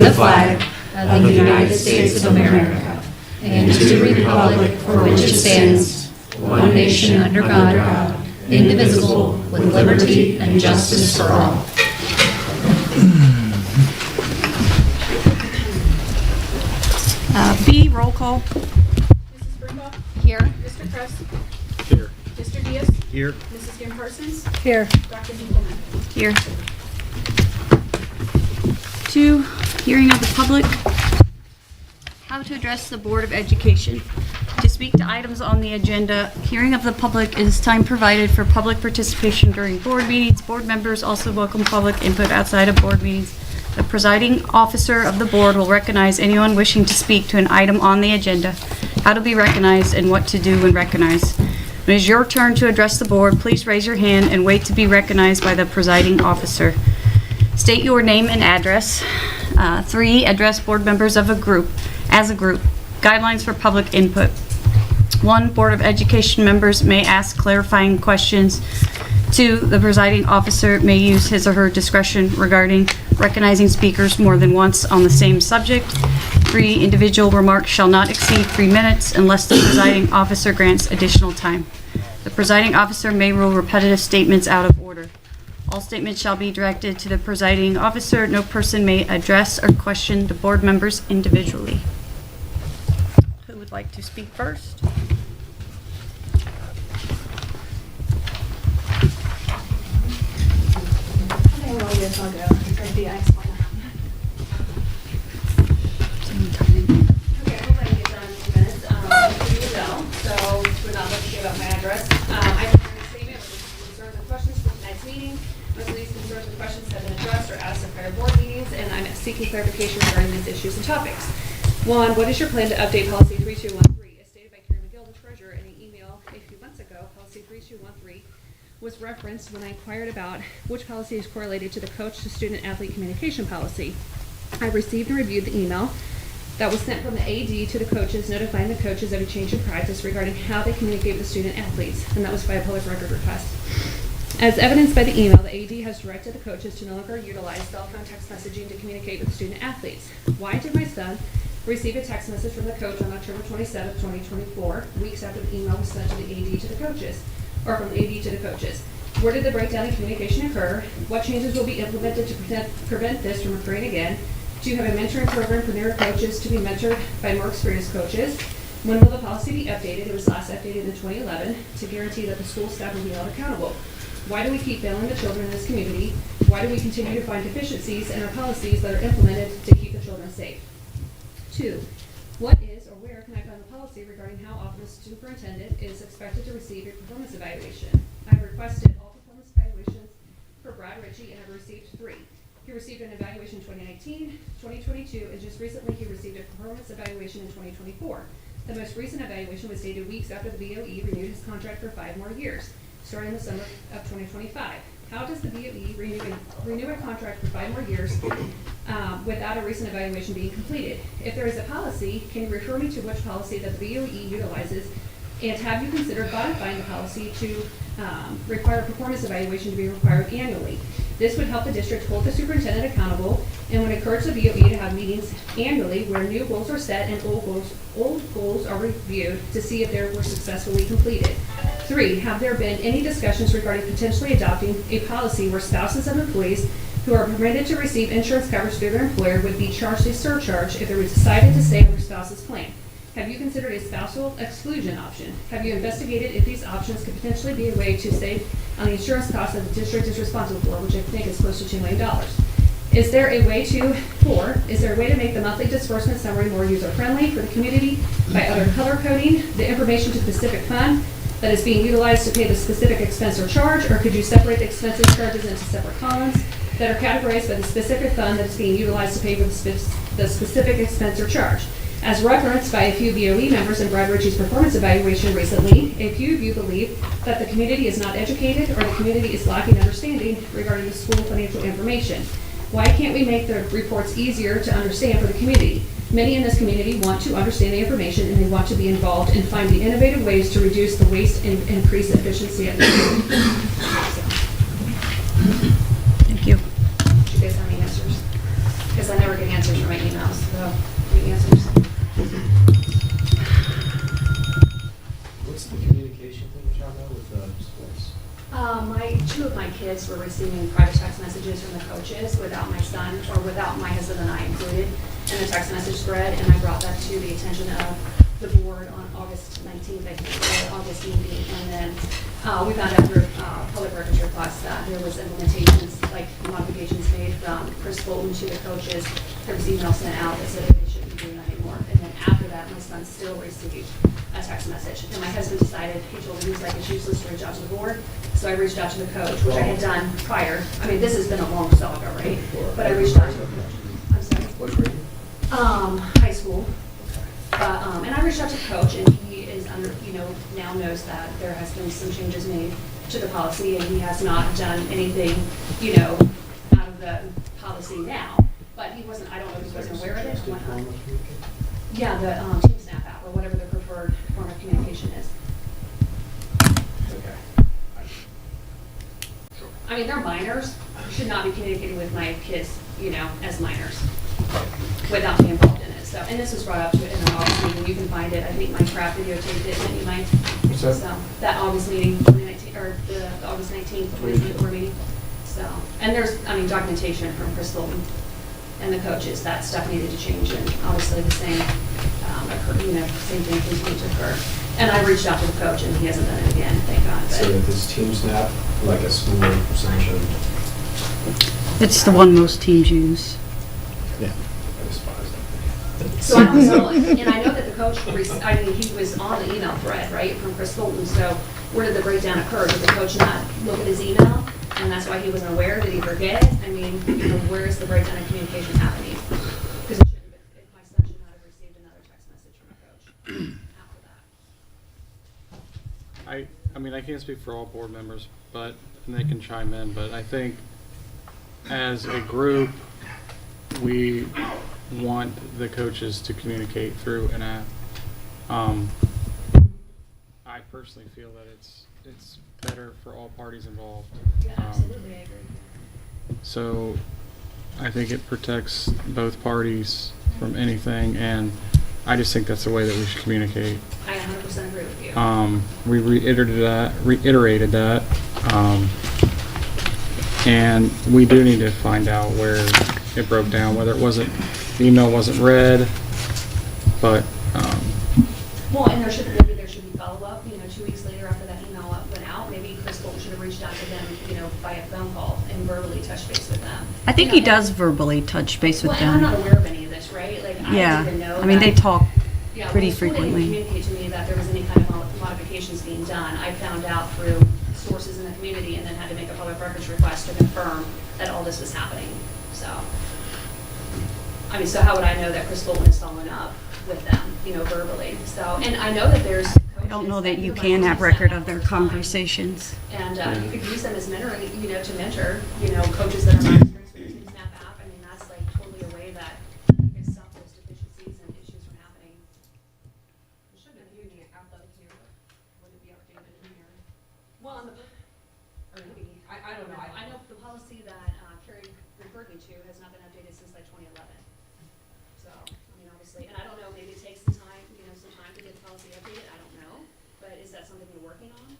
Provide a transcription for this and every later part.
the flag of the United States of America and to the republic for which it stands, one nation under God, indivisible, with liberty and justice for all. B, roll call. Mrs. Brumbaugh? Here. Mr. Kress? Here. Mr. Diaz? Here. Mrs. Kim Parsons? Here. Dr. Dinkelman? Here. 2, hearing of the public. How to address the Board of Education. To speak to items on the agenda, hearing of the public is time provided for public participation during board meetings. Board members also welcome public input outside of board meetings. The presiding officer of the board will recognize anyone wishing to speak to an item on the agenda, how to be recognized, and what to do when recognized. When it is your turn to address the board, please raise your hand and wait to be recognized by the presiding officer. State your name and address. 3, address board members of a group, as a group. Guidelines for public input. 1, Board of Education members may ask clarifying questions. 2, the presiding officer may use his or her discretion regarding recognizing speakers more than once on the same subject. 3, individual remarks shall not exceed 3 minutes unless the presiding officer grants additional time. The presiding officer may rule repetitive statements out of order. All statements shall be directed to the presiding officer. No person may address or question the board members individually. Who would like to speak first? Okay, well, yes, I'll go. The ice one. Okay, I hope I can get done in 2 minutes. You know, so we're not looking to give up my address. I prepared a statement with concerns and questions for tonight's meeting. Most of these concerns and questions have been addressed or asked in prior board meetings, and I'm seeking clarification regarding these issues and topics. 1, what is your plan to update policy 3213? As stated by Karen McGill, the treasurer, in an email a few months ago, policy 3213 was referenced when I inquired about which policy is correlated to the coach-to-student-athlete communication policy. I received and reviewed the email that was sent from the AD to the coaches, notifying the coaches of a change in practice regarding how they communicate with student-athletes, and that was by a public record request. As evidenced by the email, the AD has directed the coaches to no longer utilize cell phone text messaging to communicate with student-athletes. Why did my son receive a text message from the coach on October 27, 2024, weeks after the email was sent to the AD to the coaches? Or from the AD to the coaches. Where did the breakdown in communication occur? What changes will be implemented to prevent this from occurring again? Do you have a mentoring program for newer coaches to be mentored by more experienced coaches? When will the policy be updated? It was last updated in 2011 to guarantee that the school staff will be held accountable. Why do we keep failing the children in this community? Why do we continue to find deficiencies in our policies that are implemented to keep the children safe? 2, what is or where can I find the policy regarding how often the superintendent is expected to receive a performance evaluation? I've requested all performance evaluations for Brad Ritchie and I've received 3. He received an evaluation in 2019, 2022, and just recently he received a performance evaluation in 2024. The most recent evaluation was dated weeks after the BOE renewed his contract for 5 more years, starting in the summer of 2025. How does the BOE renew a contract for 5 more years without a recent evaluation being completed? If there is a policy, can you refer me to which policy that the BOE utilizes? And have you considered modifying the policy to require a performance evaluation to be required annually? This would help the district hold the superintendent accountable and would encourage the BOE to have meetings annually where new goals are set and old goals are reviewed to see if they were successfully completed. 3, have there been any discussions regarding potentially adopting a policy where spouses of employees who are permitted to receive insurance coverage through their employer would be charged a surcharge if they were decided to stay on their spouse's plan? Have you considered a spousal exclusion option? Have you investigated if these options could potentially be a way to save on the insurance costs that the district is responsible for, which I think is close to $2 million? Is there a way to, 4, is there a way to make the monthly disbursement summary more user-friendly for the community by other color coding the information to the specific fund that is being utilized to pay the specific expense or charge, or could you separate the expenses charges into separate columns that are categorized by the specific fund that is being utilized to pay for the specific expense or charge? As referenced by a few BOE members in Brad Ritchie's performance evaluation recently, a few of you believe that the community is not educated or the community is lacking understanding regarding the school financial information. Why can't we make the reports easier to understand for the community? Many in this community want to understand the information and they want to be involved and find the innovative ways to reduce the waste and increase efficiency of the school. Thank you. Do you guys have any answers? Because I never get answers from my kids were receiving private text messages from the coaches without my son, or without my husband and I included in the text message thread, and I brought that to the attention of the board on August 19th, I think, or August meeting, and then we found out through public records request that there was implementations, like modifications made from Chris Bolton to the coaches. There was email sent out that said that they shouldn't be doing that anymore, and then after that, my son still received a text message, and my husband decided, he told me, he was like, it's useless to reach out to the board, so I reached out to the coach, which I had done prior. I mean, this has been a long saga, right? But I reached out to the coach. I'm sorry? What grade? High school. And I reached out to the coach, and he is under, now knows that there has been some changes made to the policy, and he has not done anything, out of the policy now. But he wasn't, I don't know if he wasn't aware of it or whatnot. Yeah, the Team Snap app, or whatever the preferred form of communication is. Okay. I mean, they're minors, should not be communicating with my kids, as minors, without being involved in it. So, and this was brought up to it in the August meeting. You can find it. I think my craft videotaped it, and you might. What's that? So that August meeting, 2019, or the August 19th, 2024 meeting. So, and there's, documentation from Chris Bolton and the coaches that stuff needed to change, and obviously the same, same thing continued to occur. And I reached out to the coach, and he hasn't done it again, thank God. But So that this Team Snap, like a school sanctioned, It's the one most teams use. I despise that. So I don't know, and I know that the coach, he was on the email thread, right, from Chris Bolton, so where did the breakdown occur? Did the coach not look at his email, and that's why he wasn't aware? Did he forget? I mean, where is the breakdown of communication happening? Because it shouldn't have, my son should not have received another text message from a coach after that. I can't speak for all board members, and they can chime in, but I think as a group, we want the coaches to communicate through an app. I personally feel that it's better for all parties involved. Yeah, absolutely, I agree. So I think it protects both parties from anything, and I just think that's the way that we should communicate. I 100% agree with you. We reiterated that, and we do need to find out where it broke down, whether the email wasn't read, but. Well, and there should be follow-up, 2 weeks later after that email went out, maybe Chris Bolton should have reached out to them, by a phone call and verbally touch base with them. I think he does verbally touch base with Well, and I'm not them. aware of any of this, right? Like, I Yeah, didn't even know I mean, that- they talk Yeah, pretty well, the school didn't frequently. communicate to me that there was any kind of modifications being done. I found out through sources in the community, and then had to make a public records request to confirm that all this was happening. So, so how would I know that Chris Bolton is following up with them, verbally? So, and I know that there's. I don't know that you can have record of their conversations. And you could use them as mentoring, to mentor, coaches that are not experienced with using Snap app. I mean, that's like totally a way that you can stop those deficiencies and issues from happening. It should have been using an app though here, but would it be outdated in here? Well, on the, or maybe, I don't know. I know the policy that Carrie referred me to has not been updated since like 2011. So, obviously, and I don't know, maybe it takes some time, some time to get the policy updated. I don't know. But is that something you're working on?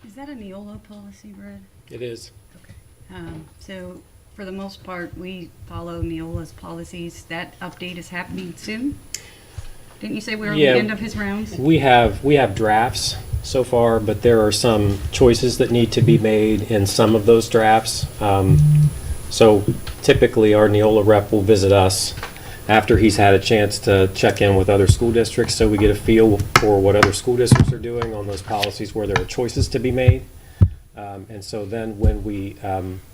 Is that a Neola policy, Brad? It is. So for the most part, we follow Neola's policies. That update is happening soon? Didn't you say we were on the Yeah. end of his rounds? We have drafts so far, but there are some choices that need to be made in some of those drafts. So typically, our Neola rep will visit us after he's had a chance to check in with other school districts, so we get a feel for what other school districts are doing on those policies where there are choices to be made. And so then when we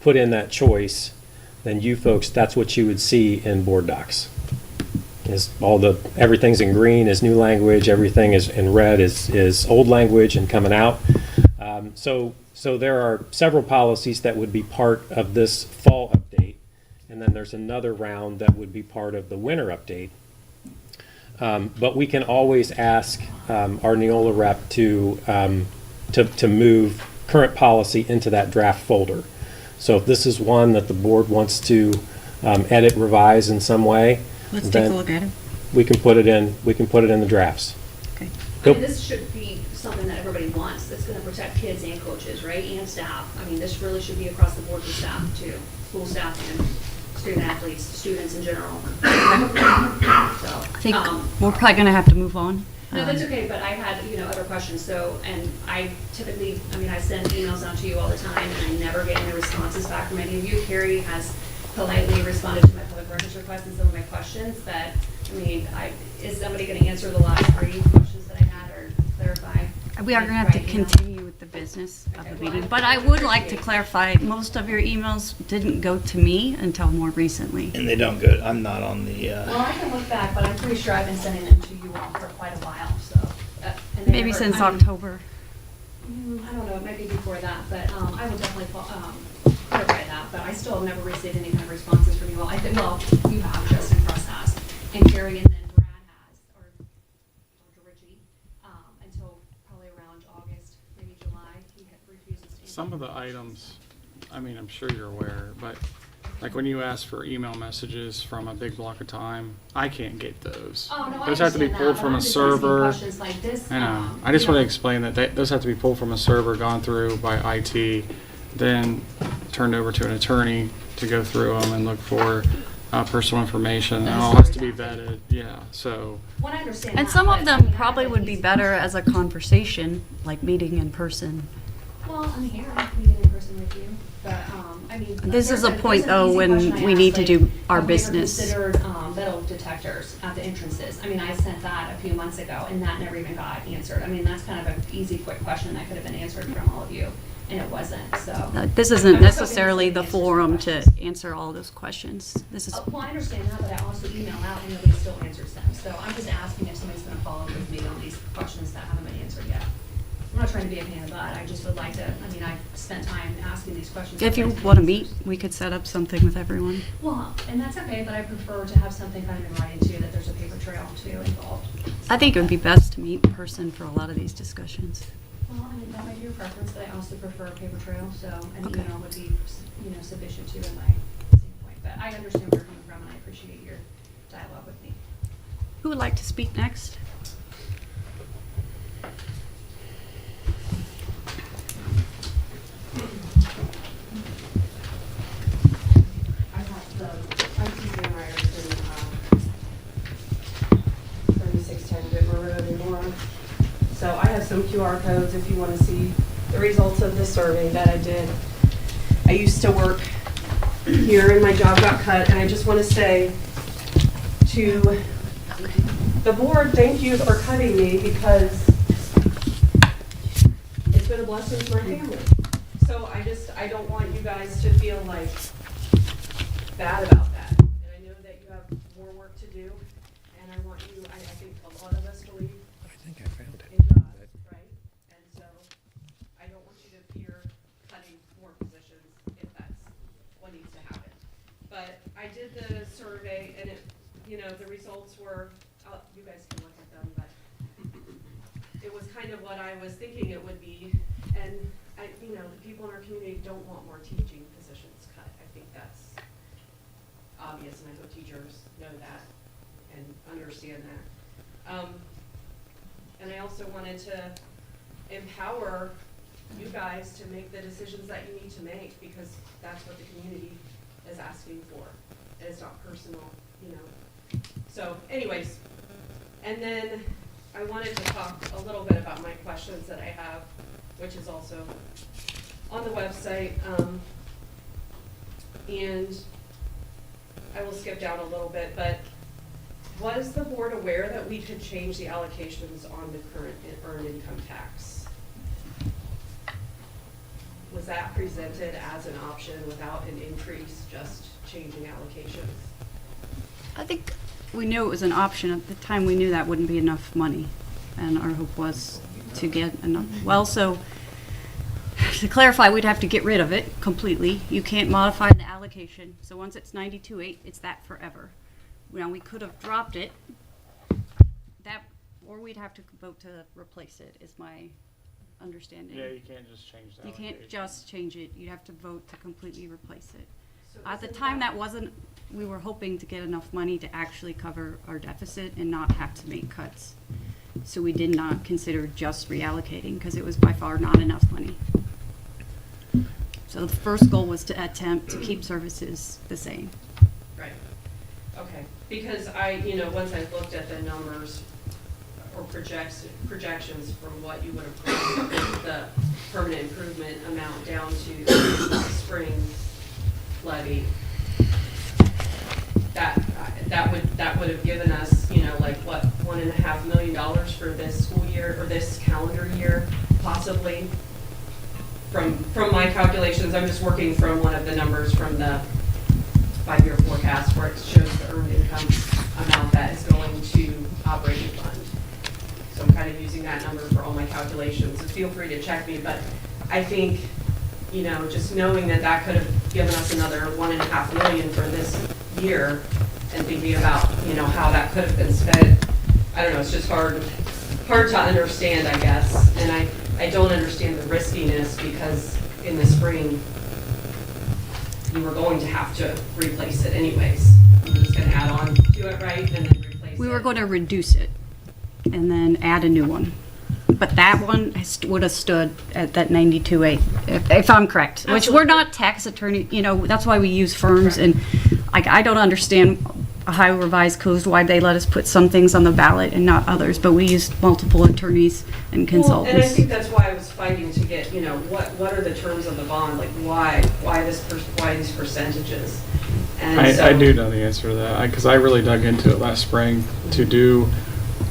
put in that choice, then you folks, that's what you would see in board docs. Is everything's in green is new language, everything is in red is old language and coming out. So there are several policies that would be part of this fall update, and then there's another round that would be part of the winter update. But we can always ask our Neola rep to move current policy into that draft folder. So if this is one that the board wants to edit, revise in some way, Let's take then a look at it. we can put it in the drafts. Okay. I mean, this should be something that everybody wants, that's gonna protect kids and coaches, right, and staff. I mean, this really should be across the board for staff too, school staff and student athletes, students in general. So, I think we're probably going to have to move on. no, that's okay, but I had, other questions, so, and I typically, I send emails out to you all the time, and I never get any responses back from any of you. Carrie has politely responded to my public records request and some of my questions, but, is somebody gonna answer the last 3 questions that I had, or clarify? We are going to have to Right, email? continue with the business of Okay, the well, meeting. I- But I would like to clarify, most of your emails didn't go to me until more recently. And they don't go, I'm not on the, Well, I can look back, but I'm pretty sure I've been sending them to you all for quite a while, so. And they Maybe never- since I mean, October. I don't know, it might be before that, but I will definitely clarify that, but I still have never received any kind of responses from you all. I think, well, you have, Justin Cross has, and Carrie, and then Brad has, or Dr. Ritchie, until probably around August, maybe July, he had refuses to answer. Some of the items, I'm sure you're aware, but like when you ask for email messages from a big block of time, I can't get those. Oh, no, I Those have to be understand that, pulled but from I'm a just asking server. questions like this, I know. I just you want to know. explain that those have to be pulled from a server, gone through by IT, then turned over to an attorney to go through them and look for personal information. And it all has to be vetted. Yeah, so. Well, I understand And that, some of but, them I probably have would be easy better questions. as a conversation, like meeting in person. Well, I'm here, I can meet in person with you, but, This is a there's point, an though, easy when question I we asked, need to like, do our have we ever business. considered, metal detectors at the entrances? I sent that a few months ago, and that never even got answered. That's kind of an easy, quick question that could have been answered from all of you, and it wasn't, so. This I isn't was hoping necessarily this the would answer some forum to questions. answer all those questions. This is, Well, I understand that, but I also email out and nobody still answers them. So I'm just asking if somebody's gonna follow up with me on these questions that haven't been answered yet. I'm not trying to be a pain in the butt, I just would like to, I've spent time asking these questions. if you I'd like want to answers. meet, we could set up something with everyone. Well, and that's okay, but I prefer to have something kind of in writing too, that there's a paper trail too involved. I think it would be best to meet in person for a lot of these discussions. Well, that might be your preference, but I also prefer a paper trail, so an Okay. email would be, sufficient too in my standpoint. But I understand where you're coming from, and I appreciate your dialogue with me. Who would like to speak next? I'm Suzanne Ryerson, 3610 Whitmer Road in Warren. So I have some QR codes if you want to see the results of the survey that I did. I used to work here and my job got cut, and I just want to say to the board, thank you for cutting me because it's been a blessing to my family. So I don't want you guys to feel like bad about that. And I know that you have more work to do, and I want you, I think a lot of us believe I think I found it. in God, right? And so I don't want you to fear cutting more positions if that's what needs to happen. But I did the survey, and the results were, you guys can look at them, but it was kind of what I was thinking it would be. And the people in our community don't want more teaching positions cut. I think that's obvious, and I hope teachers know that and understand that. And I also wanted to empower you guys to make the decisions that you need to make, because that's what the community is asking for. And it's not personal, So anyways, and then I wanted to talk a little bit about my questions that I have, which is also on the website. And I will skip down a little bit, but was the board aware that we could change the allocations on the current earned income tax? Was that presented as an option without an increase, just changing allocations? I think we knew it was an option. At the time, we knew that wouldn't be enough money. And our hope was to get enough. Well, so to clarify, we'd have to get rid of it completely. You can't modify the allocation. So once it's 92.8, it's that forever. Now, we could have dropped it, or we'd have to vote to replace it, is my understanding. Yeah, you can't just change that. You can't just change it. You'd have to vote to completely replace it. So At the isn't time, that wasn't, we were hoping to get enough money to actually cover our deficit and not have to make cuts. So we did not consider just reallocating because it was by far not enough money. So the first goal was to attempt to keep services the same. Right. Okay, because once I looked at the numbers or projections from what you would have put the permanent improvement amount down to the spring levy, that would have given us, like what, $1.5 million for this school year or this calendar year, possibly. From my calculations, I'm just working from one of the numbers from the 5-year forecast where it shows the earned income amount that is going to operating fund. So I'm kind of using that number for all my calculations. So feel free to check me, but I think, just knowing that could have given us another $1.5 million for this year, and thinking about, how that could have been spent, I don't know, it's just hard to understand, I guess. And I don't understand the riskiness because in the spring, you were going to have to replace it anyways. You were just going to add on to it, right, and then replace it. We were going to reduce it and then add a new one. But that one would have stood at that 92.8, if I'm correct. Which we're not tax attorney, that's why we use firms. And I don't understand Ohio Revised Codes, why they let us put some things on the ballot and not others. But we use multiple attorneys and consultants. Well, and I think that's why I was fighting to get, what are the terms of the bond? Like, why these percentages? And I do know the answer to that, because I really dug into it last spring to do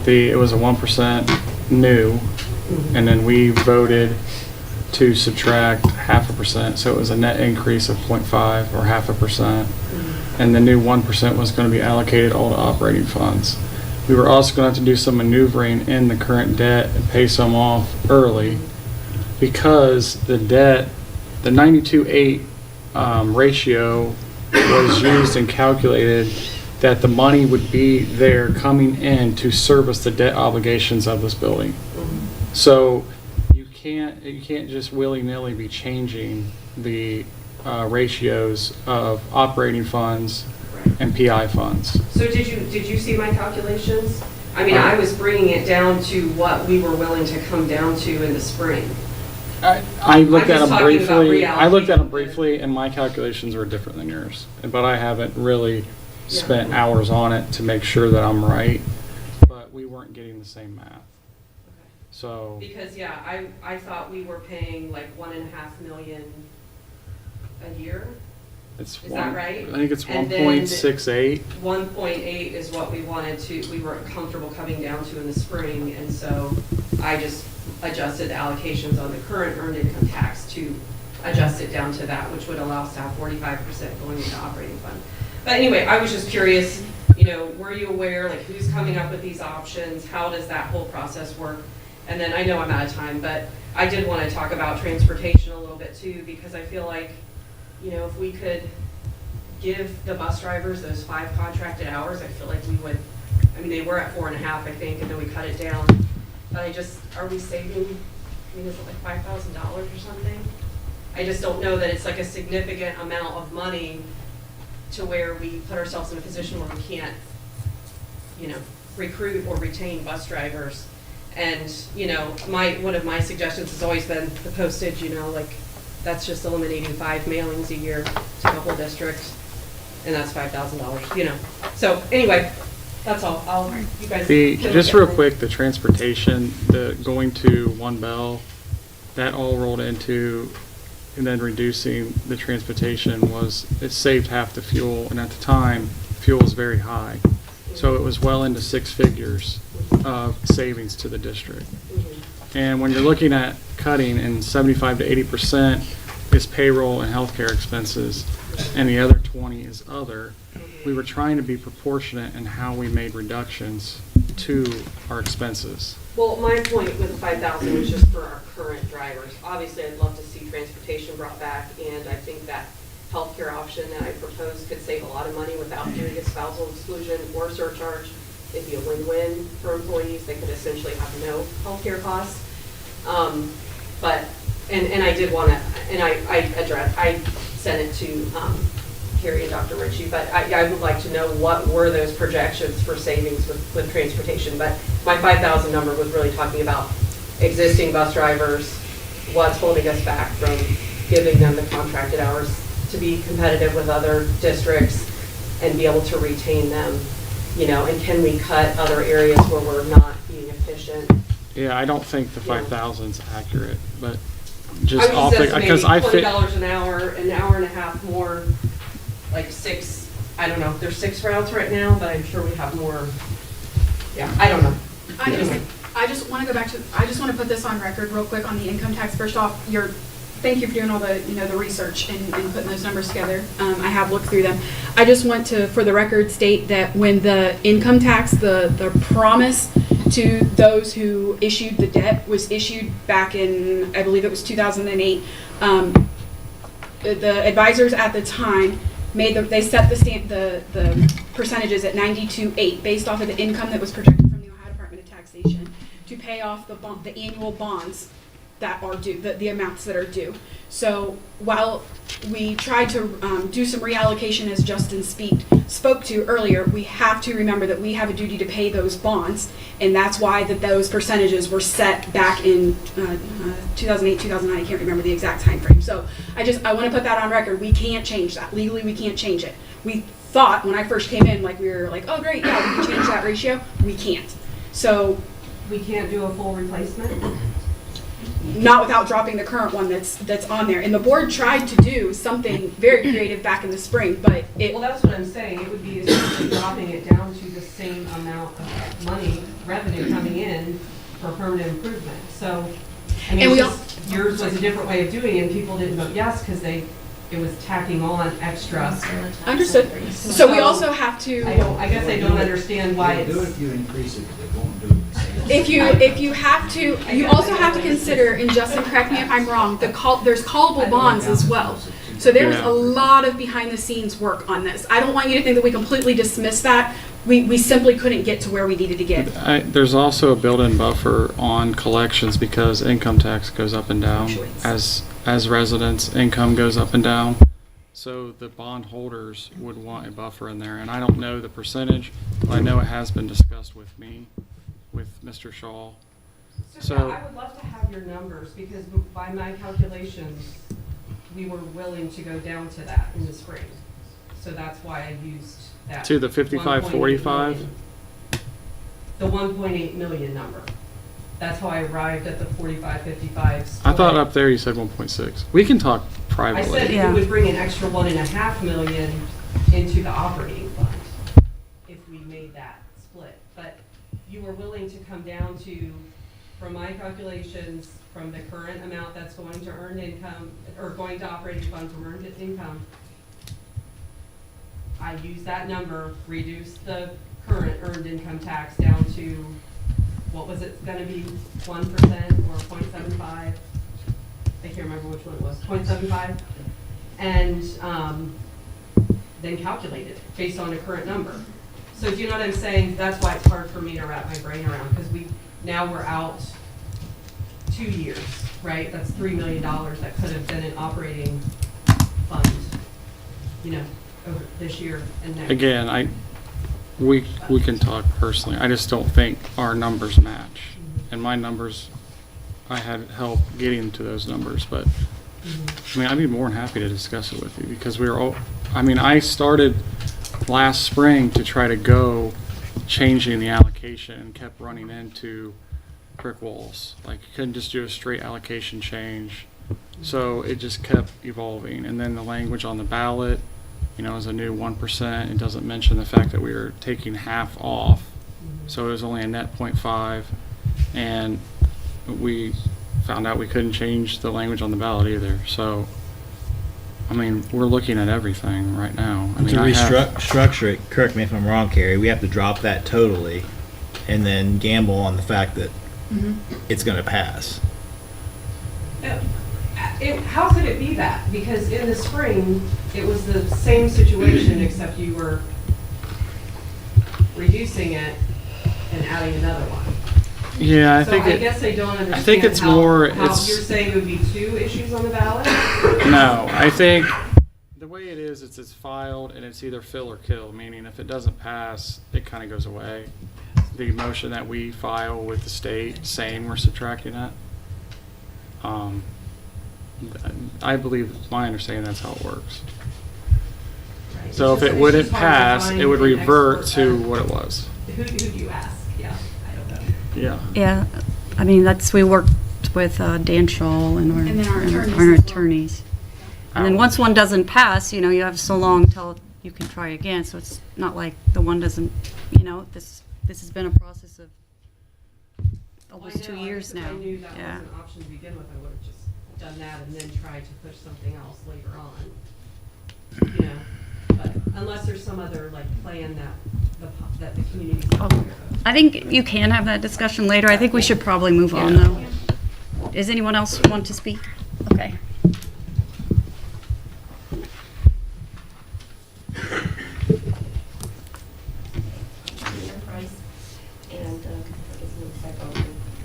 it was a 1% new, and then we voted to subtract 0.5%, so it was a net increase of 0.5 or 0.5%, and the new 1% was going to be allocated all to operating funds. We were also going to have to do some maneuvering in the current debt and pay some off early, because the debt, the 92.8 ratio was used and calculated that the money would be there coming in to service the debt obligations of this building. So you can't just willy-nilly be changing the ratios of operating funds and PI funds. So did you see my calculations? I mean, I was bringing it down to what we were willing to come down to in the spring. I looked at them briefly. Reallocating. I looked at them briefly, and my calculations were different than yours. But I haven't really spent hours on it to make sure that I'm right. But we weren't getting the same math. So Because I thought we were paying like $1.5 million a year. Is that right? I think it's And then 1.68. 1.8 is what we were comfortable coming down to in the spring, and so I just adjusted the allocations on the current earned income tax to adjust it down to that, which would allow us to have 45% going into operating fund. But anyway, I was just curious, were you aware, like, who's coming up with these options? How does that whole process work? And then I know I'm out of time, but I did want to talk about transportation a little bit too, because I feel like, if we could give the bus drivers those 5 contracted hours, I feel like we would. I mean, they were at 4.5, I think, and then we cut it down. But are we saving, is it like $5,000 or something? I just don't know that it's like a significant amount of money to where we put ourselves in a position where we can't, recruit or retain bus drivers. And, one of my suggestions has always been the postage, like, that's just eliminating 5 mailings a year to the whole district, and that's $5,000, So anyway, that's all. You guys. Just real quick, the transportation, the going to One Bell, that all rolled into, and then reducing the transportation it saved half the fuel, and at the time, fuel was very high. So it was well into 6 figures of savings to the district. And when you're looking at cutting, and 75 to 80% is payroll and healthcare expenses, and the other 20 is other, we were trying to be proportionate in how we made reductions to our expenses. Well, my point with the 5,000 was just for our current drivers. Obviously, I'd love to see transportation brought back, and I think that healthcare option that I proposed could save a lot of money without doing a spousal exclusion or surcharge. It'd be a win-win for employees. They could essentially have no healthcare costs. And I did want to, and I sent it to Carrie and Dr. Ritchie, but I would like to know what were those projections for savings with transportation. But my 5,000 number was really talking about existing bus drivers, what's holding us back from giving them the contracted hours to be competitive with other districts and be able to retain them, you know, and can we cut other areas where we're not being efficient? Yeah, I don't think the Yeah. 5,000's accurate, but I just would off the, just because maybe I fit. $20 an hour and a half more, like 6, I don't know, there's 6 routes right now, but I'm sure we have more. Yeah, I don't know. I just want to go back to, I just want to put this on record real quick on the income tax. First off, thank you for doing all the, the research and putting those numbers together. I have looked through them. I just want to, for the record, state that when the income tax, the promise to those who issued the debt was issued back in, I believe it was 2008, the advisors at the time they set the percentages at 92.8 based off of the income that was projected from the Ohio Department of Taxation to pay off the annual bonds that are due, the amounts that are due. So while we tried to do some reallocation, as Justin spoke to earlier, we have to remember that we have a duty to pay those bonds, and that's why those percentages were set back in 2008, 2009. I can't remember the exact time frame. So I want to put that on record. We can't change that. Legally, we can't change it. We thought when I first came in, we were like, oh great, yeah, we can change that ratio. We can't. So We can't do a full replacement? not without dropping the current one that's on there. And the board tried to do something very creative back in the spring, but Well, that's what I'm saying. It would be essentially dropping it down to the same amount of money, revenue coming in for permanent improvement. So, I mean, And we yours was a different way of doing it, and people didn't vote yes because it was tacking on extra. understood. So we also have to, I guess I don't understand why They'll do it it's. if you increase it, but they won't do it. if you have to, you also have to consider, and Justin, correct me if I'm wrong, there's callable bonds as well. So there's Yeah. a lot of behind the scenes work on this. I don't want you to think that we completely dismiss that. We simply couldn't get to where we needed to get. There's also a built-in buffer on collections because income tax goes up and down as residents' income goes up and down. So the bond holders would want a buffer in there, and I don't know the percentage, but I know it has been discussed with me, with Mr. Shaw. So I would love to have your numbers because by my calculations, we were willing to go down to that in the spring. So that's why I used that. To the 55-45? The 1.8 million number. That's how I arrived at the 45-55 split. I thought up there you said 1.6. We can talk I privately. said Yeah. it would bring an extra 1.5 million into the operating fund if we made that split. But you were willing to come down to, from my calculations, from the current amount that's going to earned income, or going to operating fund from earned income, I use that number, reduce the current earned income tax down to, what was it gonna be, 1% or 0.75? I can't remember which one it was, 0.75? And then calculate it based on a current number. So do you know what I'm saying? That's why it's hard for me to wrap my brain around, because now we're out 2 years, right? That's $3 million that could have been an operating fund, over this year and next. Again, we can talk personally. I just don't think our numbers match. And my numbers, I had help getting to those numbers, but I mean, I'd be more than happy to discuss it with you because I started last spring to try to go changing the allocation and kept running into brick walls. Like, you couldn't just do a straight allocation change. So it just kept evolving. And then the language on the ballot, is a new 1%. It doesn't mention the fact that we were taking half off. So it was only a net 0.5. And we found out we couldn't change the language on the ballot either. So, I mean, we're looking at everything right now. I mean, To restructure it, correct me if I'm wrong, Carrie, we have to drop that totally and then gamble on the fact that it's going to pass. How could it be that? Because in the spring, it was the same situation, except you were reducing it and adding another one. Yeah, I So think I guess I don't understand. I think it's how more. you're saying it would be 2 issues on the ballot? No, I think the way way it is, it's filed and it's either fill or kill, meaning if it doesn't pass, it kind of goes away. The motion that we file with the state saying we're subtracting that. I believe, my understanding, that's how it works. Right. So if It's it just- wouldn't it's just hard to pass, find it would an revert expert to that- what it was. Who do you ask? Yeah, I don't know. Yeah. Yeah, I mean, we worked with Dan Shaw and And then our attorneys our as well. attorneys. And then once one doesn't pass, you have so long till you can try again, so it's not like the one doesn't, this has been a process of almost Well, I 2 know, years if now. I knew that Yeah. was an option to begin with, I would have just done that and then tried to push something else later on. But unless there's some other plan that the community's not aware of. I think you can have that discussion later. I think we should probably move on, though. Does anyone else want to speak? Okay. Price, and I guess it looks like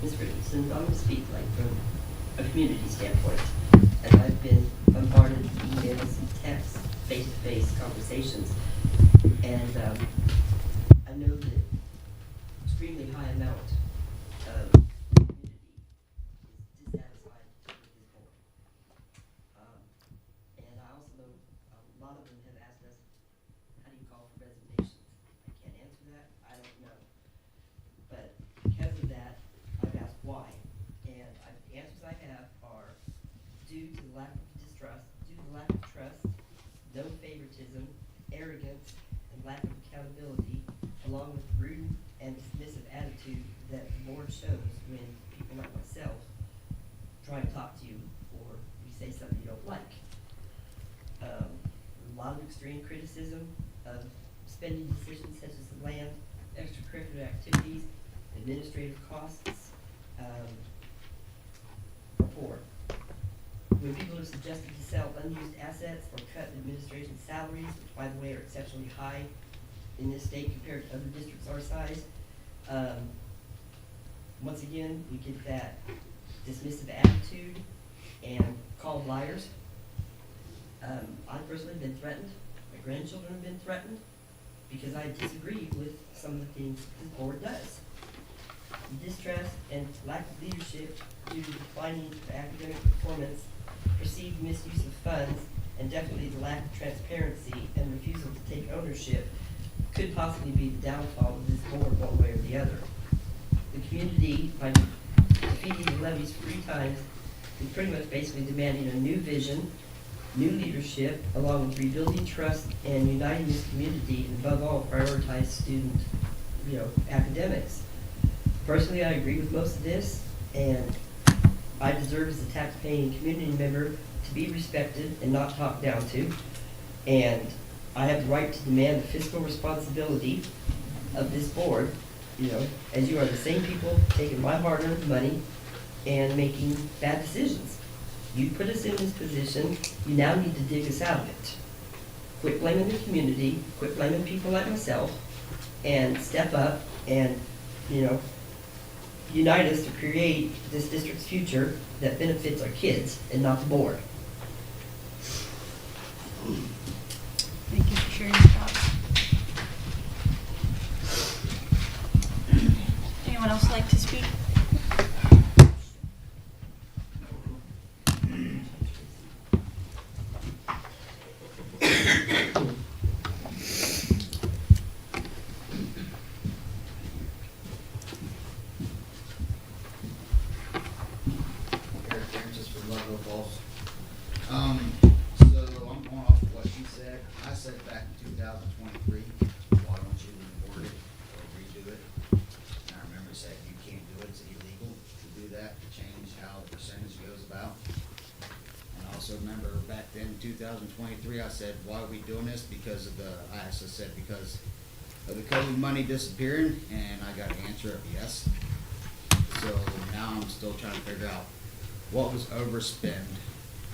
Ms. Richardson, I'm going to speak from a community standpoint. And I've been bombarded with emails, texts, face-to-face conversations, and I know that extremely high amount of community is dissatisfied with this board. And I also know a lot of them have asked us, how do you call for resignations? I can't answer that, I don't know. But because of that, I've asked why. And the answers I have are due to the lack of distrust, due to the lack of trust, no favoritism, arrogance, and lack of accountability, along with rude and dismissive attitude that the board shows when people like myself try to talk to you or you say something you don't like. A lot of extreme criticism of spending decisions such as the land, extracurricular activities, administrative costs, are poor. When people have suggested to sell unused assets or cut administration salaries, which by the way are exceptionally high in this state compared to other districts our size, once again, we get that dismissive attitude and called liars. I've personally been threatened. My grandchildren have been threatened because I disagree with some of the things this board does. Distrust and lack of leadership due to declining academic performance, perceived misuse of funds, and definitely the lack of transparency and refusal to take ownership could possibly be the downfall of this board one way or the other. The community, by defeating the levies 3 times, is pretty much basically demanding a new vision, new leadership, along with rebuilding trust and uniting this community, and above all, prioritize student, academics. Personally, I agree with most of this, and I deserve as a tax-paying community member to be respected and not talked down to. And I have the right to demand the fiscal responsibility of this board, as you are the same people taking my hard-earned money and making bad decisions. You put us in this position, you now need to dig us out of it. Quit blaming the community, quit blaming people like myself, and step up and, unite us to create this district's future that benefits our kids and not the board. Thank you for sharing your thoughts. Anyone else like to speak? Francis from Ludlow Falls. So I'm going off of what you said. I said back in 2023, why don't you reword it or redo it? And I remember you said you can't do it, it's illegal to do that, to change how the percentage goes about. And I also remember back then in 2023, I said, why are we doing this? Because of I also said because of the COVID money disappearing, and I got an answer of yes. So now I'm still trying to figure out what was overspent,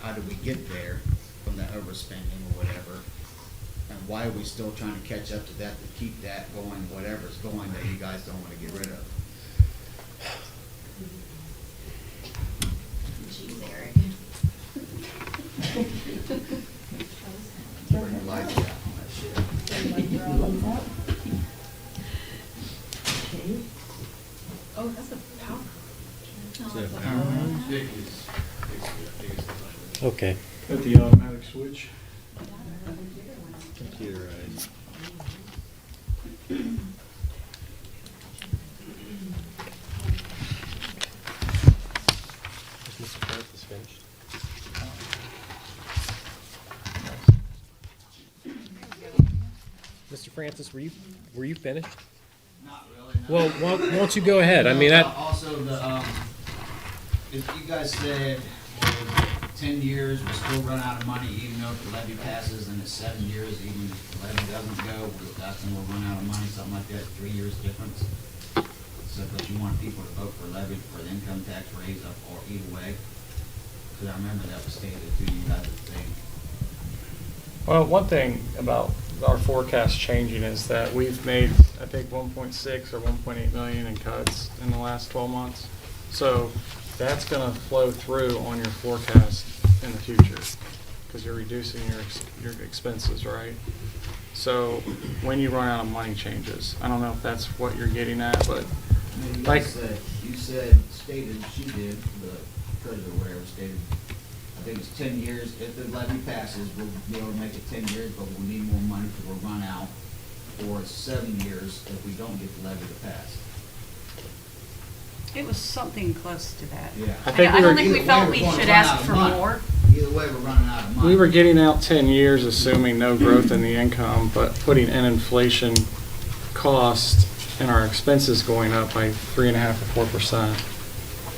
how did we get there from that overspending or whatever, and why are we still trying to catch up to that to keep that going, whatever's going that you guys don't want to get rid of. Jeez, Eric. Oh, that's a power. Okay. At the automatic switch. Computerized. Is Mr. Francis finished? Mr. Francis, were you finished? Not really. no. Well, why don't you go ahead? I mean, that, Also, if you guys said 10 years, we still run out of money, even though if the levy passes, and it's 7 years, even if the levy doesn't go, that's when we'll run out of money, something like that, 3 years difference. So, but you want people to vote for levy for the income tax raise up or either way? Because I remember that was stated to you guys at the thing. Well, one thing about our forecast changing is that we've made, I think, 1.6 or 1.8 million in cuts in the last 12 months. So that's going to flow through on your forecast in the future because you're reducing your expenses, right? So when you run out of money changes, I don't know if that's what you're getting at, but You like, stated, she did, the treasurer or whatever stated, I think it's 10 years, if the levy passes, we'll be able to make it 10 years, but we'll need more money because we'll run out, or 7 years if we don't get the levy to pass. It was something close to that. Yeah. I think I we don't were- think we Either felt way, we we're gonna should run ask out of for money. more. Either way, we're running out of money. we were getting out 10 years assuming no growth in the income, but putting in inflation cost and our expenses going up by 3.5 or 4%.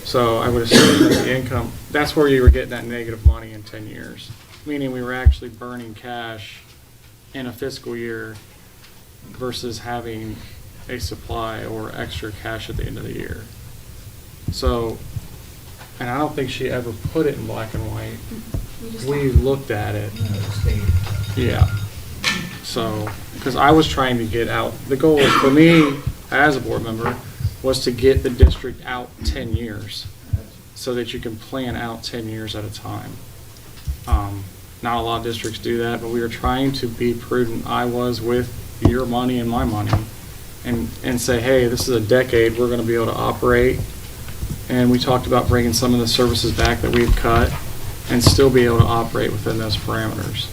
So I would assume that the income, that's where you were getting that negative money in 10 years, meaning we were actually burning cash in a fiscal year versus having a supply or extra cash at the end of the year. So, and I don't think she ever put it in black and white. We looked at it. No, it's stated. Yeah. So, because I was trying to get out, the goal for me as a board member was to get the district out 10 years so that you can plan out 10 years at a time. Not a lot of districts do that, but we were trying to be prudent. I was with your money and my money and say, hey, this is a decade we're going to be able to operate. And we talked about bringing some of the services back that we've cut and still be able to operate within those parameters.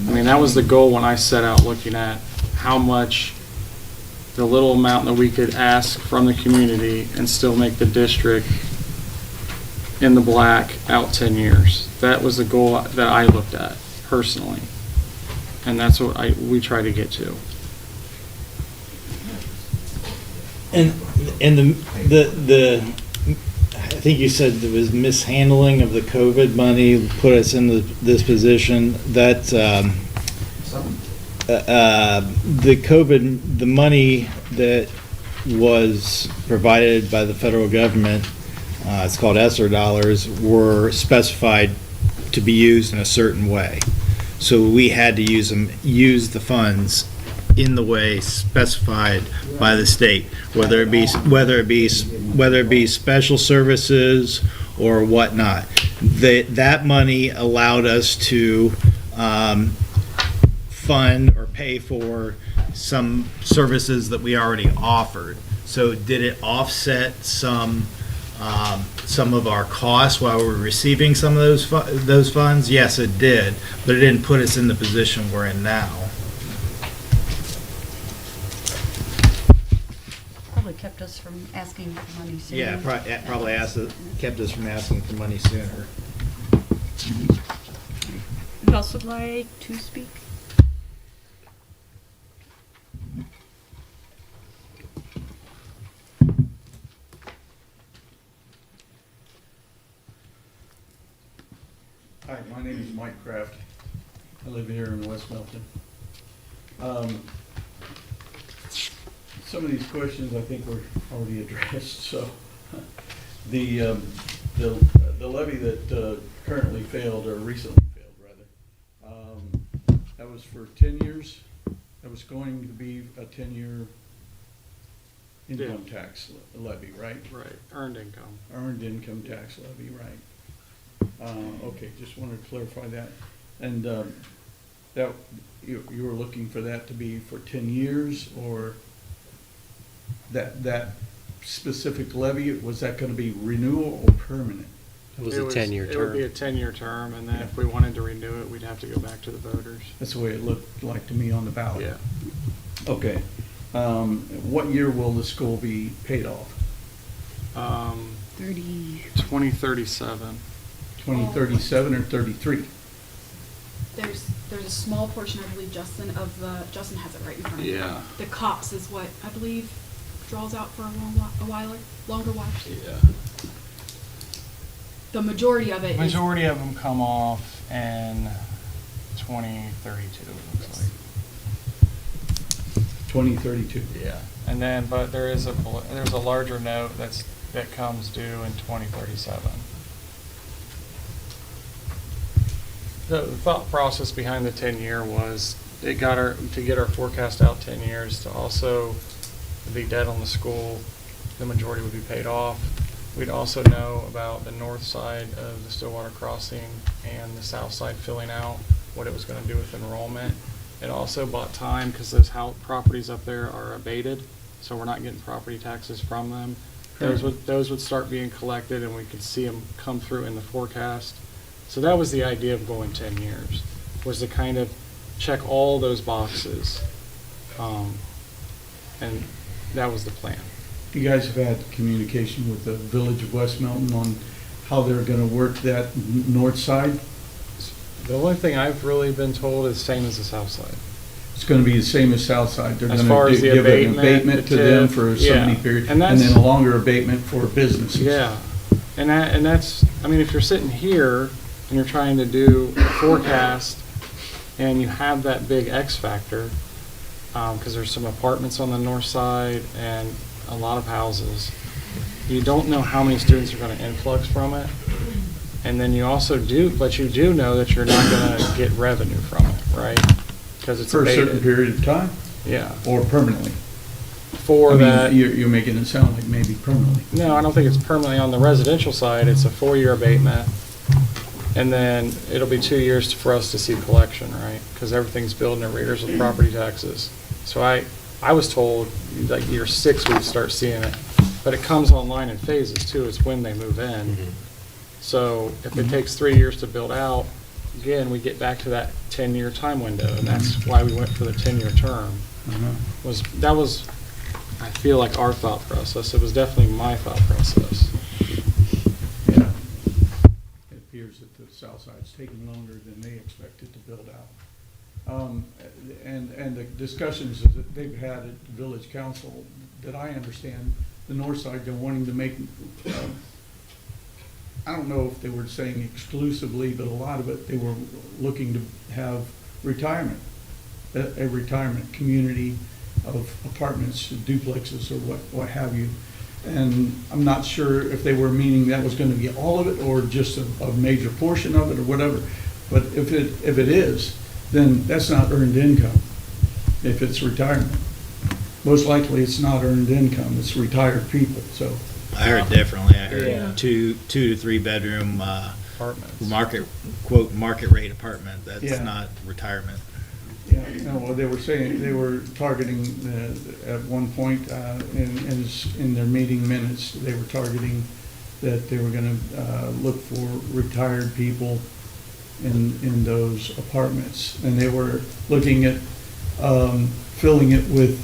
I mean, that was the goal when I set out looking at how much, the little amount that we could ask from the community and still make the district in the black out 10 years. That was the goal that I looked at personally. And that's what we try to get to. And the I think you said there was mishandling of the COVID money put us in this position. That the money that was provided by the federal government, it's called ESSER dollars, were specified to be used in a certain way. So we had to use the funds in the way specified by the state, whether it be special services or whatnot. That money allowed us to fund or pay for some services that we already offered. So did it offset some of our costs while we were receiving some of those funds? Yes, it did, but it didn't put us in the position we're in now. Probably kept us from asking for money sooner. Yeah, probably kept us from asking for money sooner. Who else would like to speak? Hi, my name is Mike Kraft. I live here in West Milton. Some of these questions I think were already addressed, so the levy that currently failed, or recently failed rather, that was for 10 years. That was going to be a 10-year income tax levy, right? Right, earned income. Earned income tax levy, right. Okay, just wanted to clarify that. And that you were looking for that to be for 10 years, or that specific levy, was that gonna be renewal or permanent? It was a 10-year It would be a term. 10-year term, and then if we wanted to renew it, we'd have to go back to the voters. That's the way it looked like to me on the ballot. Yeah. Okay. What year will the school be paid off? 2037. 2037 or 33? There's a small portion, I believe, Justin has it right in front of him. Yeah. The COPS is what, I believe, draws out for a longer while. Yeah. The majority of it is. Majority of them come off in 2032, it looks like. 2032. Yeah. And then, but there's a larger note that comes due in 2037. The thought process behind the 10-year was to get our forecast out 10 years, to also the debt on the school, the majority would be paid off. We'd also know about the north side of the Stillwater Crossing and the south side filling out, what it was going to do with enrollment. It also bought time because those properties up there are abated, so we're not getting property taxes from them. Those would start being collected, and we could see them come through in the forecast. So that was the idea of going 10 years, was to kind of check all those boxes, and that was the plan. You guys have had communication with the Village of West Milton on how they're gonna work that north side? The only thing I've really been told is same as the south side. It's gonna be the same as south side. They're As gonna far as the give an abatement, abatement to the them TIF, for so yeah. many periods, And and that's- then a longer abatement for businesses. Yeah, and that's, I mean, if you're sitting here and you're trying to do a forecast and you have that big X factor, because there's some apartments on the north side and a lot of houses, you don't know how many students are going to influx from it. And then you also but you do know that you're not going to get revenue from it, right? Because it's For a certain abated. period of time, Yeah, or permanently? for I that. mean, you're making it sound like maybe permanently. No, I don't think it's permanently on the residential side. It's a 4-year abatement. And then it'll be 2 years for us to see collection, right? Because everything's billed in arrears with property taxes. So I was told like year 6 we'd start seeing it. But it comes online in phases too. It's when they move in. So if it takes 3 years to build out, again, we get back to that 10-year time window. And that's why we went for the 10-year term. That was, I feel like, our thought process. It was definitely my thought process. Yeah. It appears that the south side's taking longer than they expected to build out. And the discussions that they've had at the village council, that I understand, the north side, they're wanting to make, I don't know if they were saying exclusively, but a lot of it, they were looking to have retirement, a retirement community of apartments, duplexes, or what have you. And I'm not sure if they were meaning that was gonna be all of it, or just a major portion of it, or whatever. But if it is, then that's not earned income, if it's retirement. Most likely, it's not earned income, it's retired people, so. I heard differently. I heard Yeah. two to three bedroom, Apartments. market rate apartment. That's Yeah. not retirement. Yeah, no, well, they were saying, they were targeting, at one point, in their meeting minutes, they were targeting that they were gonna, look for retired people in those apartments. And they were looking at, filling it with,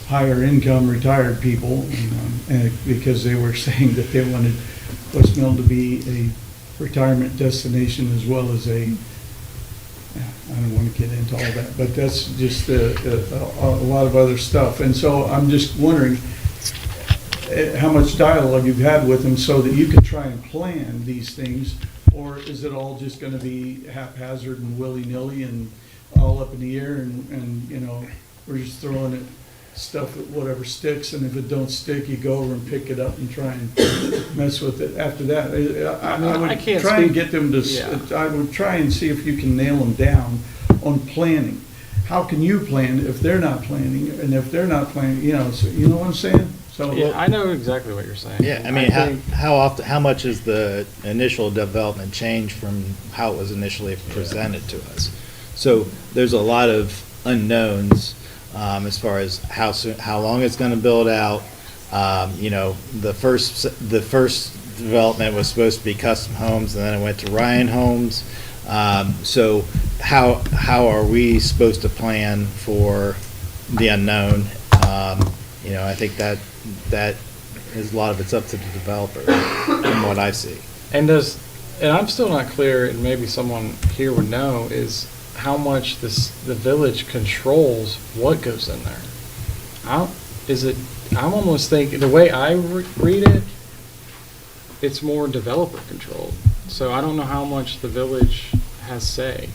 higher income retired people, and because they were saying that they wanted West Milton to be a retirement destination as well as I don't want to get into all that, but that's just a lot of other stuff. And so I'm just wondering how much dialogue you've had with them so that you can try and plan these things, or is it all just going to be haphazard and willy-nilly and all up in the air, and you know, we're just throwing it stuff at whatever sticks, and if it don't stick, you go over and pick it up and try and mess with it after that. I would I can't try and speak- get them to, Yeah. I would try and see if you can nail them down on planning. How can you plan if they're not planning, and if they're not planning, you know, so, you know what I'm saying? So, Yeah, I know exactly what you're saying. Yeah, I mean, think- how much is the initial development change from how it was initially presented to us? So there's a lot of unknowns. as far as how soon, how long it's gonna build out. You know, the first development was supposed to be custom homes, and then it went to Ryan Homes. So how are we supposed to plan for the unknown? You know, I think that is a lot of it's up to the developer, from what I see. And I'm still not clear, and maybe someone here would know, is how much the village controls what goes in there. I'm almost thinking, the way I read it, it's more developer controlled. So I don't know how much the village has say.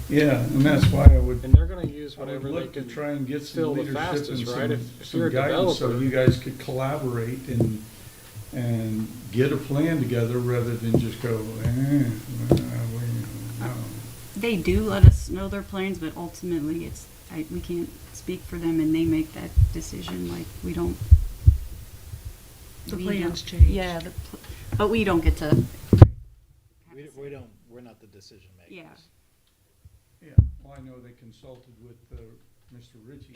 Yeah, and that's why I would. And they're gonna use I would whatever they look to can try and get fill some the leadership fastest, and right? If some you're a guidance, so developer. you guys could collaborate and get a plan together rather than just go, no. They do let us know their plans, but ultimately we can't speak for them and they make that decision, like, we don't. The we plans don't- change. Yeah, but we don't get to. We're not the decision makers. Yeah. Yeah, well, I know they consulted with Mr. Ritchie,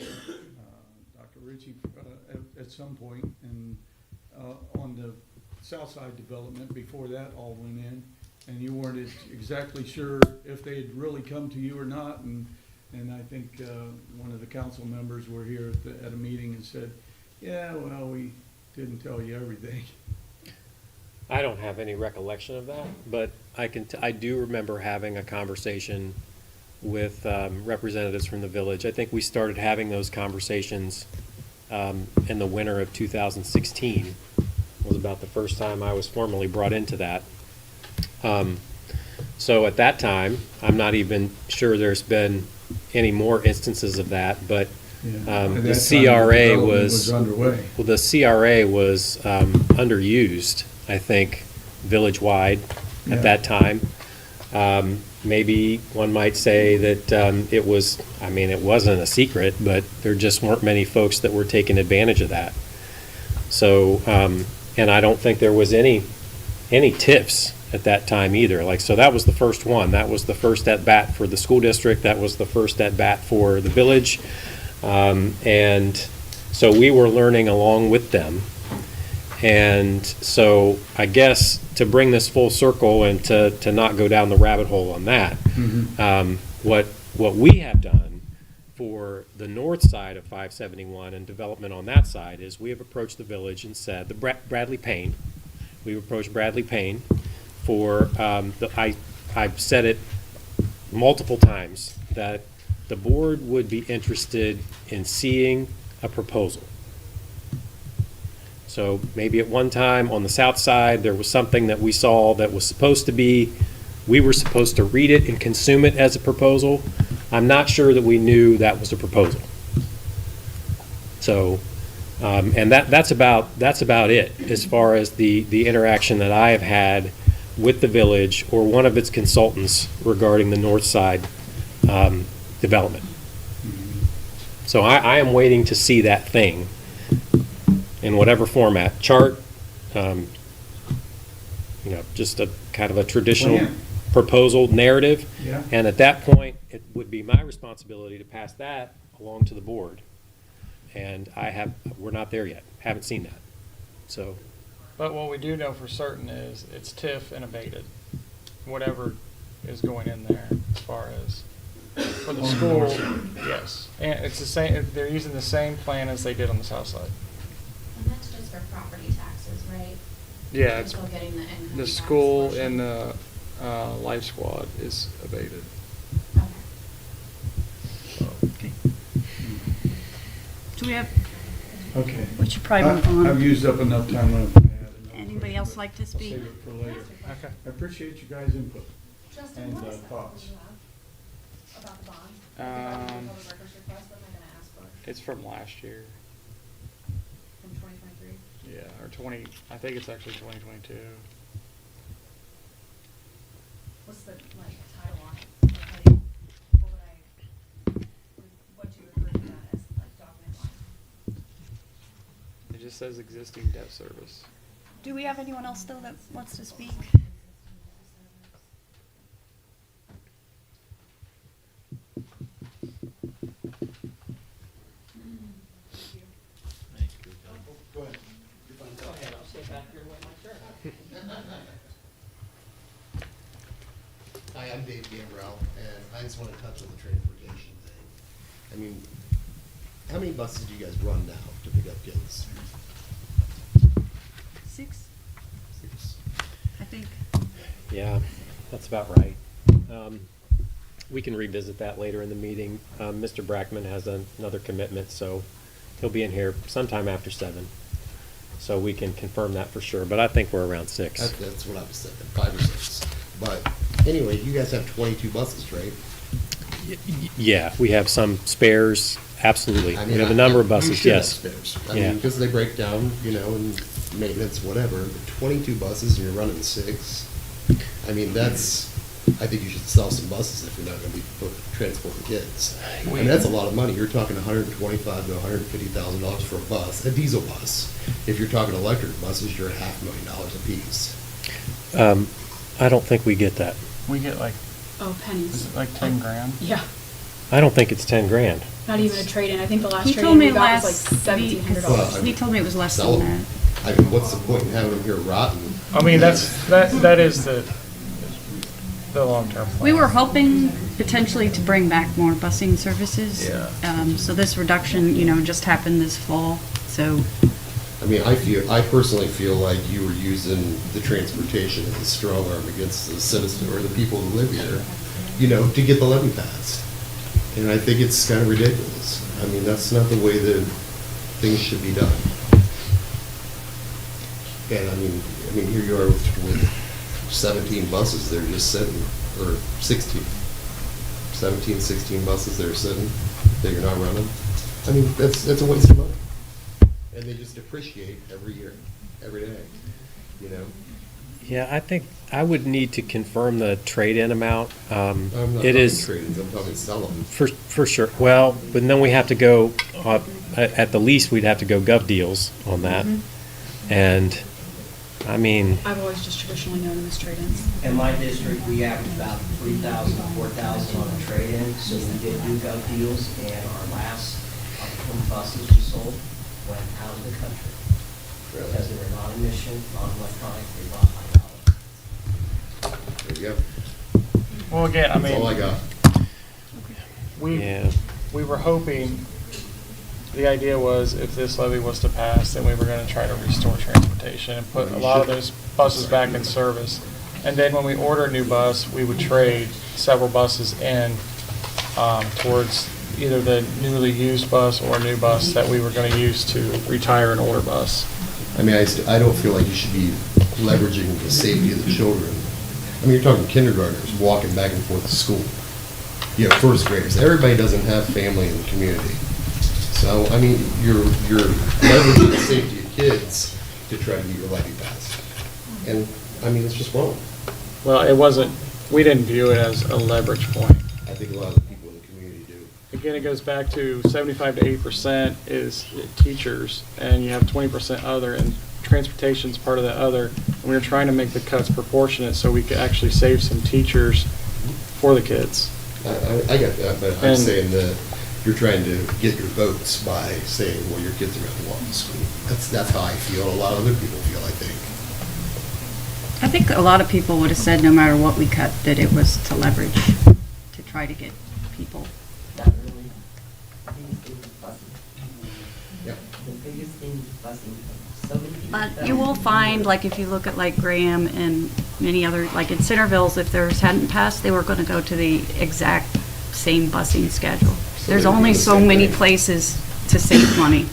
Dr. Ritchie, at some point, and on the south side development, before that all went in, and you weren't exactly sure if they had really come to you or not, and I think one of the council members were here at a meeting and said, yeah, well, we didn't tell you everything. I don't have any recollection of that, but I do remember having a conversation with representatives from the village. I think we started having those conversations in the winter of 2016. Was about the first time I was formally brought into that. So at that time, I'm not even sure there's been any more instances of that, but At the that time, CRA development was underway. well, the CRA was underused, I think, village-wide Yeah. at that time. Maybe one might say that it was, I mean, it wasn't a secret, but there just weren't many folks that were taking advantage of that. So, and I don't think there was any TIFs at that time either. Like, so that was the first one. That was the first at-bat for the school district. That was the first at-bat for the village. And so we were learning along with them. And so I guess to bring this full circle and to not go down the rabbit hole on that, what we have done for the north side of 571 and development on that side is we have approached the village and said, Bradley Payne, we've approached Bradley Payne for, I've said it multiple times, that the board would be interested in seeing a proposal. So maybe at one time on the south side, there was something that we saw that was supposed to be, we were supposed to read it and consume it as a proposal. I'm not sure that we knew that was a proposal. So, and that's about it as far as the interaction that I have had with the village or one of its consultants regarding the north side development. So I am waiting to see that thing in whatever format, chart, just a kind of a traditional Plan. proposal narrative. Yeah. And at that point, it would be my responsibility to pass that along to the board. And we're not there yet, haven't seen that, so. But what we do know for certain is it's TIF and abated, whatever is going in there as far as for the school, yes. And it's the same, they're using the same plan as they did on the south side. And that's just for property taxes, right? Yeah, You're it's, still getting the income the tax school portion. and the life squad is abated. Okay. Do we have, Okay. we should probably move on. I've used up enough time. Anybody else like to I'll speak? save it for later. Okay. I appreciate you guys' input. Justin, And, what is that thoughts. you have about the bond? Regarding the public records request, what am I gonna ask for It's from last year. from 2023? Yeah, or 20, I think it's actually 2022. What's the, title on it? Or how do you- what do you refer to that as, document line? It just says existing debt service. Do we have anyone else though that wants to speak? Dave Gambrell, and I just want to touch on the transportation thing. I mean, how many buses do you guys run now to pick up kids? 6, 6. I think. Yeah, that's about right. We can revisit that later in the meeting. Mr. Brackman has another commitment, so he'll be in here sometime after 7. So we can confirm that for sure, but I think we're around 6. That's what I was thinking, 5 or 6. But anyway, you guys have 22 buses, right? Yeah, we have some spares, absolutely. I We mean, have a number of you buses, should have yes. spares. I Yeah. mean, because they break down, you know, and maintenance, whatever. But 22 buses and you're running 6. I mean, I think you should sell some buses if you're not going to be transporting kids. I mean, that's a lot of money. You're talking $125,000 to $150,000 for a bus, a diesel bus. If you're talking electric buses, you're $500,000 a piece. I don't think we get that. We get like, Oh, is pennies. it like 10 grand? Yeah, I don't think it's 10 grand. not even a trade-in. I think the last He trade-in told me we got was last like $1,700. Well, He told me it was less Sell than them. that. I mean, what's the point in having them here rotten? I mean, that is the long-term plan. We were hoping potentially to bring back more busing services. Yeah. So this reduction, just happened this fall, so. I mean, I personally feel like you were using the transportation as a strong arm against the citizen or the people who live here, to get the levy passed. And I think it's kind of ridiculous. I mean, that's not the way that things should be done. And I mean, here you are with 17 buses, they're just sitting, or 16. 17, 16 buses that are sitting, that you're not running. I mean, that's a waste of money. And they just depreciate every year, every day, Yeah, I think I would need to confirm the trade-in amount. I'm not It talking is, trade-ins, I'm talking sell them. for sure. Well, but then we have to go, at the least, we'd have to go gov deals on that. And, I mean, I've always just traditionally known them as trade-ins. In my district, we average about 3,000 to 4,000 on a trade-in, so we did do gov deals, and our last 20 buses we sold went out of the country. Because they were non-emission, non-electronic, they brought $5. There you go. Well, again, I That's all I mean, got. yeah. we were hoping, the idea was if this levy was to pass, then we were gonna try to restore transportation and put a lot of those buses back in service. And then when we order a new bus, we would trade several buses in towards either the newly used bus or a new bus that we were gonna use to retire an older bus. I mean, I don't feel like you should be leveraging the safety of the children. I mean, you're talking kindergartners walking back and forth to school. First graders. Everybody doesn't have family in the community. So, I mean, you're leveraging the safety of kids to try to get your levy passed. And, I mean, it's just wrong. Well, we didn't view it as a leverage point. I think a lot of the people in the community do. Again, it goes back to 75 to 80% is teachers, and you have 20% other, and transportation's part of that other. And we were trying to make the cuts proportionate so we could actually save some teachers for the kids. I get that, but I'm And- saying that you're trying to get your votes by saying, well, your kids are going to walk to school. That's how I feel. A lot of other people feel, I think. I think a lot of people would have said, no matter what we cut, that it was to leverage, to try to get people. Not really. The biggest thing is busing. Yep. The biggest thing is busing. So many people. But you will find, like, if you look at like Graham and many other, like in Centerville's, if theirs hadn't passed, they were going to go to the exact same busing schedule. There's they're only doing the so same many thing. places to save money.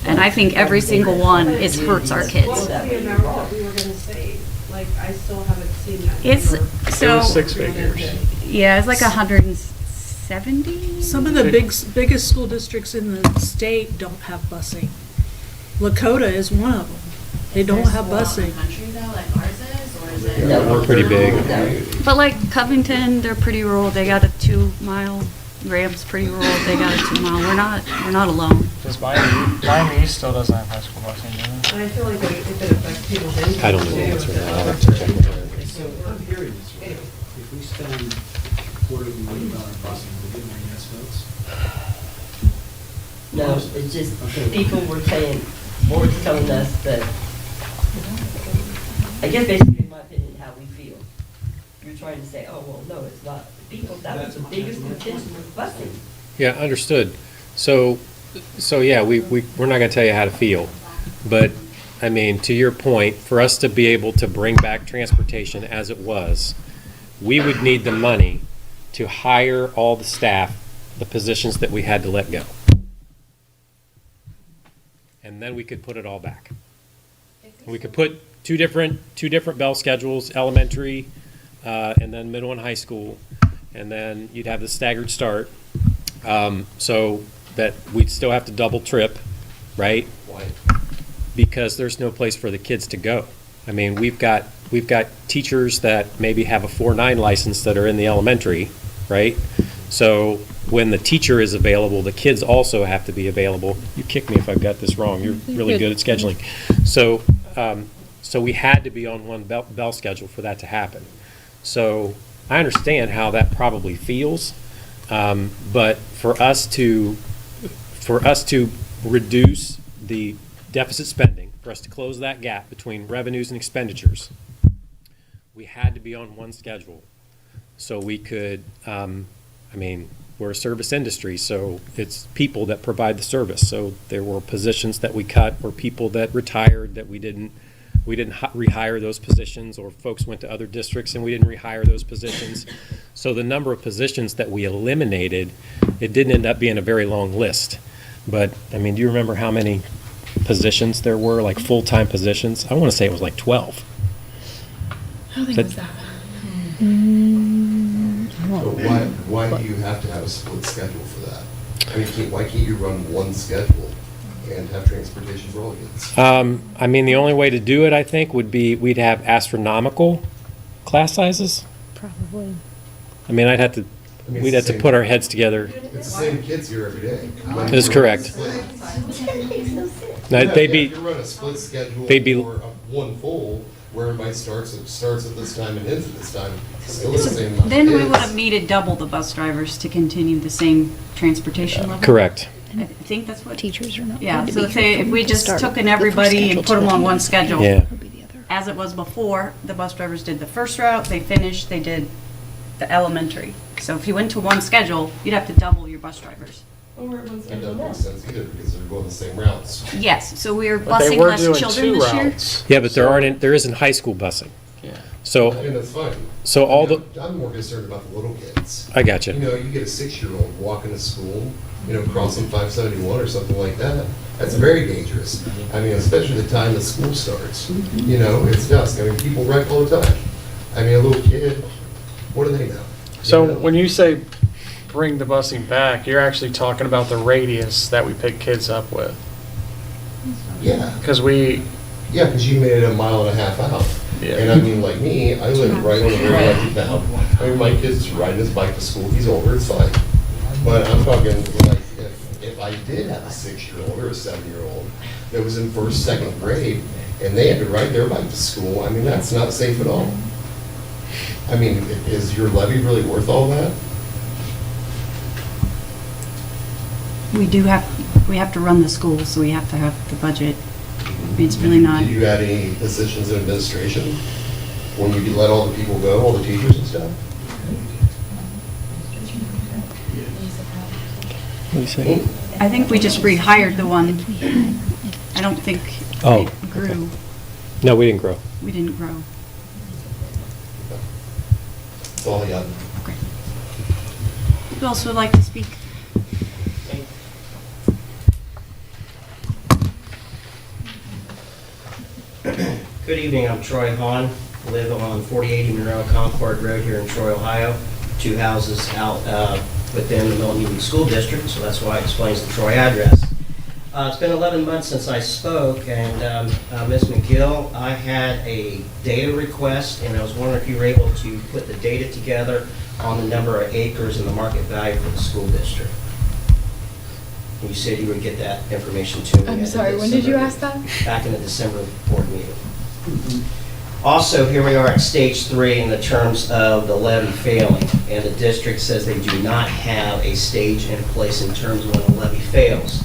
And I think every single one hurts our What kids. was the amount that we were gonna save? Like, I still haven't seen that. It's, number. It so, was 6 figures. yeah, it's like 170. Some of the biggest school districts in the state don't have busing. Lakota is one of them. They don't have busing. Country though, like ours is, or is it? Yeah, we're pretty big. But like Covington, they're pretty rural. They got a 2-mile. Graham's pretty rural. They got a 2-mile. We're not alone. Because Miami East still doesn't have high school busing, do they? And I feel like if it affects people's income. I don't know the too, answer to that. I'll have to check with her. So I'm hearing this right. If we spend $250 million busing, we get any yes votes? No, it's just, people were saying, board's telling us that, I guess basically, in my opinion, how we feel. you're trying to say, oh, well, no, it's not. People, that was the biggest contingent of busing. Yeah, understood. So yeah, we're not gonna tell you how to feel. But, I mean, to your point, for us to be able to bring back transportation as it was, we would need the money to hire all the staff, the positions that we had to let go. And then we could put it all back. We could put two different bell schedules, elementary, and then middle and high school, and then you'd have the staggered start, so that we'd still have to double trip, right? Why? Because there's no place for the kids to go. I mean, we've got teachers that maybe have a 4-9 license that are in the elementary, right? So when the teacher is available, the kids also have to be available. You kick me if I've got this wrong. You're really good at scheduling. So, so we had to be on one bell schedule for that to happen. So I understand how that probably feels, but for us to reduce the deficit spending, for us to close that gap between revenues and expenditures, we had to be on one schedule so we could, I mean, we're a service industry, so it's people that provide the service. So there were positions that we cut, or people that retired that we didn't rehire those positions, or folks went to other districts and we didn't rehire those positions. So the number of positions that we eliminated, it didn't end up being a very long list. But, I mean, do you remember how many positions there were, like full-time positions? I want to say it was like 12. How big was that? So why do you have to have a split schedule for that? I mean, why can't you run one schedule and have transportation for all kids? I mean, the only way to do it, I think, would be we'd have astronomical class sizes. Probably. I mean, we'd have to put our heads together. It's the same kids here every day. That is correct. No, If you run a split schedule or one full, where everybody starts at this time and ends at this time, still the same amount of Then we kids. would have needed double the bus drivers to continue the same transportation level. Correct. I think that's what. Teachers are not. Yeah, going to so be say here if we to just start took in the first everybody and schedule put them on to one end. schedule. Yeah. Would be the other. As it was before, the bus drivers did the first route, they finished, they did the elementary. So if you went to one schedule, you'd have to double your bus drivers. And that doesn't make sense either, because they're going the same routes. Yes, so we are But they busing were less doing children two this year. routes. Yeah, but there isn't high school busing. Yeah. So, And that's fine. so all the, I'm more concerned about the little kids. I got you. You know, you get a 6-year-old walking to school, you know, crossing 571 or something like that. That's very dangerous. I mean, especially the time the school starts. You know, it's dusk. I mean, people wreck all the time. I mean, a little kid, what do they know? So You know? when you say bring the busing back, you're actually talking about the radius that we pick kids up with. Yeah. Because we, Yeah, because you made it a mile and a half out. Yeah. And I mean, like me, I live right on the road now. I mean, my kid's riding his bike to school. He's older, it's fine. But I'm talking like if I did have a 6-year-old or a 7-year-old that was in first, second grade, and they had to ride their bike to school, I mean, that's not safe at all. I mean, is your levy really worth all that? We have to run the school, so we have to have the budget. I mean, it's really not. Did you add any positions in administration when you let all the people go, all the teachers and stuff? What do you say? I think we just rehired the one. I don't think Oh, it grew. No, we didn't grow. We didn't grow. That's all I got. Okay. Who else would like to speak? Good evening, I'm Troy Hahn, live on 4080 Monroe Concord Road here in Troy, Ohio. 2 houses out within the Milton-Union School District, so that's why it explains the Troy address. It's been 11 months since I spoke, and Ms. McGill, I had a data request, and I was wondering if you were able to put the data together on the number of acres and the market value for the school district. You said you would get that information to me. I'm at the sorry, when did you December- ask that? Back in the December board meeting. Also, here we are at stage 3 in the terms of the levy failing, and the district says they do not have a stage in place in terms of when the levy fails.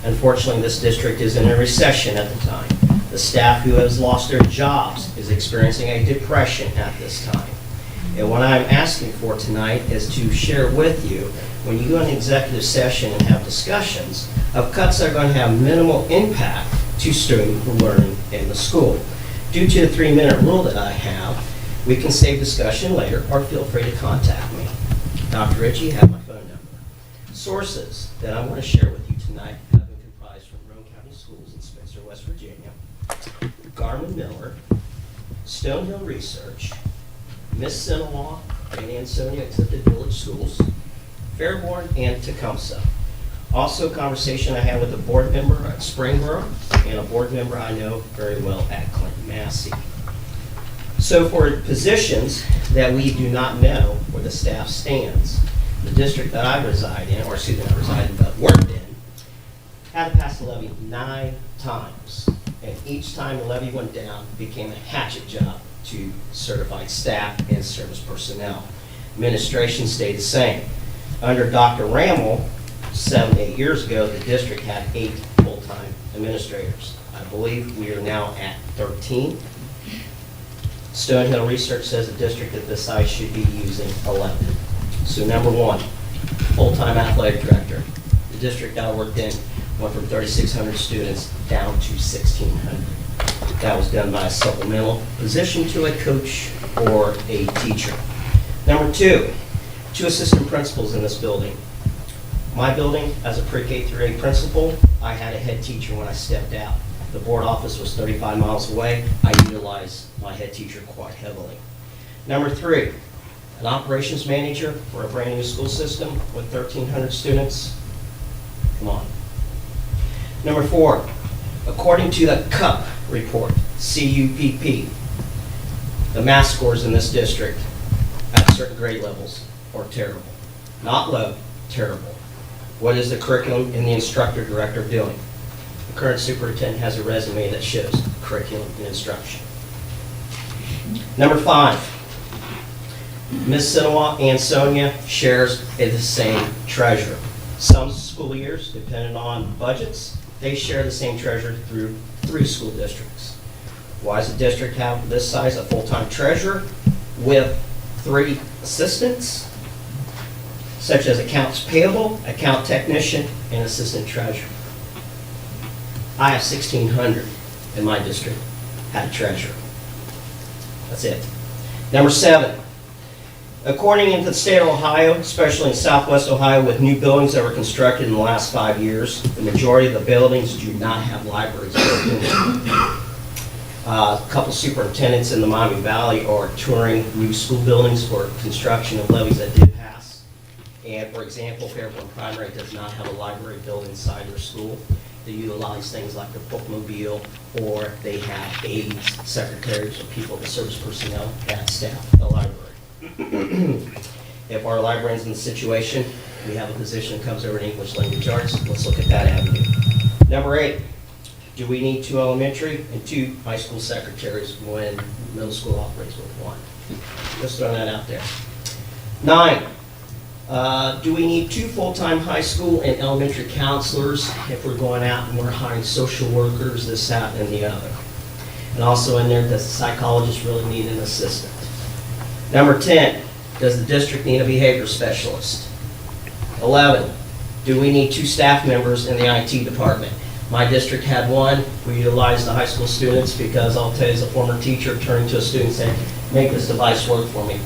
Unfortunately, this district is in a recession at the time. The staff who has lost their jobs is experiencing a depression at this time. And what I'm asking for tonight is to share with you, when you go in executive session and have discussions of cuts that are going to have minimal impact to student learning in the school. Due to the 3-minute rule that I have, we can save discussion later, or feel free to contact me. Dr. Ritchie, you have my phone number. Sources that I want to share with you tonight have been comprised from Roane County Schools in Spencer, West Virginia, Garmin Miller, Stonehill Research, Miss Sinaloa and Ansonia Accepted Village Schools, Fairborn, and Tecumseh. Also, a conversation I had with a board member at Springboro and a board member I know very well at Clinton Massey. So for positions that we do not know where the staff stands, the district that I reside in, or excuse me, not reside in, but worked in, had to pass the levy 9 times. And each time the levy went down, it became a hatchet job to certified staff and service personnel. Administration stayed the same. Under Dr. Rammel, 7, 8 years ago, the district had 8 full-time administrators. I believe we are now at 13. Stonehill Research says the district at this size should be using 11. So number 1, full-time athletic director. The district I worked in went from 3,600 students down to 1,600. That was done by a supplemental position to a coach or a teacher. Number 2, 2 assistant principals in this building. My building, as a pre-K through 8 principal, I had a head teacher when I stepped out. The board office was 35 miles away. I utilized my head teacher quite heavily. Number 3, an operations manager for a brand new school system with 1,300 students. Come on. Number 4, according to the CUP report, CUPP, the math scores in this district at certain grade levels are terrible. Not low, terrible. What is the curriculum and the instructor director doing? The current superintendent has a resume that shows curriculum and instruction. Number 5, Ms. Sinaloa and Sonia shares the same treasurer. Some school years, depending on budgets, they share the same treasurer through 3 school districts. Why does the district have this size, a full-time treasurer with 3 assistants, such as accounts payable, account technician, and assistant treasurer? I have 1,600 in my district, had a treasurer. That's it. Number 7, according to the state of Ohio, especially in Southwest Ohio, with new buildings that were constructed in the last 5 years, the majority of the buildings do not have libraries built in them. A couple superintendents in the Miami Valley are touring new school buildings for construction of levies that did pass. And for example, Fairborn Primary does not have a library built inside their school. They utilize things like the bookmobile, or they have aides, secretaries, or people, the service personnel that staff the library. If our librarian's in the situation, we have a position that comes over in English language arts, let's look at that avenue. Number 8, do we need 2 elementary and 2 high school secretaries when middle school operates with 1? Just throwing that out there. 9, do we need 2 full-time high school and elementary counselors if we're going out and we're hiring social workers, this, that, and the other? And also in there, does the psychologist really need an assistant? Number 10, does the district need a behavior specialist? 11, do we need 2 staff members in the IT department? My district had 1. We utilized the high school students because I'll tell you, as a former teacher, turning to a student saying, make this device work for me.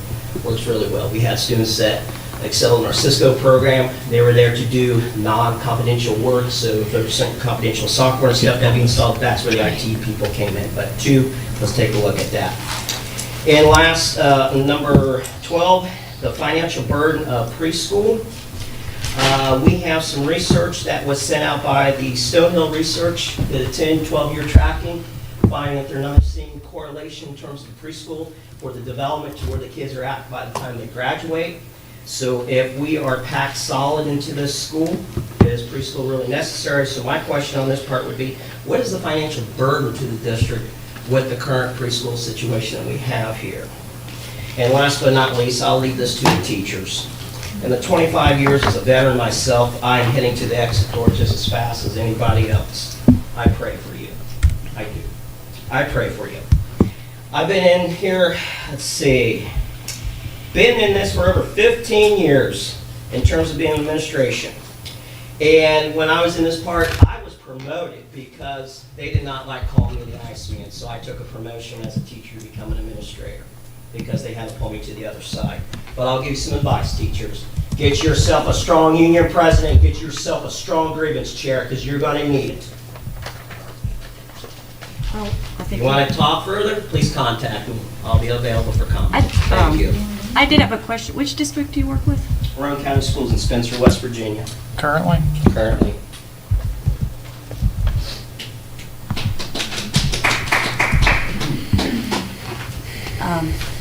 Works really well. We had students that excelled in our Cisco program. They were there to do non-confidential work, so if there was some confidential software and stuff that we installed, that's where the IT people came in. But 2, let's take a look at that. And last, number 12, the financial burden of preschool. We have some research that was sent out by the Stonehill Research, the 10, 12-year tracking, finding that they're not seeing correlation in terms of preschool or the development to where the kids are at by the time they graduate. So if we are packed solid into this school, is preschool really necessary? So my question on this part would be, what is the financial burden to the district with the current preschool situation that we have here? And last but not least, I'll leave this to the teachers. In the 25 years as a veteran myself, I'm heading to the exit door just as fast as anybody else. I pray for you. I do. I pray for you. I've been in here, let's see, Been in this for over 15 years in terms of being in administration. And when I was in this part, I was promoted because they did not like calling me the ice man. So I took a promotion as a teacher to become an administrator because they had to pull me to the other side. But I'll give you some advice, teachers. Get yourself a strong union president. Get yourself a strong grievance chair because you're going to need it. Well, I If think you want to talk further, please contact me. I'll be available for comment. Thank you. I did have a question. Which district do you work with? Rowan County Schools in Spencer, West Virginia. Currently? Currently.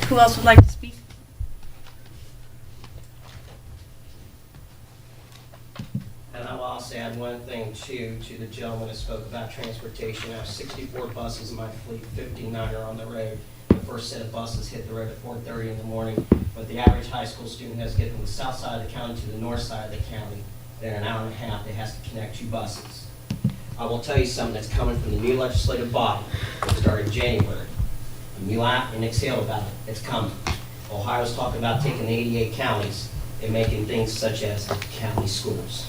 Who else would like to speak? And I will also add one thing too, to the gentleman that spoke about transportation. I have 64 buses in my fleet, 59 are on the road. The first set of buses hit the road at 4:30 in the morning, but the average high school student has to get from the south side of the county to the north side of the county. Then an hour and a half, they has to connect 2 buses. I will tell you something that's coming from the new legislative body. It started in January. And you laugh and exhale about it. It's coming. Ohio's talking about taking the 88 counties and making things such as county schools.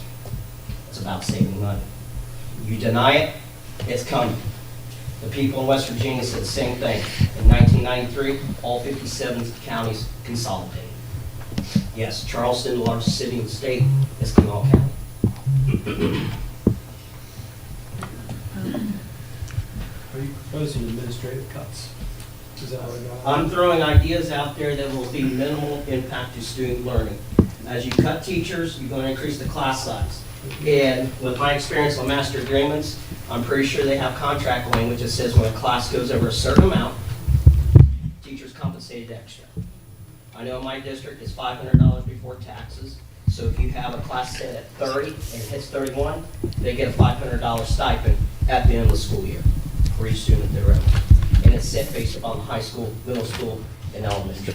It's about saving money. You deny it, it's coming. The people in West Virginia said the same thing. In 1993, all 57 counties consolidated. Yes, Charleston, the largest city in the state, is Kanawha County. Are you proposing administrative cuts? Is that what I got? I'm throwing ideas out there that will be minimal impact to student learning. As you cut teachers, you're going to increase the class size. And with my experience on master agreements, I'm pretty sure they have contract language that says when a class goes over a certain amount, teachers compensated extra. I know in my district it's $500 before taxes. So if you have a class set at 30 and it hits 31, they get a $500 stipend at the end of the school year for each student they're in. And it's set based upon high school, middle school, and elementary.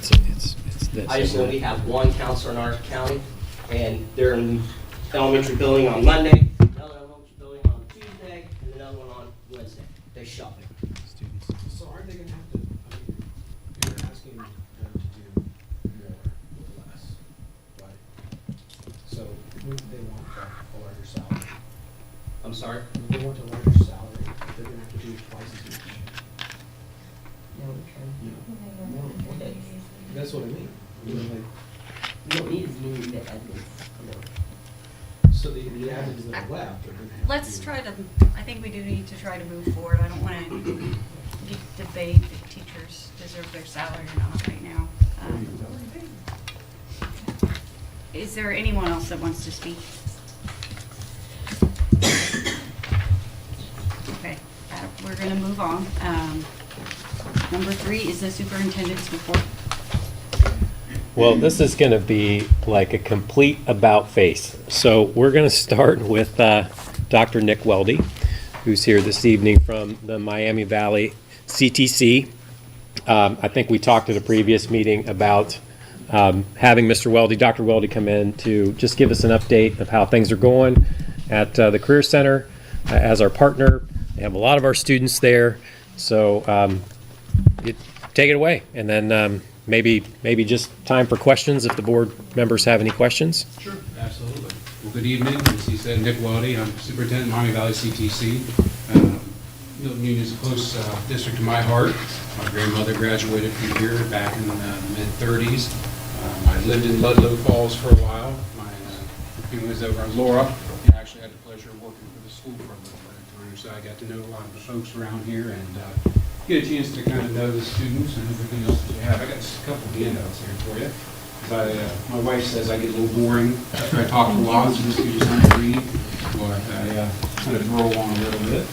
I just know we have one counselor in our county, and they're in the elementary building on Monday, another elementary building on Tuesday, and another one on Wednesday. They shop it. So aren't they gonna have to, I mean, you're asking them to do more with less, right? So wouldn't they want a larger salary? I'm sorry? If they want a larger salary, they're gonna have to do twice as much. That's what I mean. You know, like, You don't need as many that admins, so the admins that are left are gonna have to Let's do- try to, I think we do need to try to move forward. I don't want to debate if teachers deserve their salary or not right now. Is there anyone else that wants to speak? Okay, we're going to move on. Number 3 is the superintendent's report. Well, this is going to be like a complete about face. So we're going to start with Dr. Nick Weldy, who's here this evening from the Miami Valley CTC. I think we talked at a previous meeting about having Mr. Weldy, Dr. Weldy, come in to just give us an update of how things are going at the Career Center as our partner. They have a lot of our students there. So take it away, and then maybe just time for questions if the board members have any questions. Sure, absolutely. Well, good evening. As he said, Nick Weldy. I'm superintendent of Miami Valley CTC. Milton-Union is a close district to my heart. My grandmother graduated from here back in the mid-30s. I lived in Ludlow Falls for a while. My family was over in Laura. I actually had the pleasure of working for the school for a little bit of time, so I got to know a lot of the folks around here and get a chance to kind of know the students and everything else that they have. I got just a couple of handouts here for you. My wife says I get a little boring after I talk for a while, so just give you something to read, but I kind of roll on a little bit.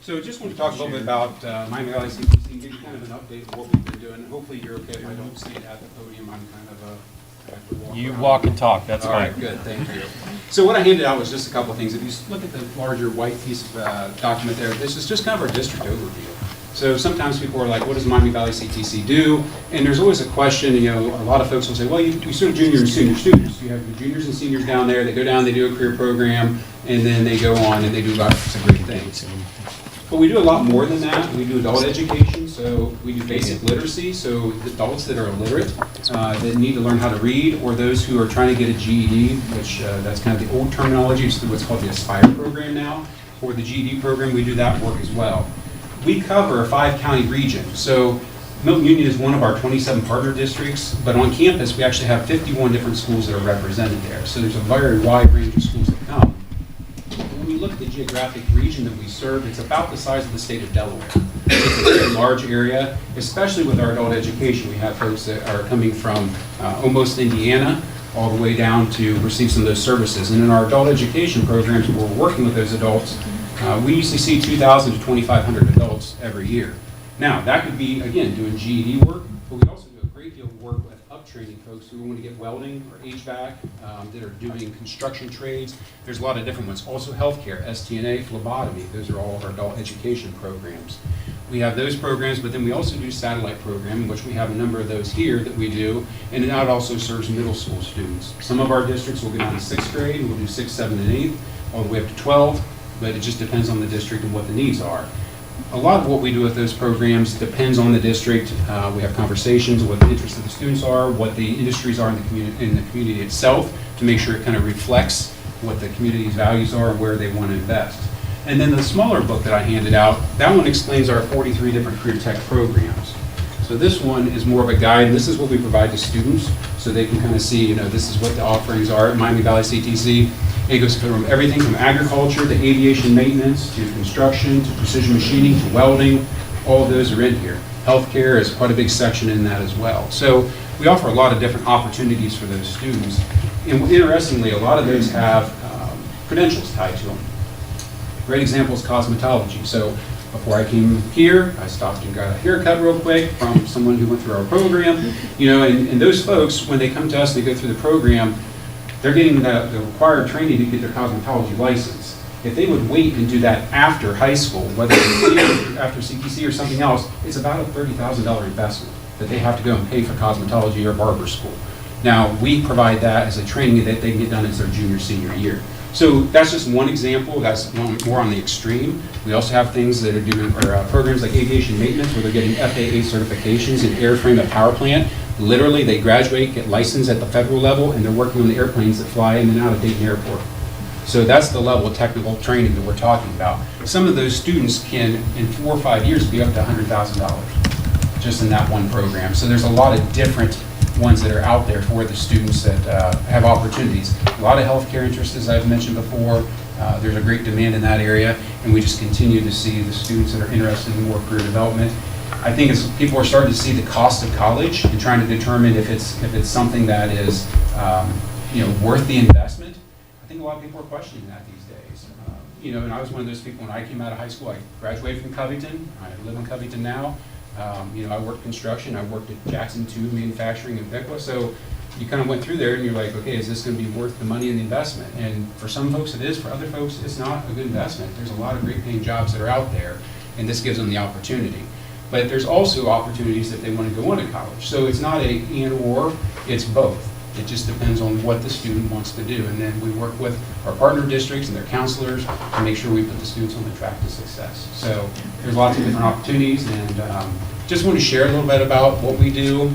So just want to talk a little bit about Miami Valley CTC and give you kind of an update of what we've been doing. Hopefully you're okay if I don't see it at the podium. I'm kind of have to walk You around. walk and talk, that's All fine. right, good, thank you. So what I handed out was just a couple of things. If you look at the larger white piece of document there, this is just kind of our district overview. So sometimes people are like, what does Miami Valley CTC do? And there's always a question, a lot of folks will say, well, you serve junior and senior students. You have the juniors and seniors down there, they go down, they do a career program, and then they go on and they do lots of great things. But we do a lot more than that. We do adult education, so we do basic literacy, so adults that are illiterate, that need to learn how to read, or those who are trying to get a GED, which that's kind of the old terminology, it's what's called the Aspire program now, or the GED program, we do that work as well. We cover a 5-county region, so Milton-Union is one of our 27 partner districts, but on campus we actually have 51 different schools that are represented there, so there's a very wide range of schools that come. When we look at the geographic region that we serve, it's about the size of the state of Delaware. It's a very large area, especially with our adult education. We have folks that are coming from almost Indiana all the way down to receive some of those services. And in our adult education programs, where we're working with those adults, we usually see 2,000 to 2,500 adults every year. Now, that could be, again, doing GED work, but we also do a great deal of work with uptraining folks who want to get welding or HVAC, that are doing construction trades. There's a lot of different ones. Also healthcare, STNA, phlebotomy. Those are all of our adult education programs. We have those programs, but then we also do satellite programming, which we have a number of those here that we do, and that also serves middle school students. Some of our districts will go down to 6th grade, and we'll do 6th, 7th, and 8th, all the way up to 12, but it just depends on the district and what the needs are. A lot of what we do with those programs depends on the district. We have conversations, what the interests of the students are, what the industries are in the community itself, to make sure it kind of reflects what the community's values are and where they want to invest. And then the smaller book that I handed out, that one explains our 43 different career tech programs. So this one is more of a guide. This is what we provide to students, so they can kind of see, this is what the offerings are at Miami Valley CTC. It goes from everything from agriculture to aviation maintenance to construction to precision machining to welding. All of those are in here. Healthcare is quite a big section in that as well. So we offer a lot of different opportunities for those students. And interestingly, a lot of those have credentials tied to them. A great example is cosmetology. So before I came here, I stopped and got a haircut real quick from someone who went through our program. And those folks, when they come to us, they go through the program, they're getting the required training to get their cosmetology license. If they would wait and do that after high school, whether it's after CTC or something else, it's about a $30,000 investment that they have to go and pay for cosmetology or barber school. Now, we provide that as a training that they can get done as their junior, senior year. So that's just one example. That's more on the extreme. We also have things that are doing programs like aviation maintenance, where they're getting FAA certifications in airframe at power plant. Literally, they graduate, get licensed at the federal level, and they're working on the airplanes that fly in and out of Dayton Airport. So that's the level of technical training that we're talking about. Some of those students can, in 4 or 5 years, be up to $100,000 just in that one program. So there's a lot of different ones that are out there for the students that have opportunities. A lot of healthcare interests, as I've mentioned before. There's a great demand in that area, and we just continue to see the students that are interested in more career development. I think as people are starting to see the cost of college and trying to determine if it's something that is worth the investment, I think a lot of people are questioning that these days. And I was one of those people when I came out of high school. I graduated from Covington. I live in Covington now. I worked construction. I worked at Jackson Tube Manufacturing in Piqua. So you kind of went through there and you're like, okay, is this going to be worth the money and the investment? And for some folks it is. For other folks, it's not a good investment. There's a lot of great paying jobs that are out there, and this gives them the opportunity. But there's also opportunities if they want to go on to college. So it's not a and or, it's both. It just depends on what the student wants to do. And then we work with our partner districts and their counselors to make sure we put the students on the track to success. So there's lots of different opportunities, and just want to share a little bit about what we do.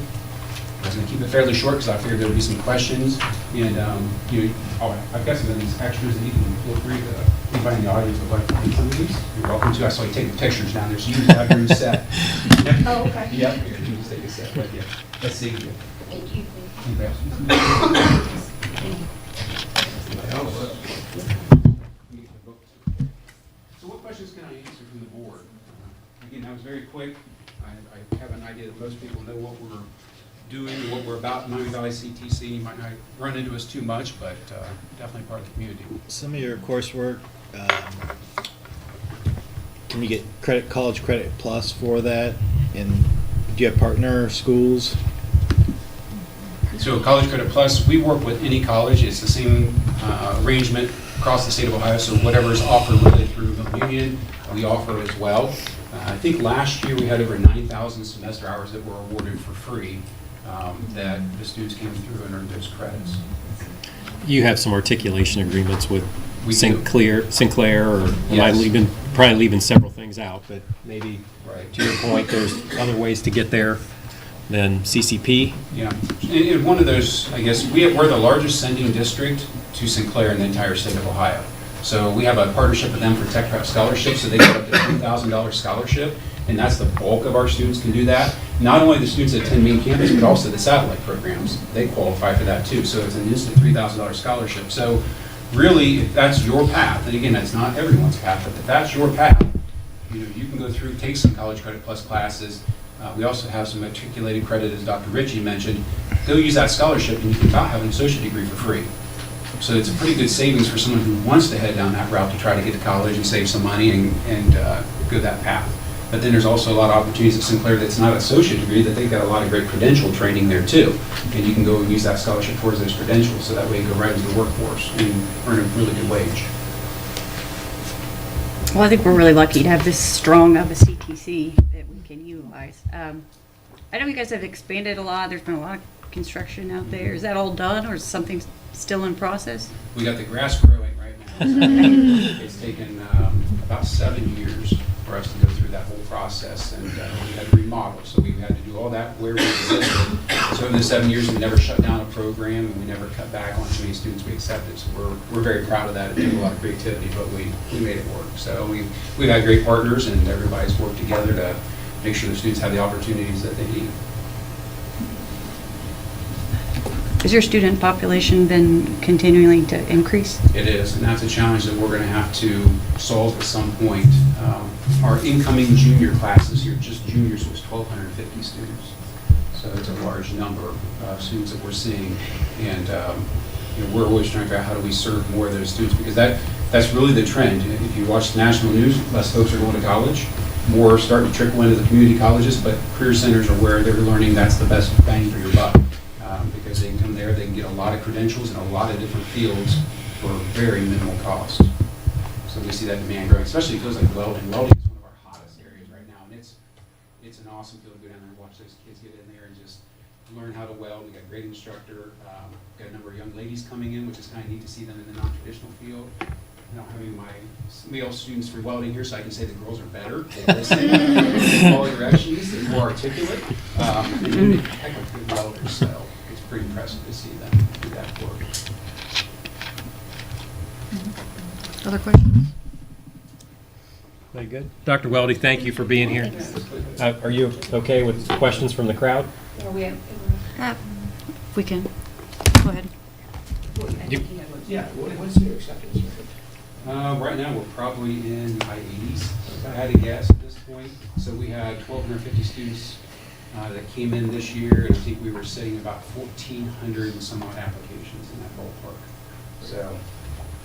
I was going to keep it fairly short because I figured there would be some questions. And I've got some of these extras that you can feel free to, anybody in the audience would like to take some of these, you're welcome to. I saw you taking pictures down there, so you have your set. Oh, okay. Yep, here, you just take a set right here. Let's see. Thank you. So what questions can I answer from the board? Again, that was very quick. I have an idea that most people know what we're doing and what we're about in Miami Valley CTC. You might not run into us too much, but definitely part of the community. Some of your coursework, can you get college credit plus for that? And do you have partner schools? So College Credit Plus, we work with any college. It's the same arrangement across the state of Ohio. So whatever is offered really through Milton-Union we offer as well. I think last year we had over 9,000 semester hours that were awarded for free, that the students came through and earned those credits. You have some articulation agreements with We do. Sinclair, or am I Yes. probably leaving several things out, but maybe, Right. to your point, there's other ways to get there than CCP? Yeah, and one of those, I guess, we're the largest sending district to Sinclair in the entire state of Ohio. So we have a partnership with them for tech prep scholarships, so they get up to $3,000 scholarship, and that's the bulk of our students can do that. Not only the students that attend main campus, but also the satellite programs, they qualify for that too. So it's an instant $3,000 scholarship. So really, if that's your path, and again, that's not everyone's path, but if that's your path, you can go through, take some College Credit Plus classes. We also have some matriculated credit, as Dr. Ritchie mentioned. Go use that scholarship, and you can about have an associate degree for free. So it's a pretty good savings for someone who wants to head down that route to try to get to college and save some money and go that path. But then there's also a lot of opportunities at Sinclair that's not an associate degree, that they've got a lot of great credential training there too. And you can go and use that scholarship towards those credentials, so that way you go right into the workforce and earn a really good wage. Well, I think we're really lucky to have this strong of a CTC that we can utilize. I know you guys have expanded a lot. There's been a lot of construction out there. Is that all done, or is something still in process? We got the grass growing right now. It's taken about 7 years for us to go through that whole process, and we had to remodel. So we had to do all that where we existed. So in the 7 years, we never shut down a program, and we never cut back on how many students we accepted. So we're very proud of that. It took a lot of creativity, but we made it work. So we've had great partners, and everybody's worked together to make sure the students have the opportunities that they need. Has your student population been continuing to increase? It is, and that's a challenge that we're going to have to solve at some point. Our incoming junior class this year, just juniors, was 1,250 students. So it's a large number of students that we're seeing, and we're always trying to figure out how do we serve more of those students, because that's really the trend. If you watch the national news, less folks are going to college, more are starting to trickle into the community colleges, but career centers are where they're learning that's the best bang for your buck. Because they can come there, they can get a lot of credentials in a lot of different fields for very minimal cost. So we see that demand growing, especially fields like welding. Welding is one of our hottest areas right now, and it's an awesome field to go down there and watch those kids get in there and just learn how to weld. We got a great instructor, got a number of young ladies coming in, which is kind of neat to see them in the non-traditional field. I don't have any of my male students from welding here, so I can say the girls are better. They listen, they follow directions, they're more articulate, and they're heck of good welders, so it's pretty impressive to see them do that work. Other questions? Very good. Dr. Weldy, thank you for being here. Are you okay with questions from the crowd? If we can. Go ahead. Yeah, what's your acceptance rate? Right now, we're probably in the high 80s, if I had to guess at this point. So we had 1,250 students that came in this year, and I think we were sitting about 1,400 and some odd applications in that ballpark. So,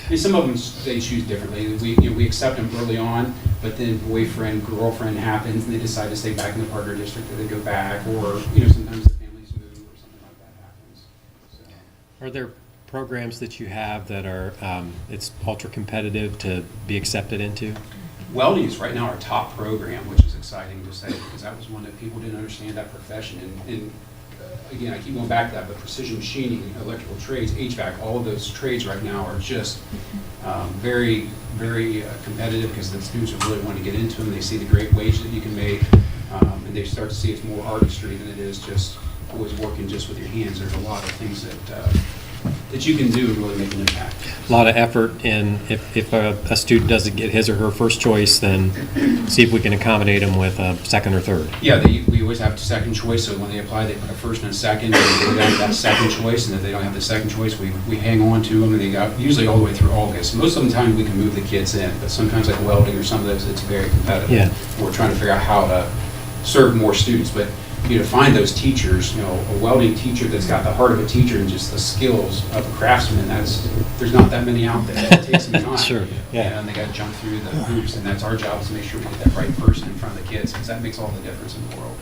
I mean, some of them, they choose differently. We accept them early on, but then boyfriend, girlfriend happens, and they decide to stay back in the partner district, or they go back, or, sometimes the families move, or something like that happens. So. Are there programs that you have that are, it's ultra competitive to be accepted into? Welding is right now our top program, which is exciting to say, because that was one that people didn't understand that profession. And again, I keep going back to that, but precision machining, electrical trades, HVAC, all of those trades right now are just very, very competitive, because the students are really wanting to get into them. They see the great wage that you can make, and they start to see it's more artistry than it is just always working just with your hands. There's a lot of things that you can do and really make an impact. A lot of effort, and if a student doesn't get his or her first choice, then see if we can accommodate them with a second or third. Yeah, we always have second choice, so when they apply, they put a first and a second, and they go down to that second choice, and if they don't have the second choice, we hang on to them, and they got usually all the way through August. Most of the time, we can move the kids in, but sometimes like welding or some of those, it's very competitive. Yeah. We're trying to figure out how to serve more students, but find those teachers, a welding teacher that's got the heart of a teacher and just the skills of a craftsman, there's not that many out there. It takes some time. Sure, yeah. And they got to jump through the hoops, and that's our job, is to make sure we get that right person in front of the kids, because that makes all the difference in the world.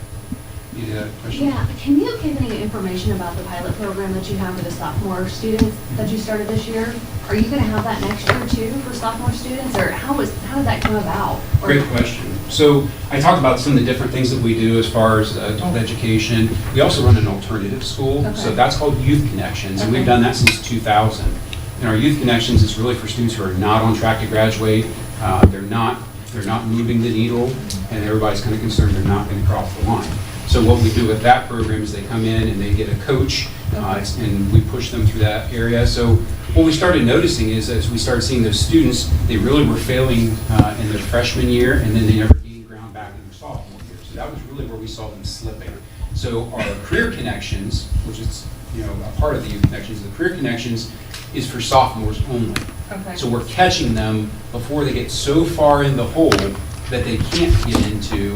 You had a question? Yeah, can you give any information about the pilot program that you have for the sophomore students that you started this year? Are you gonna have that next year too for sophomore students, or how did that come about? Or- Great question. So I talked about some of the different things that we do as far as adult education. We also run an alternative school, so Okay. that's called Youth Connections, and we've Okay. done that since 2000. And our Youth Connections is really for students who are not on track to graduate. They're not moving the needle, and everybody's kind of concerned they're not going to cross the line. So what we do with that program is they come in and they get a coach, and we push them through that area. So what we started noticing is as we started seeing those students, they really were failing in their freshman year, and then they never gained ground back in their sophomore year. So that was really where we saw them slipping. So our Career Connections, which is a part of the Youth Connections, the Career Connections is for sophomores only. Okay. So we're catching them before they get so far in the hole that they can't get into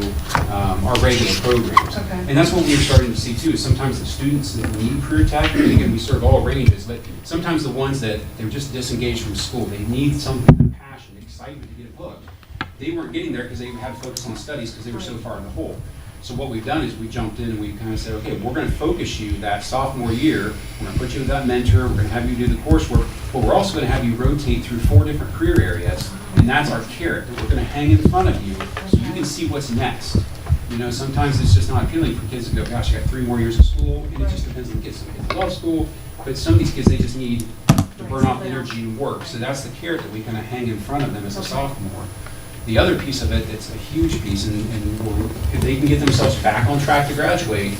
our regular programs. Okay. And that's what we're starting to see too, is sometimes the students that need career tech, and again, we serve all ranges, but sometimes the ones that they're just disengaged from school, they need something, passion, excitement to get hooked. They weren't getting there because they had to focus on studies because they were so far in the hole. So what we've done is we jumped in and we kind of said, okay, we're going to focus you that sophomore year. We're going to put you with that mentor. We're going to have you do the coursework, but we're also going to have you rotate through 4 different career areas. And that's our carrot that we're going to hang in front of you so you can see what's next. Sometimes it's just not appealing for kids to go, gosh, I got 3 more years of school. And it just depends on the kids. Some kids love school, but some of these kids, they just need to burn off energy and work. So that's the carrot that we kind of hang in front of them as a sophomore. The other piece of it that's a huge piece, and if they can get themselves back on track to graduate,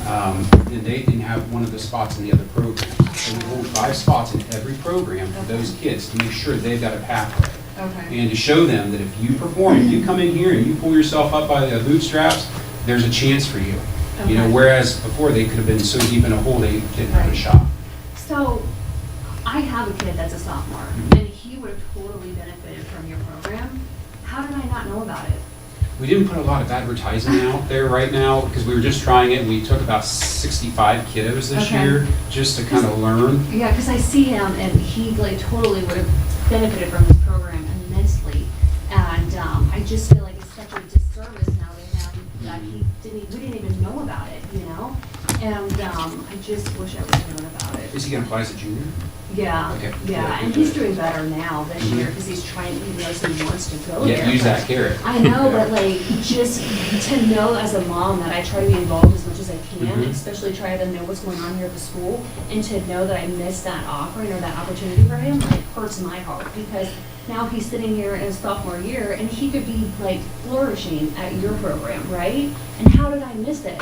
then they can have one of the spots in the other program. So we hold 5 spots in every program for those kids to make sure they've got a pathway. Okay. And to show them that if you perform, if you come in here and you pull yourself up by the bootstraps, there's a chance for you. Okay. Whereas before they could have been so deep in a hole they didn't have a shot. So, I have a kid that's a sophomore, and he would have totally benefited from your program. How did I not know about it? We didn't put a lot of advertising out there right now because we were just trying it. We took about 65 kiddos this Okay. year just to kind of learn. Yeah, because I see him, and he totally would have benefited from this program immensely. And I just feel like it's such a disservice now to him that we didn't even know about it, And I just wish I would have known about it. Is he going to apply as a junior? Yeah, Okay. yeah, and he's doing better now this year because he's trying, he knows he wants to go there. Yeah, use but- that carrot. I know, but just to know as a mom that I try to be involved as much as I can, Mhm. especially try to know what's going on here at the school, and to know that I missed that offering or that opportunity for him, hurts my heart because now he's sitting here in his sophomore year and he could be flourishing at your program, right? And how did I miss it,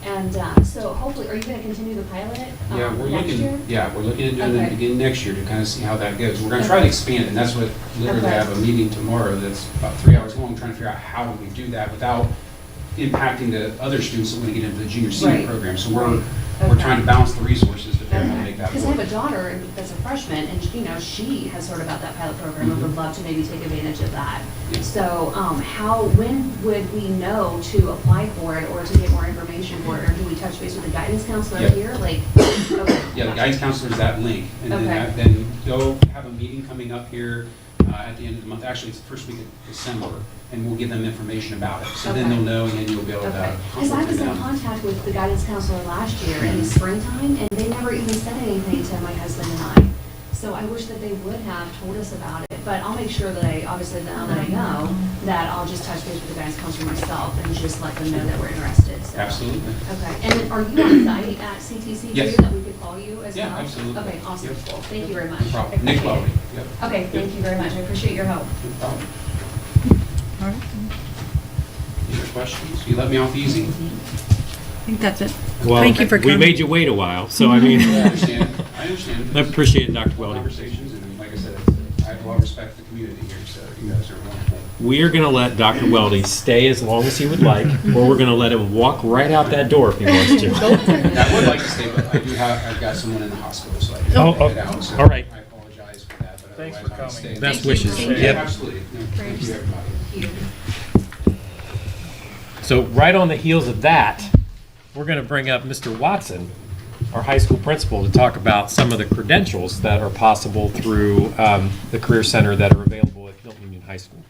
And so hopefully, are you going to continue to pilot it Yeah, we're next year? looking at doing it Okay. again next year to kind of see how that goes. We're going to try to expand it, and that's what, literally Okay. have a meeting tomorrow that's about 3 hours long, trying to figure out how do we do that without impacting the other students that want to get into the junior senior Right. program. So we're Okay. trying to balance the resources to figure out how to make that Because I have work. a daughter that's a freshman, and she has heard about that pilot program and would Mhm. love to maybe take advantage of that. Yeah. So, when would we know to apply for it or to get more information for it? Or do we touch base with the guidance counselor Yeah. here? Okay. Yeah, the guidance counselor is that link, and then, Okay. then they'll have a meeting coming up here at the end of the month. Actually, it's the first week of December, and we'll give them information about it. So then Okay. they'll know, and then you'll be able to Okay. Because I talk was to in them. contact with the guidance counselor last year in the springtime, and they never even said anything to my husband and I. So I wish that they would have told us about it, but I'll make sure that obviously now that I know, that I'll just touch base with the guidance counselor myself and just let them know that we're interested, so. Absolutely. Okay, and then are you on site at CTC too, Yes. that we could call you as well? Yeah, absolutely. Okay, awesome, Yep. cool, thank you very much. No problem. I Nick appreciate Lowry. it. Yep. Okay, thank you very much, I appreciate your help. No problem. Any other questions? You let me off easy. I think that's it. Well, Thank you for we coming. made you wait a while, so I mean, I understand. I understand. I appreciate it, Dr. Weldy. Conversations, and like I said, I have a lot of respect for the community here, so you guys are wonderful. We are going to let Dr. Weldy stay as long as he would like, or we're going to let him walk right out that door if he wants to. And I would like to stay, but I've got someone in the hospital, so I can't Oh, get out. So all right. I apologize for that, but Thanks otherwise for I would coming. stay. Best wishes. Thank you. Yep. Absolutely. No, Thank you, everybody. So right on the heels of that, we're going to bring up Mr. Watson, our high school principal, to talk about some of the credentials that are possible through the Career Center that are available at Milton-Union High School.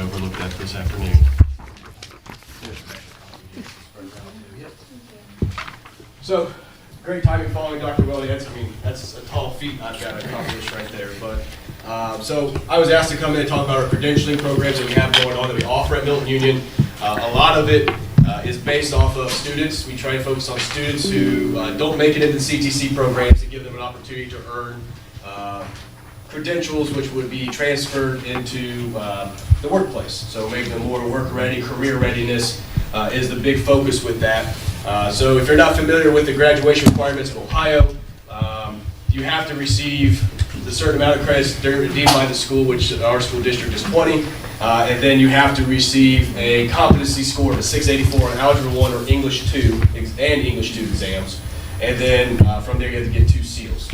overlooked that this afternoon. So, great timing following Dr. Welly. That's a tall feat I've got to accomplish right there. But so I was asked to come in and talk about our credentialing programs that we have going on that we offer at Milton-Union. A lot of it is based off of students. We try to focus on students who don't make it into the CTC programs to give them an opportunity to earn credentials which would be transferred into the workplace. So make them more work ready, career readiness is the big focus with that. So if you're not familiar with the graduation requirements of Ohio, you have to receive the certain amount of credits deemed by the school, which our school district is 20, and then you have to receive a competency score of a 684 in Algebra 1 or English 2 and English 2 exams, and then from there you have to get 2 seals.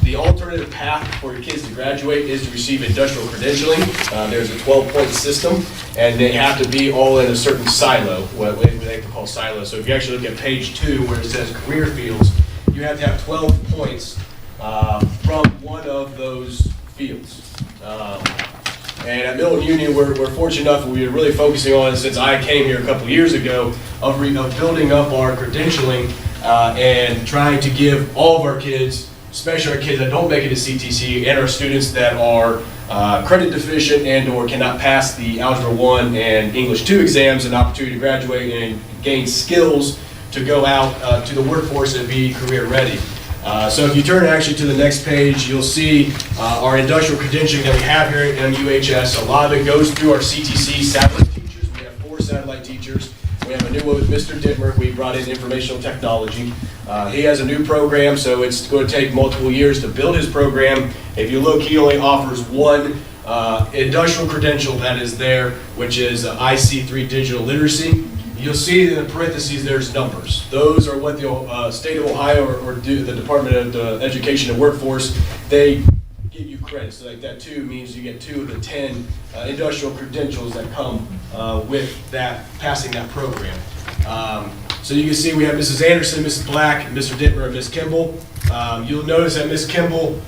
The alternative path for your kids to graduate is to receive industrial credentialing. There's a 12-point system, and they have to be all in a certain silo, what they call silos. So if you actually look at page 2 where it says career fields, you have to have 12 points from one of those fields. And at Milton-Union, we're fortunate enough, we're really focusing on, since I came here a couple years ago, of building up our credentialing and trying to give all of our kids, especially our kids that don't make it to CTC, and our students that are credit deficient and or cannot pass the Algebra 1 and English 2 exams, an opportunity to graduate and gain skills to go out to the workforce and be career ready. So if you turn actually to the next page, you'll see our industrial credentialing that we have here at MUHS. A lot of it goes through our CTC satellite teachers. We have 4 satellite teachers. We have a new one with Mr. Dittmer. We brought in informational technology. He has a new program, so it's going to take multiple years to build his program. If you look, he only offers one industrial credential that is there, which is IC3 digital literacy. You'll see in the parentheses there's numbers. Those are what the state of Ohio or the Department of Education and Workforce, they give you credit. So like that 2 means you get 2 of the 10 industrial credentials that come with that, passing that program. So you can see we have Mrs. Anderson, Mrs. Black, Mr. Dittmer, and Ms. Kimball. You'll notice that Ms. Kimball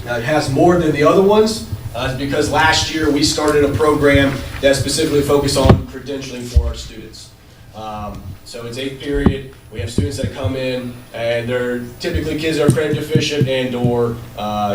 has more than the other ones because last year we started a program that specifically focused on credentialing for our students. So it's 8th period. We have students that come in and they're typically kids that are credit deficient and or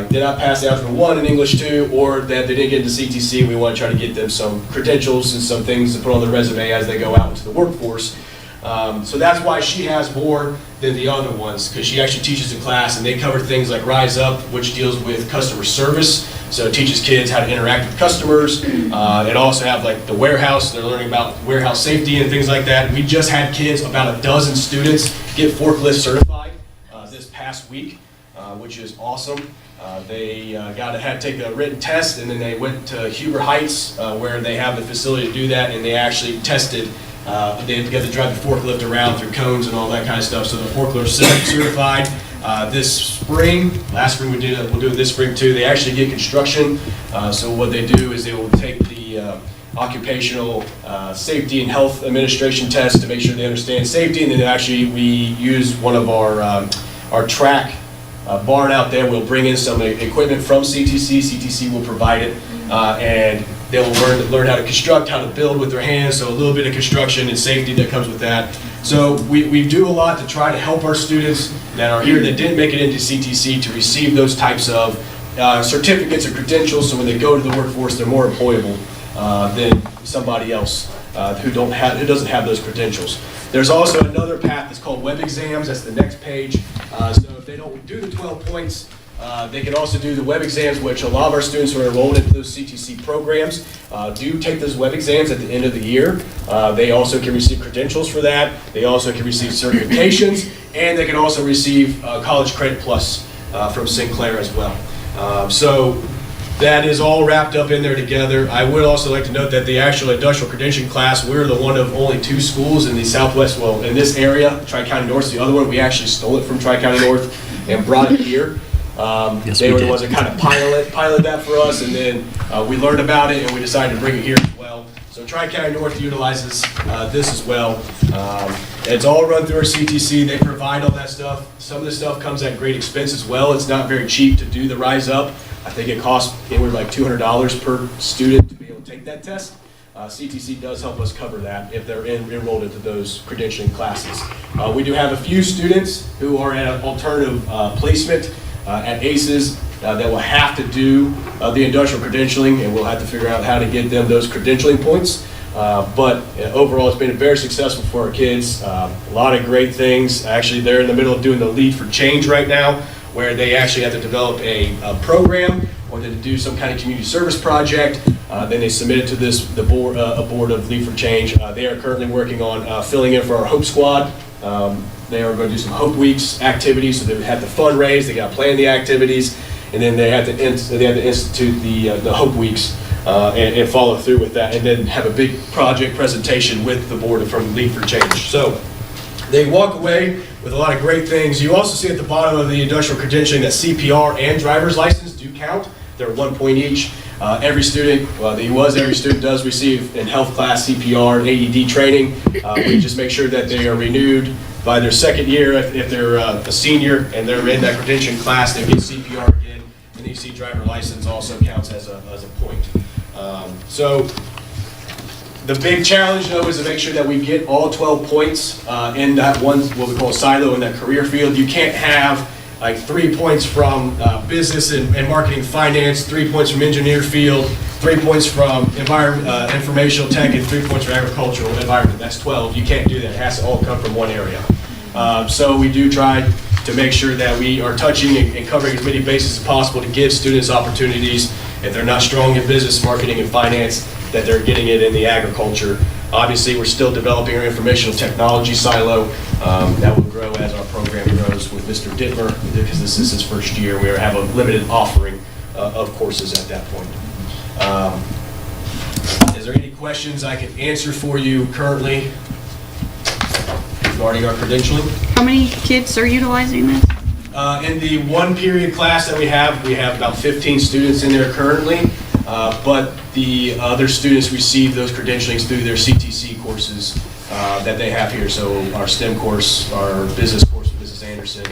did not pass the Algebra 1 and English 2, or that they didn't get into CTC. We want to try to get them some credentials and some things to put on their resume as they go out into the workforce. So that's why she has more than the other ones, because she actually teaches a class and they cover things like Rise Up, which deals with customer service. So it teaches kids how to interact with customers. It also have like the warehouse. They're learning about warehouse safety and things like that. We just had kids, about a dozen students, get forklift certified this past week, which is awesome. They had to take a written test, and then they went to Huber Heights, where they have the facility to do that, and they actually tested. They got to drive the forklift around through cones and all that kind of stuff. So the forklift certified this spring. Last spring we did it. We'll do it this spring too. They actually get construction. So what they do is they will take the occupational safety and health administration test to make sure they understand safety, and then actually we use one of our track barn out there. We'll bring in some equipment from CTC. CTC will provide it, and they'll learn how to construct, how to build with their hands, so a little bit of construction and safety that comes with that. So we do a lot to try to help our students that are here that didn't make it into CTC to receive those types of certificates or credentials, so when they go to the workforce, they're more employable than somebody else who doesn't have those credentials. There's also another path that's called web exams. That's the next page. So if they don't do the 12 points, they can also do the web exams, which a lot of our students who are enrolled into those CTC programs do take those web exams at the end of the year. They also can receive credentials for that. They also can receive certifications, and they can also receive College Credit Plus from Sinclair as well. So that is all wrapped up in there together. I would also like to note that the actual industrial credentialing class, we're the one of only 2 schools in the Southwest, well, in this area. Tri-County North, the other one, we actually stole it from Tri-County North and brought it here. They were the ones that kind of pilot that for us, and then we learned about it and we decided to bring it here as well. So Tri-County North utilizes this as well. It's all run through our CTC. They provide all that stuff. Some of the stuff comes at great expense as well. It's not very cheap to do the Rise Up. I think it costs anywhere like $200 per student to be able take that test. CTC does help us cover that if they're enrolled into those credentialing classes. We do have a few students who are at an alternative placement at ACES that will have to do the industrial credentialing, and we'll have to figure out how to get them those credentialing points. But overall, it's been very successful for our kids. A lot of great things. Actually, they're in the middle of doing the Lead for Change right now, where they actually have to develop a program or to do some kind of community service project. Then they submit it to the board of Lead for Change. They are currently working on filling in for our Hope Squad. They are going to do some Hope Weeks activities, so they have to fundraise, they got to plan the activities, and then they have to institute the Hope Weeks and follow through with that, and then have a big project presentation with the board from Lead for Change. So they walk away with a lot of great things. You also see at the bottom of the industrial credentialing that CPR and driver's license do count. They're 1 point each. Every student, every student does receive in health class CPR and AED training. We just make sure that they are renewed by their second year. If they're a senior and they're in that credentialing class, they get CPR again. And you see driver license also counts as a point. So the big challenge, though, is to make sure that we get all 12 points in that one, what we call a silo in that career field. You can't have like 3 points from business and marketing finance, 3 points from engineer field, 3 points from informational tech, and 3 points from agricultural environment. That's 12. You can't do that. It has to all come from one area. So we do try to make sure that we are touching and covering as many bases as possible to give students opportunities. If they're not strong in business, marketing, and finance, that they're getting it in the agriculture. Obviously, we're still developing our informational technology silo. That will grow as our program grows with Mr. Dittmer, because this is his first year. We have a limited offering of courses at that point. Is there any questions I can answer for you currently regarding our credentialing? How many kids are utilizing this? In the one period class that we have about 15 students in there currently, but the other students receive those credentialings through their CTC courses that they have here. So our STEM course, our business course with Mrs. Anderson,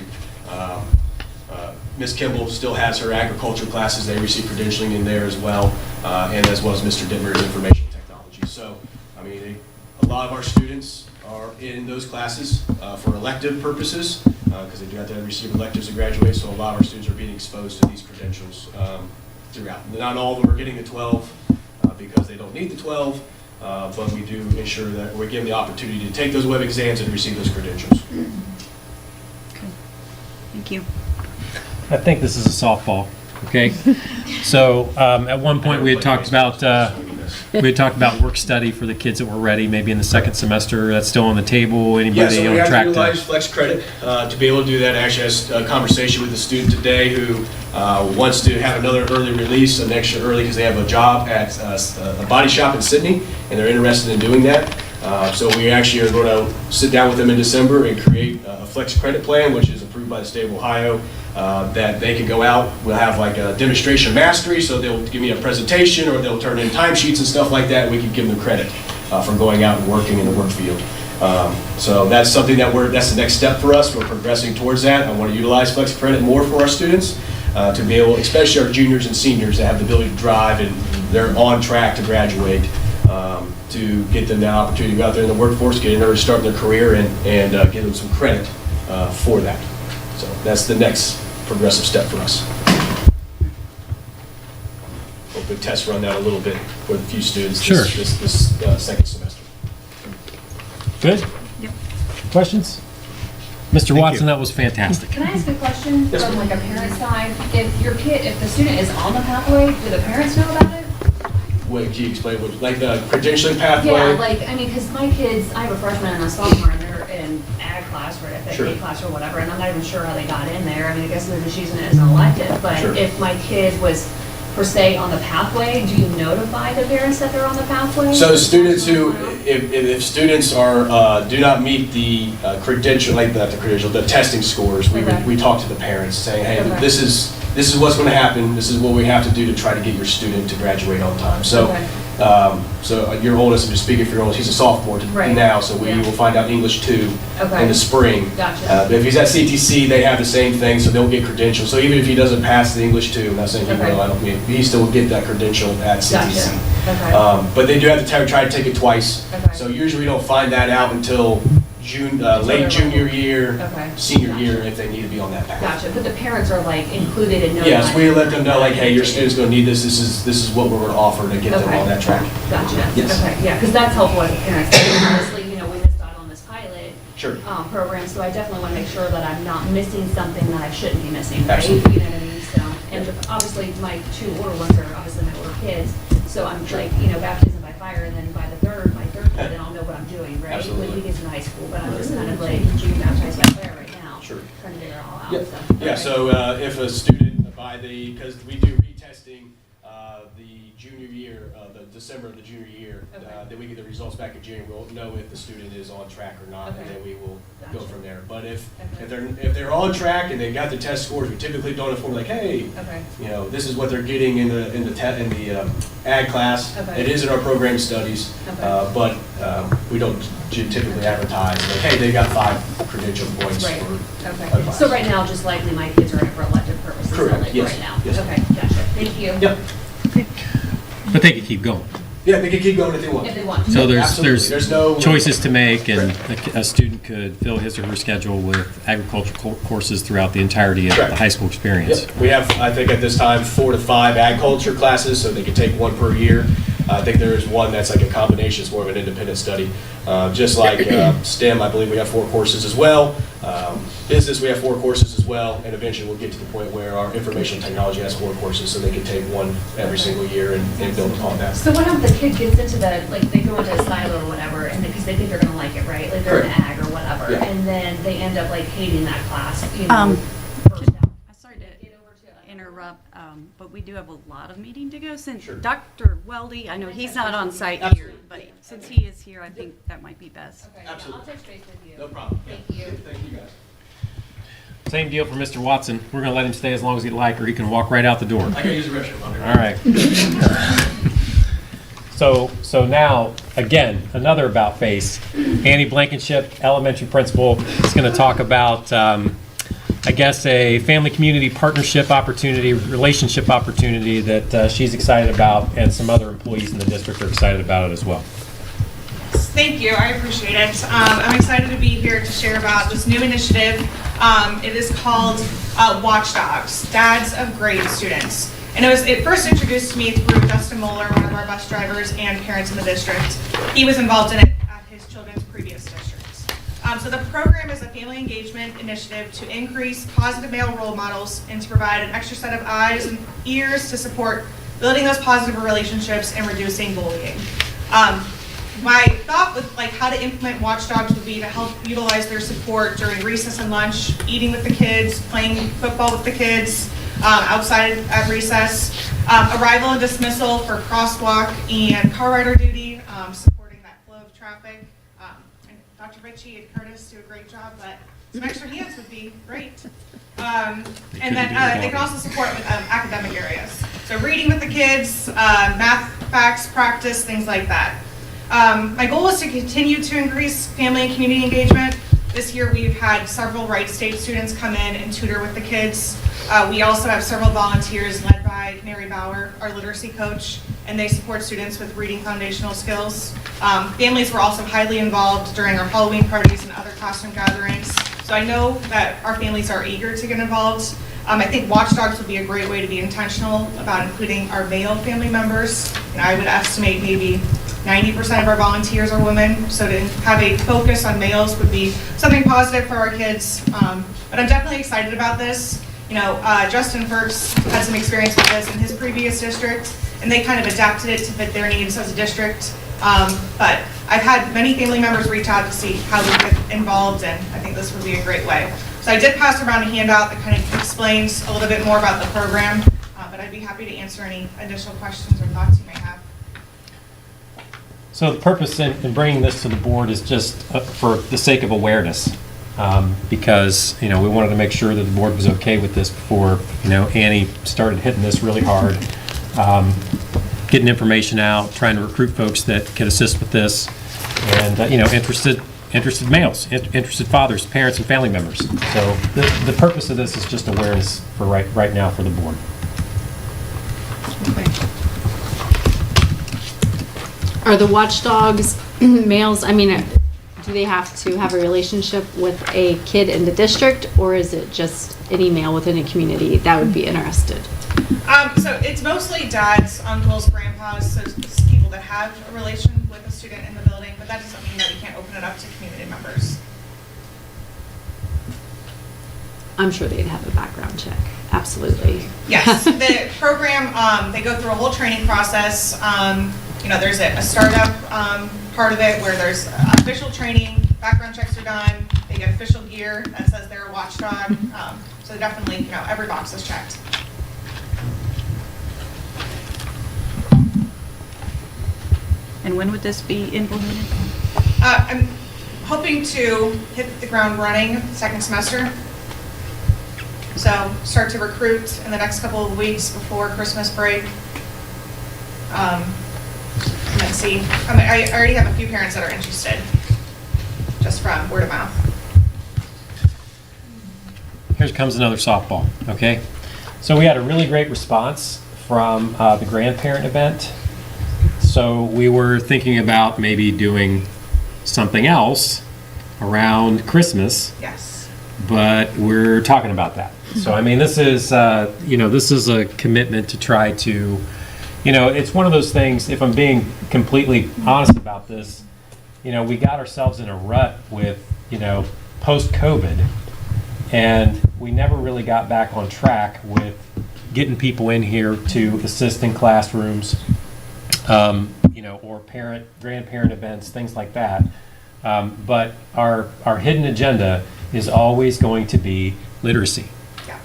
Ms. Kimball still has her agriculture classes. They receive credentialing in there as well, and as well as Mr. Dittmer's information technology. So, I mean, a lot of our students are in those classes for elective purposes, because they do have to receive electives to graduate, so a lot of our students are being exposed to these credentials throughout. Not all of them are getting the 12 because they don't need the 12, but we do ensure that we give them the opportunity to take those web exams and receive those credentials. Okay. Thank you. I think this is a softball, okay? So at one point we had talked about work study for the kids that were ready, maybe in the second semester. That's still on the table. Anybody on track to utilize flex credit to be able to do that. Actually, I had a conversation with a student today who wants to have another early release, an extra early, because they have a job at a body shop in Sydney, and they're interested in doing that. So we actually are going to sit down with them in December and create a flex credit plan, which is approved by the state of Ohio, that they can go out. We'll have like a demonstration mastery, so they'll give me a presentation or they'll turn in timesheets and stuff like that, and we can give them credit for going out and working in the work field. So that's something that's the next step for us. We're progressing towards that. I want to utilize flex credit more for our students to be able, especially our juniors and seniors that have the ability to drive and they're on track to graduate, to get them the opportunity to go out there in the workforce, get an early start in their career, and give them some credit for that. So that's the next progressive step for us. Hope the tests run down a little bit for the few students this second semester. Good? Yep. Questions? Mr. Watson, that was fantastic. Can I ask a question from like a parent side? If the student is on the pathway, do the parents know about it? What, can you explain what, like the credentialing pathway? Yeah, like, I mean, because my kids, I have a freshman and a sophomore, and they're in ag class or FFA class or whatever, and I'm not even sure how they got in there. I mean, I guess they're just using it as an elective, but if my kid was, per se, on the pathway, do you notify the parents that they're on the pathway? So students who, if students are, do not meet the the testing scores, we talk to the parents saying, hey, this is what's going to happen. This is what we have to do to try to get your student to graduate on time. So So your oldest, I'm just speaking for your oldest, he's a sophomore Right. now, so we Yeah. will find out English 2 Okay. in the spring. Gotcha. But if he's at CTC, they have the same thing, so they'll get credentials. So even if he doesn't pass the English 2, I'm not saying he Okay. will, I don't mean, he still will get that credential at CTC. Gotcha. Okay. But they do have to try to take it twice. Okay. So usually we don't find that out until late junior year, Okay. senior year, if they need to be on that path. Gotcha, but the parents are like included in knowing. Yes, that. we let them know, like, hey, your student's gonna need this, this is what we're gonna offer to get them Okay. on that track. Gotcha. Yes. Okay, yeah, because that's helpful as a parent. Honestly, we missed out on this pilot Sure. program, so I definitely want to make sure that I'm not missing something that I shouldn't be missing, right? Absolutely. You know what I mean? So, and obviously, my 2 older ones are obviously my older kids, so I'm like, baptism by fire, and then by the my third kid, then I'll know what I'm doing, right? Absolutely. When he gets in high school, but I'm just kind of like being baptized by fire right now. Sure. Trying to figure it all out, Yeah, so. yeah, Okay. so if a student because we do retesting the junior year, the December of the junior year, Okay. then we get the results back in January. We'll know if the student is on track or not, and Okay. then we will go Gotcha. from there. But if Okay. if they're on track and they got the test scores, we typically don't inform like, hey, Okay. this is what they're getting in the ag class. Okay. It is in our program studies, Okay. but we don't typically advertise like, hey, they got 5 credential points Right, for a okay. class. So right now, just likely my kids are in it for elective purposes Correct, only yes, right now? yes. Okay, gotcha, thank you. Yep. But they could keep going. Yeah, they can keep going if they want. If they want to. So Absolutely. There's no choices to make, and a student could fill his or her schedule with agricultural courses throughout the entirety of Correct. the high school experience. Yep. We have, I think at this time, 4 to 5 ag culture classes, so they can take 1 per year. I think there is one that's like a combination, it's more of an independent study. Just like STEM, I believe we have 4 courses as well. Business, we have 4 courses as well, and eventually we'll get to the point where our information technology has 4 courses, so they can take 1 every single year and build upon that. So what if the kid gets into they go into a silo or whatever, and because they think they're gonna like it, right? Like they're in ag or whatever, Yeah. and then they end up like hating that class, first I'm sorry to Get over to interrupt, but we do have a lot of meeting to go since Sure. Dr. Weldy, I know he's not on site here, Absolutely. but since he is here, I think that might be best. Okay, Absolutely. I'll touch base with you. No problem. Thank you. Thank you, guys. Same deal for Mr. Watson. We're going to let him stay as long as he'd like, or he can walk right out the door. I can use the restroom. All right. So now, again, another about face. Annie Blankenship, elementary principal, is going to talk about, I guess, a family-community partnership opportunity, relationship opportunity that she's excited about, and some other employees in the district are excited about it as well. Thank you, I appreciate it. I'm excited to be here to share about this new initiative. It is called Watchdogs, Dads of Great Students. And it first introduced to me through Justin Moeller, one of our bus drivers and parents in the district. He was involved in it at his children's previous districts. So the program is a family engagement initiative to increase positive male role models and to provide an extra set of eyes and ears to support building those positive relationships and reducing bullying. My thought with how to implement Watchdogs would be to help utilize their support during recess and lunch, eating with the kids, playing football with the kids, outside at recess, arrival and dismissal for crosswalk and car rider duty, supporting that flow of traffic. And Dr. Ritchie and Curtis do a great job, but some extra hands would be great. And then they can also support with academic areas. So reading with the kids, math, facts, practice, things like that. My goal is to continue to increase family and community engagement. This year we've had several Wright State students come in and tutor with the kids. We also have several volunteers led by Mary Bauer, our literacy coach, and they support students with reading foundational skills. Families were also highly involved during our Halloween parties and other classroom gatherings. So I know that our families are eager to get involved. I think Watchdogs would be a great way to be intentional about including our male family members. And I would estimate maybe 90% of our volunteers are women, so to have a focus on males would be something positive for our kids. But I'm definitely excited about this. Justin Firks had some experience with this in his previous district, and they kind of adapted it to fit their needs as a district. But I've had many family members reach out to see how we get involved, and I think this would be a great way. So I did pass around a handout that kind of explains a little bit more about the program, but I'd be happy to answer any additional questions or thoughts you may have. So the purpose in bringing this to the board is just for the sake of awareness, because we wanted to make sure that the board was okay with this before Annie started hitting this really hard. getting information out, trying to recruit folks that can assist with this, and, interested males, interested fathers, parents, and family members. So the purpose of this is just awareness for right now for the board. Are the watchdogs males, I mean, do they have to have a relationship with a kid in the district, or is it just any male within a community that would be interested? So it's mostly dads, uncles, grandpas, so it's people that have a relation with a student in the building, but that doesn't mean that we can't open it up to community members. I'm sure they'd have a background check, absolutely. Yes, the program, they go through a whole training process. There's a startup part of it where there's official training, background checks are done, they get official gear that says they're a watchdog. So definitely, every box is checked. And when would this be implemented? I'm hoping to hit the ground running second semester. So start to recruit in the next couple of weeks before Christmas break. And then see, I already have a few parents that are interested, just from word of mouth. Here comes another softball, okay? So we had a really great response from the grandparent event. So we were thinking about maybe doing something else around Christmas. Yes. But we're talking about that. So, I mean, this is a commitment to try to, it's one of those things, if I'm being completely honest about this, we got ourselves in a rut with, post-COVID, and we never really got back on track with getting people in here to assist in classrooms, or grandparent events, things like that. But our hidden agenda is always going to be literacy. Yeah.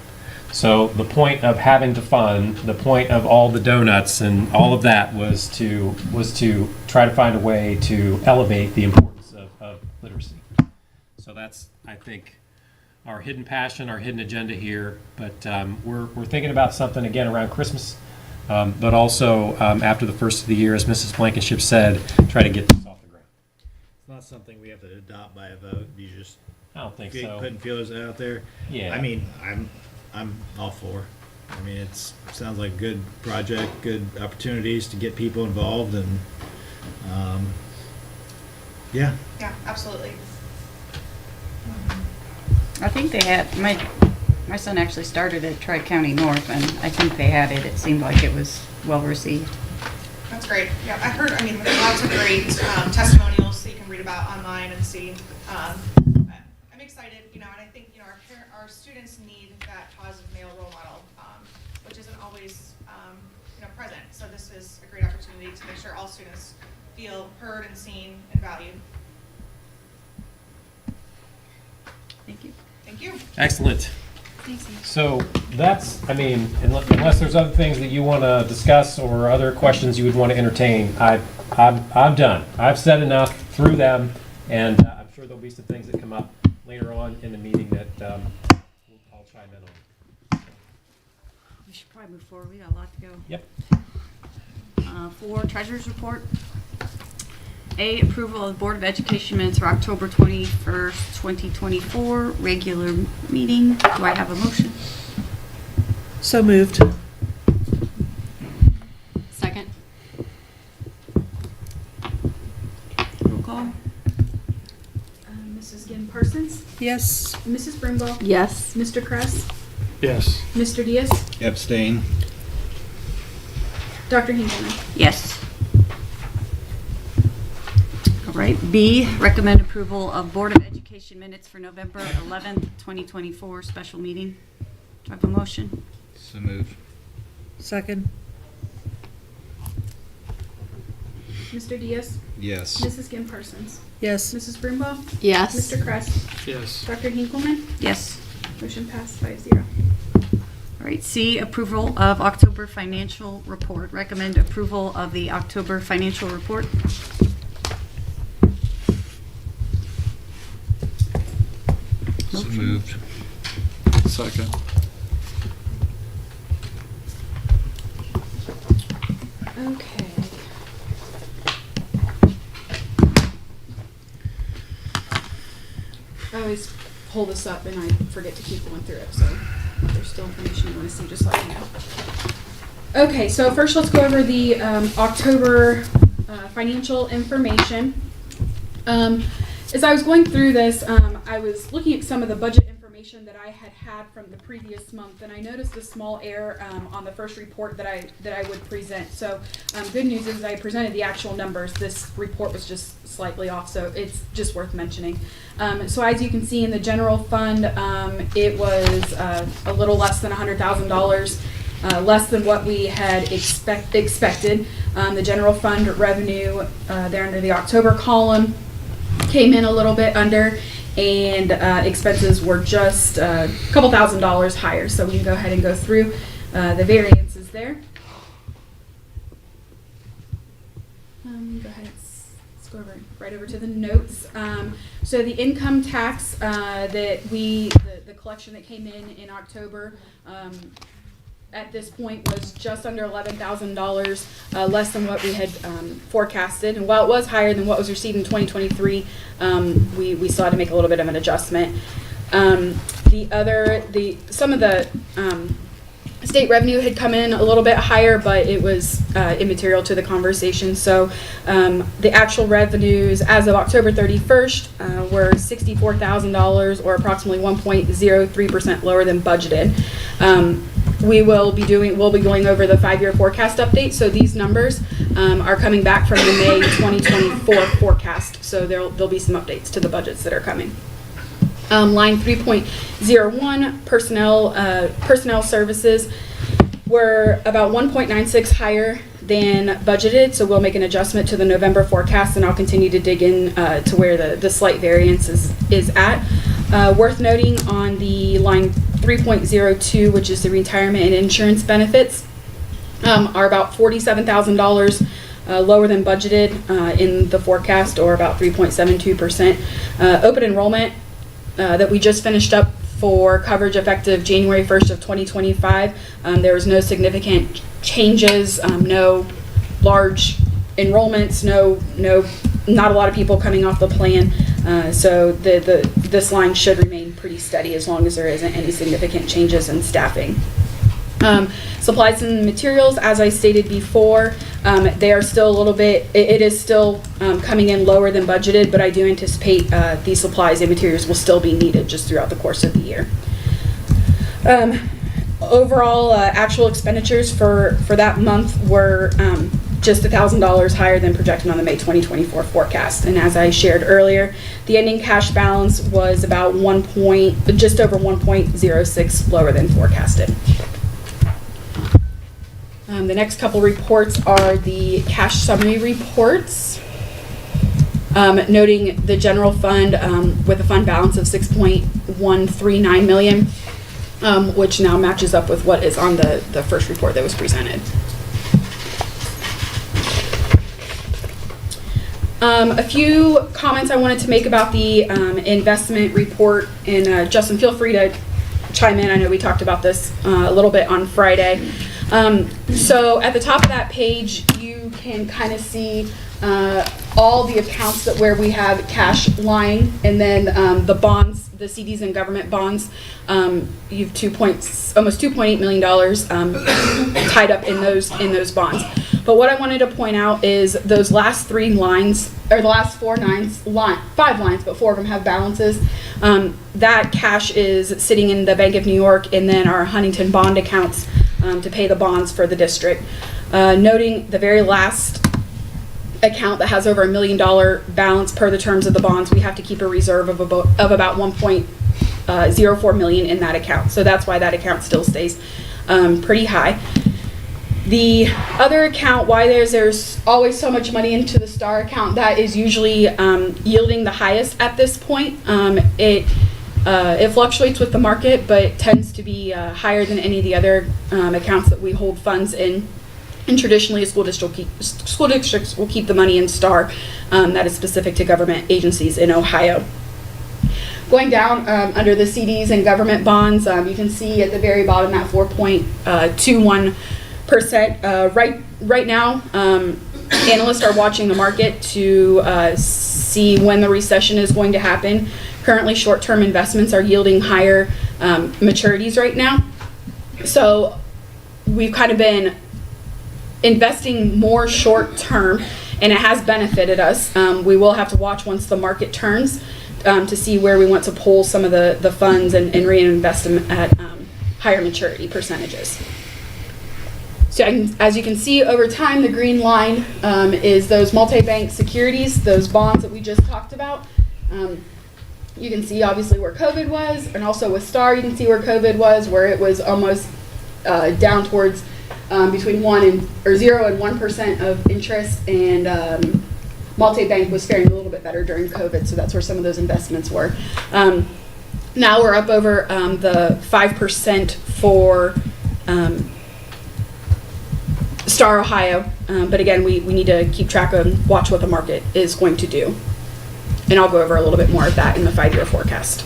So the point of having to fund, the point of all the donuts and all of that was to try to find a way to elevate the importance of literacy. So that's, I think, our hidden passion, our hidden agenda here. But we're thinking about something again around Christmas, but also after the first of the year, as Mrs. Blankenship said, try to get this off the ground. It's not something we have to adopt by a vote. You just I don't think so. Putting feelers out there. Yeah. I mean, I'm all for. I mean, it sounds like a good project, good opportunities to get people involved, and yeah. Yeah, absolutely. I think they had, my son actually started at Tri-County North, and I think they had it. It seemed like it was well received. That's great. Yeah, I heard, there's lots of great testimonials that you can read about online and see. I'm excited, and I think, our students need that positive male role model, which isn't always, present. So this is a great opportunity to make sure all students feel heard and seen and valued. Thank you. Thank you. Excellent. Thanks. So that's, unless there's other things that you want to discuss or other questions you would want to entertain, I'm done. I've said enough through them, and I'm sure there'll be some things that come up later on in the meeting that I'll chime in on. We should probably move forward. We got a lot to go. Yep. For Treasurer's Report. A, approval of Board of Education minutes for October 21st, 2024, regular meeting. Do I have a motion? So moved. Second? Roll call. Mrs. Ginn Parsons? Yes. Mrs. Brumbaugh? Yes. Mr. Kress? Yes. Mr. Diaz? Abstain. Dr. Hinkleman? Yes. All right. B, recommend approval of Board of Education minutes for November 11th, 2024, special meeting. Do I have a motion? So moved. Second. Mr. Diaz? Yes. Mrs. Ginn Parsons? Yes. Mrs. Brumbaugh? Yes. Mr. Kress? Yes. Dr. Hinkleman? Yes. Motion passed 5-0. All right. C, approval of October financial report. Recommend approval of the October financial report. So moved. Second. Okay. I always pull this up and I forget to keep going through it, so if there's still information you want to see, just let me know. Okay, so first let's go over the October financial information. As I was going through this, I was looking at some of the budget information that I had from the previous month, and I noticed a small error on the first report that I would present. So good news is I presented the actual numbers. This report was just slightly off, so it's just worth mentioning. So as you can see in the general fund, it was a little less than $100,000, less than what we had expected. The general fund revenue there under the October column came in a little bit under, and expenses were just a couple $1,000s higher. So we can go ahead and go through the variances there. Go ahead and let's go right over to the notes. So the income tax that the collection that came in October, at this point was just under $11,000, less than what we had forecasted. And while it was higher than what was received in 2023, we still had to make a little bit of an adjustment. Some of the state revenue had come in a little bit higher, but it was immaterial to the conversation. So the actual revenues as of October 31st were $64,000, or approximately 1.03% lower than budgeted. We'll be going over the 5-year forecast update. So these numbers are coming back from the May 2024 forecast. So there'll be some updates to the budgets that are coming. Line 3.01, personnel services were about 1.96 higher than budgeted. So we'll make an adjustment to the November forecast, and I'll continue to dig in to where the slight variance is at. Worth noting on the line 3.02, which is the retirement and insurance benefits, are about $47,000 lower than budgeted in the forecast, or about 3.72%. Open enrollment that we just finished up for coverage effective January 1st of 2025. There was no significant changes, no large enrollments, not a lot of people coming off the plan. So this line should remain pretty steady as long as there isn't any significant changes in staffing. Supplies and materials, as I stated before, they are still a little bit, it is still coming in lower than budgeted, but I do anticipate these supplies and materials will still be needed just throughout the course of the year. Overall, actual expenditures for that month were just $1,000 higher than projected on the May 2024 forecast. And as I shared earlier, the ending cash balance was about just over 1.06 lower than forecasted. The next couple reports are the cash summary reports, noting the general fund with a fund balance of $6.139 million, which now matches up with what is on the first report that was presented. A few comments I wanted to make about the investment report, and Justin, feel free to chime in. I know we talked about this a little bit on Friday. So at the top of that page, you can kind of see all the accounts where we have cash lying, and then the bonds, the CDs and government bonds. You have almost $2.8 million tied up in those bonds. But what I wanted to point out is those last 3 lines, or the last 5 lines, but 4 of them have balances. That cash is sitting in the Bank of New York, and then our Huntington bond accounts to pay the bonds for the district. Noting the very last account that has over $1 million balance per the terms of the bonds, we have to keep a reserve of about $1.04 million in that account. So that's why that account still stays pretty high. The other account, why there's always so much money into the STAR account, that is usually yielding the highest at this point. It fluctuates with the market, but tends to be higher than any of the other accounts that we hold funds in. And traditionally, school districts will keep the money in STAR. That is specific to government agencies in Ohio. Going down under the CDs and government bonds, you can see at the very bottom that $4.21 Right now, analysts are watching the market to see when the recession is going to happen. Currently, short-term investments are yielding higher maturities right now. So we've kind of been investing more short-term, and it has benefited us. We will have to watch once the market turns to see where we want to pull some of the funds and reinvest them at higher maturity percentages. So as you can see over time, the green line is those multi-bank securities, those bonds that we just talked about. You can see obviously where COVID was, and also with STAR, you can see where COVID was, where it was almost down towards between 0 and 1% of interest, and multi-bank was faring a little bit better during COVID, so that's where some of those investments were. Now we're up over the 5% for Star Ohio, but again, we need to keep track of, watch what the market is going to do. And I'll go over a little bit more of that in the 5-year forecast.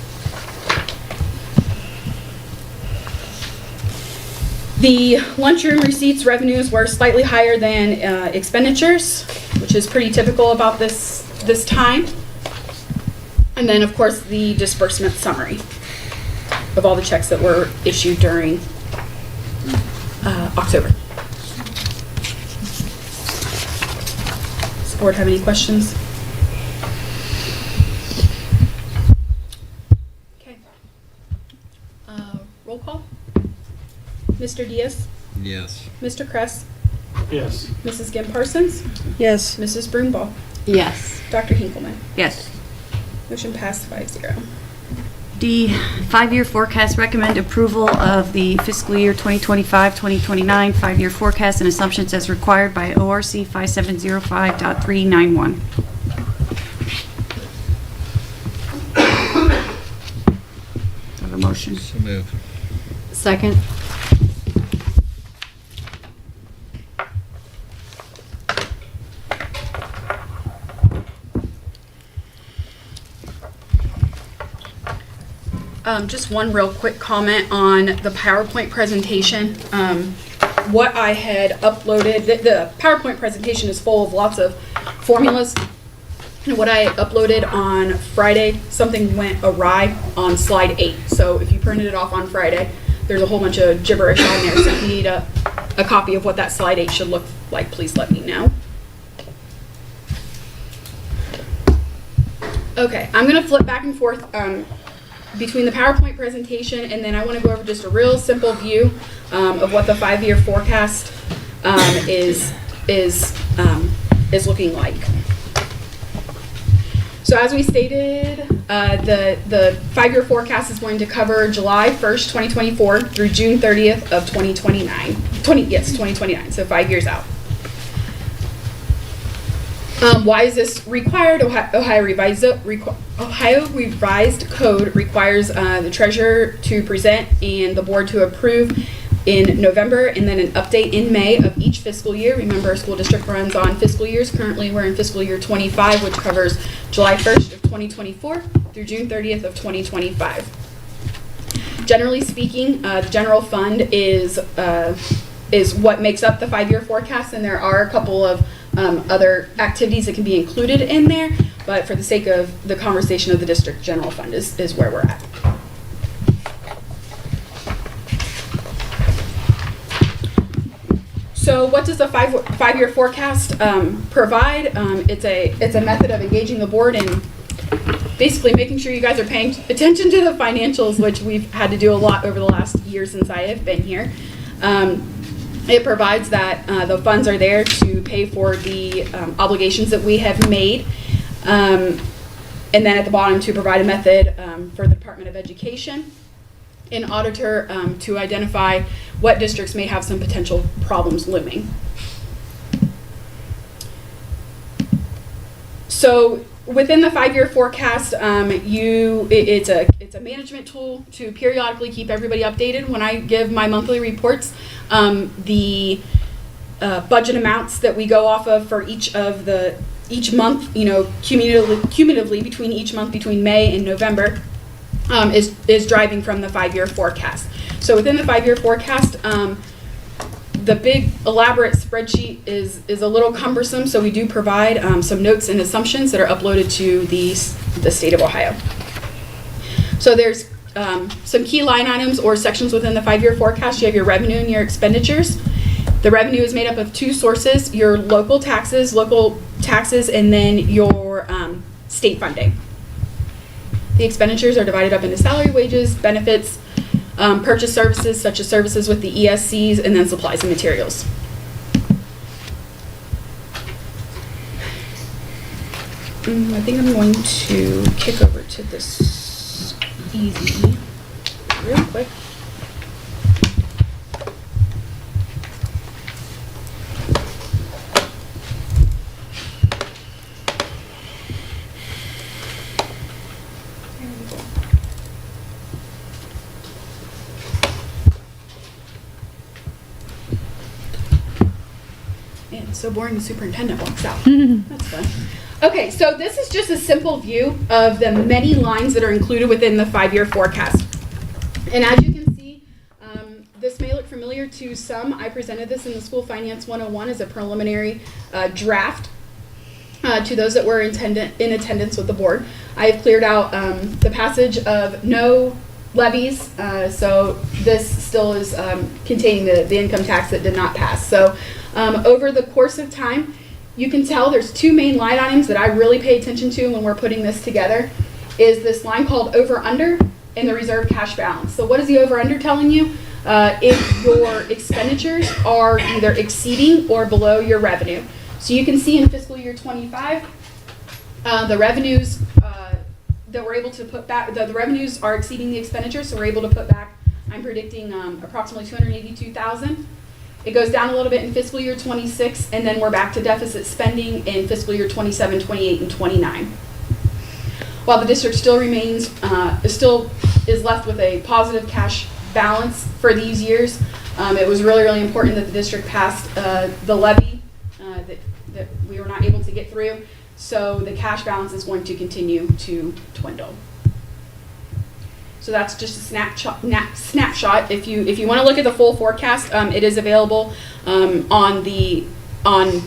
The lunchroom receipts revenues were slightly higher than expenditures, which is pretty typical about this time. And then, of course, the disbursement summary of all the checks that were issued during October. Does the board have any questions? Okay. Roll call. Mr. Diaz? Yes. Mr. Kress? Yes. Mrs. Gim Parsons? Yes. Mrs. Broomball? Yes. Dr. Hinkleman? Yes. Motion passed 5-0. D, 5-year forecast, recommend approval of the fiscal year 2025-2029 5-year forecast and assumptions as required by ORC 5705.391. Have a motion? So move. Second. Just one real quick comment on the PowerPoint presentation. What I had uploaded, the PowerPoint presentation is full of lots of formulas. And what I uploaded on Friday, something went awry on slide 8. So if you printed it off on Friday, there's a whole bunch of gibberish on there. So if you need a copy of what that slide 8 should look like, please let me know. Okay, I'm going to flip back and forth between the PowerPoint presentation, and then I want to go over just a real simple view of what the 5-year forecast is looking like. So as we stated, the 5-year forecast is going to cover July 1st, 2024 through June 30th of 2029, so 5 years out. Why is this required? Ohio Revised Code requires the treasurer to present and the board to approve in November, and then an update in May of each fiscal year. Remember, our school district runs on fiscal years. Currently, we're in fiscal year 25, which covers July 1st of 2024 through June 30th of 2025. Generally speaking, the general fund is what makes up the 5-year forecast, and there are a couple of other activities that can be included in there, but for the sake of the conversation of the district, general fund is where we're at. So what does the 5-year forecast provide? It's a method of engaging the board and basically making sure you guys are paying attention to the financials, which we've had to do a lot over the last year since I have been here. It provides that the funds are there to pay for the obligations that we have made. And then at the bottom to provide a method for the Department of Education and auditor to identify what districts may have some potential problems looming. So within the 5-year forecast, it's a management tool to periodically keep everybody updated. When I give my monthly reports, the budget amounts that we go off of for each month, cumulatively between each month, between May and November, is driving from the 5-year forecast. So within the 5-year forecast, the big elaborate spreadsheet is a little cumbersome, so we do provide some notes and assumptions that are uploaded to the state of Ohio. So there's some key line items or sections within the 5-year forecast. You have your revenue and your expenditures. The revenue is made up of two sources, your local taxes, and then your state funding. The expenditures are divided up into salary, wages, benefits, purchase services such as services with the ESCs, and then supplies and materials. I think I'm going to kick over to this easy real quick. Man, it's so boring the superintendent walks out. That's fun. Okay, so this is just a simple view of the many lines that are included within the 5-year forecast. And as you can see, this may look familiar to some. I presented this in the School Finance 101 as a preliminary draft to those that were in attendance with the board. I have cleared out the passage of no levies, so this still is containing the income tax that did not pass. So over the course of time, you can tell there's two main line items that I really pay attention to when we're putting this together, is this line called over-under and the reserve cash balance. So what is the over-under telling you? If your expenditures are either exceeding or below your revenue. So you can see in fiscal year 25, the revenues that we're able to put back, the revenues are exceeding the expenditures, so we're able to put back, I'm predicting approximately $282,000. It goes down a little bit in fiscal year 26, and then we're back to deficit spending in fiscal year 27, 28, and 29. While the district still remains, still is left with a positive cash balance for these years, it was really, really important that the district passed the levy that we were not able to get through. So the cash balance is going to continue to dwindle. So that's just a snapshot. If you want to look at the full forecast, it is available on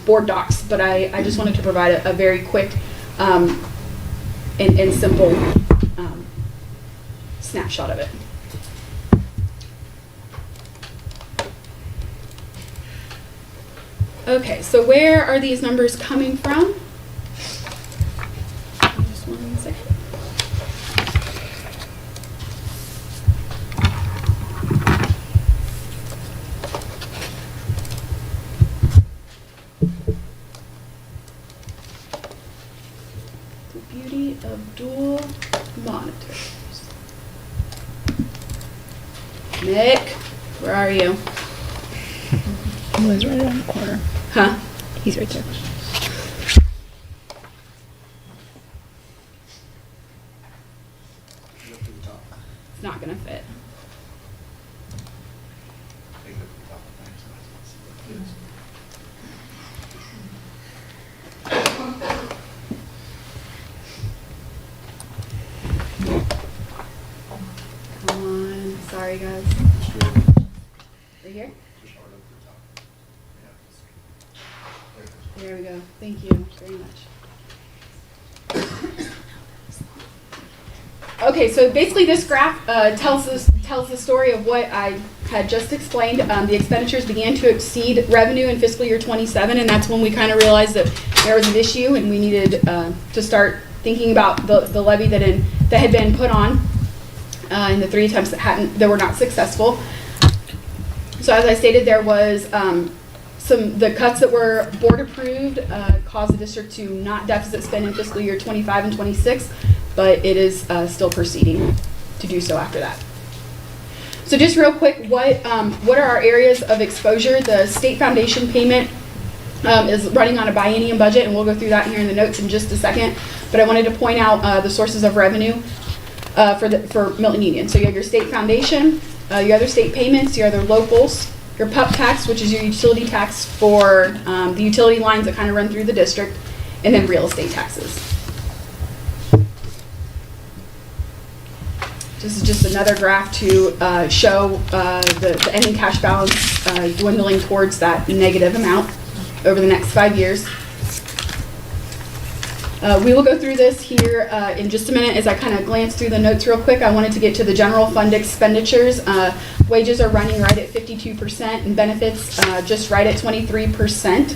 board docs. But I just wanted to provide a very quick and simple snapshot of it. Okay, so where are these numbers coming from? Just 1 second. The beauty of dual monitors. Nick, where are you? He was right around the corner. Huh? He's right there. It's not gonna fit. Come on, sorry guys. Right here? There we go. Thank you very much. Okay, so basically this graph tells the story of what I had just explained. The expenditures began to exceed revenue in fiscal year 27, and that's when we kind of realized that there was an issue and we needed to start thinking about the levy that had been put on in the 3 attempts that were not successful. So as I stated, there was the cuts that were board approved caused the district to not deficit spend in fiscal year 25 and 26, but it is still proceeding to do so after that. So just real quick, what are our areas of exposure? The state foundation payment is running on a biennium budget, and we'll go through that here in the notes in just a second. But I wanted to point out the sources of revenue for Milton-Union. So you have your state foundation, your other state payments, your other locals, your PUP tax, which is your utility tax for the utility lines that kind of run through the district, and then real estate taxes. This is just another graph to show the ending cash balance dwindling towards that negative amount over the next 5 years. We will go through this here in just a minute. As I kind of glance through the notes real quick, I wanted to get to the general fund expenditures. Wages are running right at 52% and benefits just right at 23%.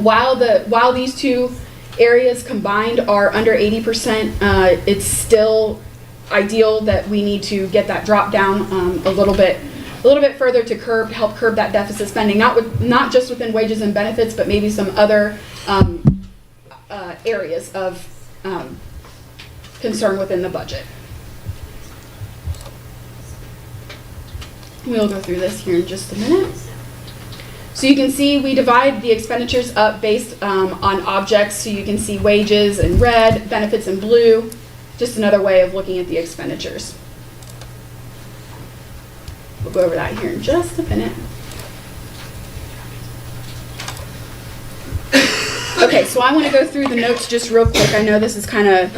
While these two areas combined are under 80%, it's still ideal that we need to get that drop down a little bit further to help curb that deficit spending, not just within wages and benefits, but maybe some other areas of concern within the budget. We'll go through this here in just a minute. So you can see we divide the expenditures up based on objects. So you can see wages in red, benefits in blue. Just another way of looking at the expenditures. We'll go over that here in just a minute. Okay, so I want to go through the notes just real quick. I know this is kind of,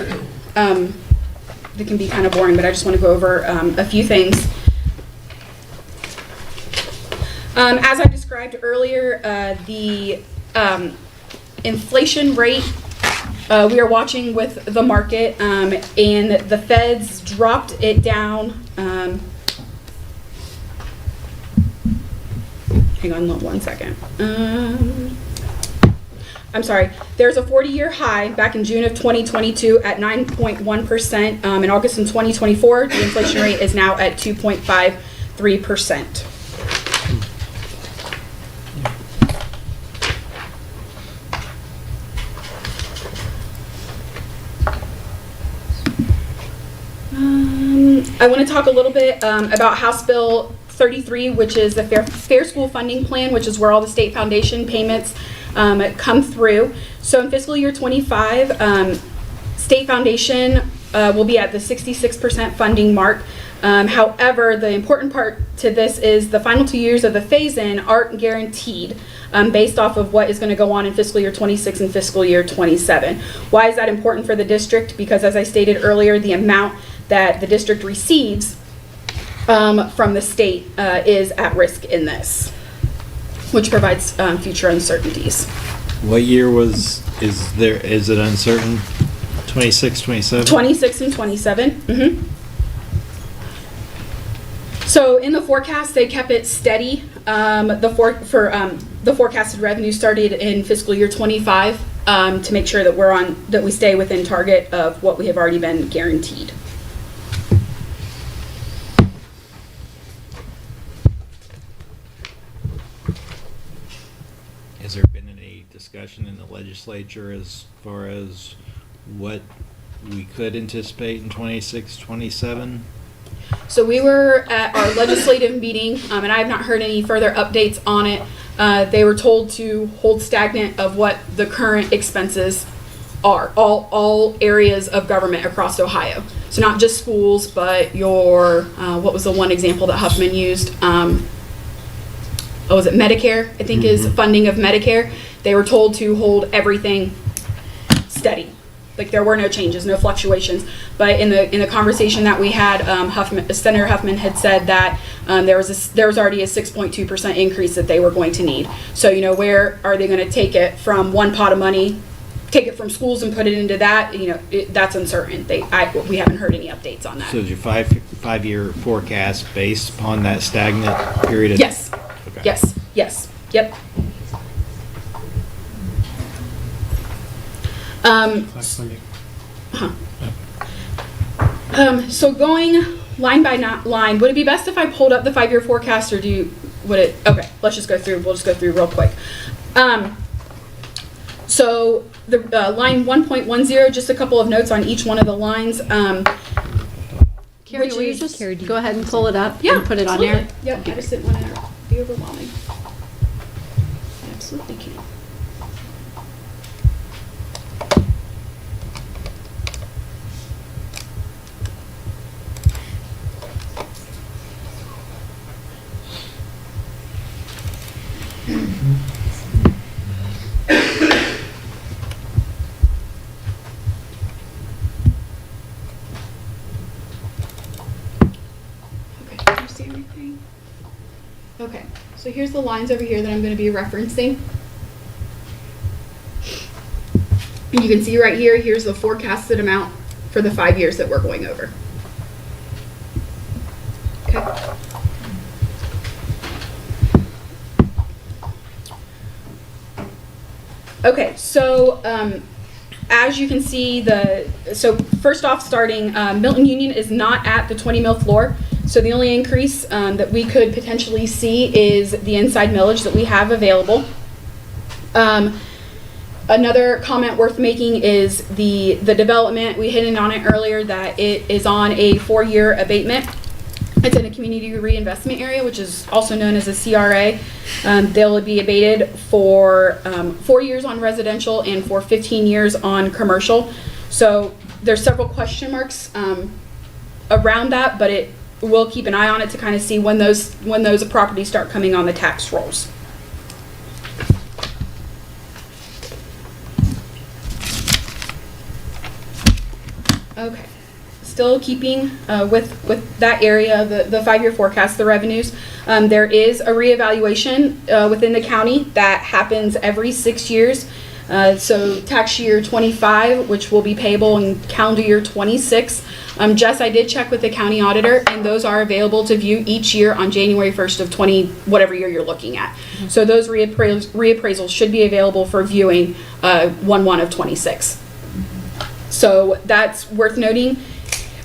it can be kind of boring, but I just want to go over a few things. As I described earlier, the inflation rate, we are watching with the market, and the Feds dropped it down. Hang on one second. I'm sorry. There's a 40-year high back in June of 2022 at 9.1%. In August of 2024, the inflation rate is now at 2.53%. I want to talk a little bit about House Bill 33, which is the Fair School Funding Plan, which is where all the state foundation payments come through. So in fiscal year 25, state foundation will be at the 66% funding mark. However, the important part to this is the final 2 years of the phase-in aren't guaranteed based off of what is going to go on in fiscal year 26 and fiscal year 27. Why is that important for the district? Because as I stated earlier, the amount that the district receives from the state is at risk in this, which provides future uncertainties. What year is it uncertain? 26, 27? 26 and 27. Mm-hmm. So in the forecast, they kept it steady. The forecasted revenue started in fiscal year 25 to make sure that we stay within target of what we have already been guaranteed. Has there been any discussion in the legislature as far as what we could anticipate in 26, 27? So we were at our legislative meeting, and I have not heard any further updates on it. They were told to hold stagnant of what the current expenses are, all areas of government across Ohio. So not just schools, but your, what was the one example that Huffman used? Was it Medicare? I think is funding of Medicare. They were told to hold everything steady. Like there were no changes, no fluctuations. But in the conversation that we had, Senator Huffman had said that there was already a 6.2% increase that they were going to need. So where are they going to take it from? One pot of money, take it from schools and put it into that? That's uncertain. We haven't heard any updates on that. So is your five-year forecast based upon that stagnant period? Yes. Okay. Yes. Yep. So going line by line, would it be best if I pulled up the 5-year forecast, or okay, let's just go through. We'll just go through real quick. So the line 1.10, just a couple of notes on each one of the lines. Carrie, will you just go ahead and pull it up and put it on absolutely. there? Yep, I just didn't want to be overwhelming. Absolutely can. see everything? Okay, so here's the lines over here that I'm going to be referencing. You can see right here, here's the forecasted amount for the 5 years that we're going over. Okay. Okay, so as you can see, so first off, starting, Milton-Union is not at the 20 mil floor. So the only increase that we could potentially see is the inside millage that we have available. Another comment worth making is the development. We hit on it earlier that it is on a 4-year abatement. It's in a community reinvestment area, which is also known as a CRA. They'll be abated for 4 years on residential and for 15 years on commercial. So there's several question marks around that, but we'll keep an eye on it to kind of see when those properties start coming on the tax rolls. Okay, still keeping with that area, the 5-year forecast, the revenues. There is a reevaluation within the county that happens every 6 years. So tax year 25, which will be payable in calendar year 26. Jess, I did check with the county auditor, and those are available to view each year on January 1st of 20, whatever year you're looking at. Mm-hmm. So those reappraisals should be available for viewing 1/1 of 26. So that's worth noting.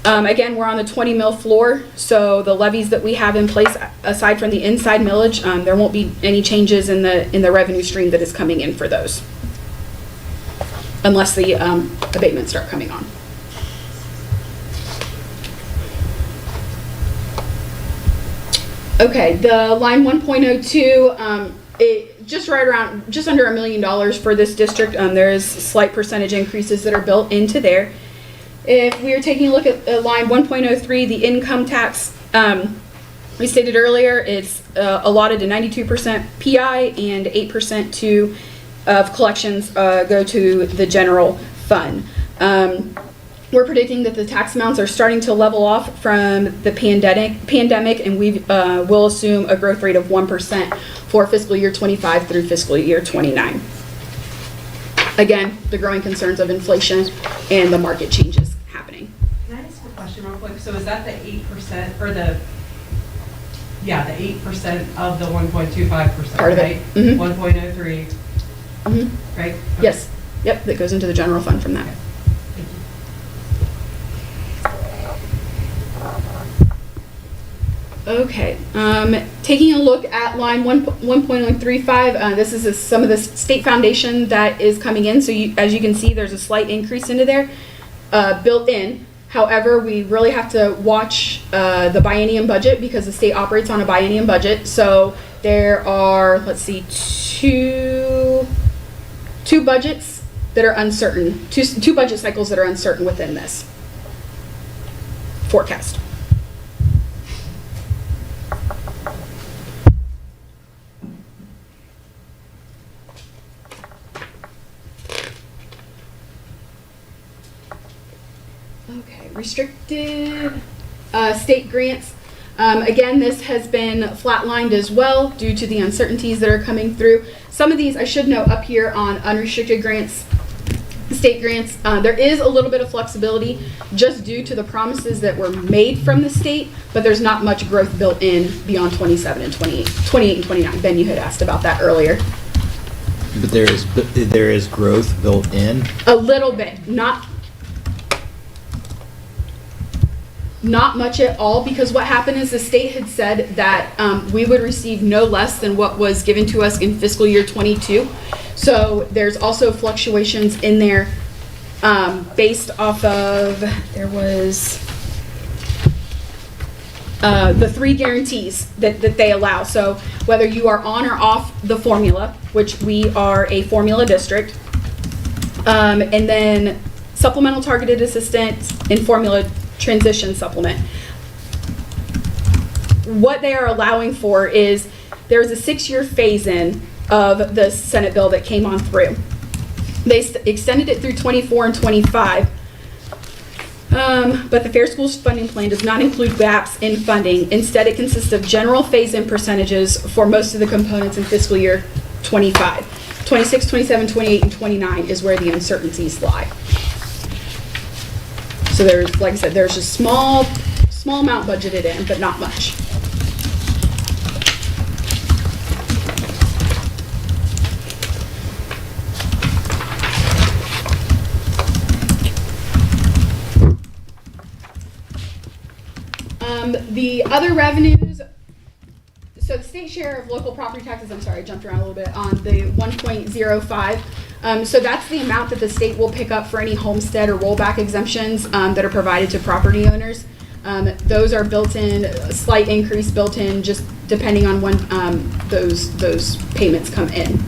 Again, we're on the 20 mil floor, so the levies that we have in place, aside from the inside millage, there won't be any changes in the revenue stream that is coming in for those, unless the abatements start coming on. Okay, the line 1.02, just under $1 million for this district. There is slight percentage increases that are built into there. If we are taking a look at line 1.03, the income tax, we stated earlier, it's allotted to 92% PI and 8% of collections go to the general fund. We're predicting that the tax amounts are starting to level off from the pandemic, and we will assume a growth rate of 1% for fiscal year 25 through fiscal year 29. Again, the growing concerns of inflation and the market changes happening. Can I ask a question real quick? So is that the 8% or the 8% of the 1.25%? Part of it. Mm-hmm. 1.03. Mm-hmm. Right? Okay. Yes. Yep. That goes into the general fund from that. Okay, taking a look at line 1.035, this is some of the state foundation that is coming in. So as you can see, there's a slight increase into there built in. However, we really have to watch the biennium budget because the state operates on a biennium budget. So there are, let's see, two budgets that are uncertain, two budget cycles that are uncertain within this forecast. Okay, restricted state grants. Again, this has been flatlined as well due to the uncertainties that are coming through. Some of these, I should note up here on unrestricted grants, state grants, there is a little bit of flexibility just due to the promises that were made from the state, but there's not much growth built in beyond 27 and 28 and 29. Ben, you had asked about that earlier. But there is growth built in? A little bit, not much at all, because what happened is the state had said that we would receive no less than what was given to us in fiscal year 22. So there's also fluctuations in there based off of, there was the 3 guarantees that they allow. So whether you are on or off the formula, which we are a formula district, and then supplemental targeted assistance and formula transition supplement. What they are allowing for is there's a 6-year phase-in of the Senate bill that came on through. They extended it through 24 and 25. But the Fair Schools funding plan does not include gaps in funding. Instead, it consists of general phase-in percentages for most of the components in fiscal year 25. 26, 27, 28, and 29 is where the uncertainties lie. So there's, like I said, there's a small amount budgeted in, but not much. The other revenues, so the state share of local property taxes, I'm sorry, I jumped around a little bit, on the 1.05. So that's the amount that the state will pick up for any homestead or rollback exemptions that are provided to property owners. Those are built in, a slight increase built in just depending on when those payments come in.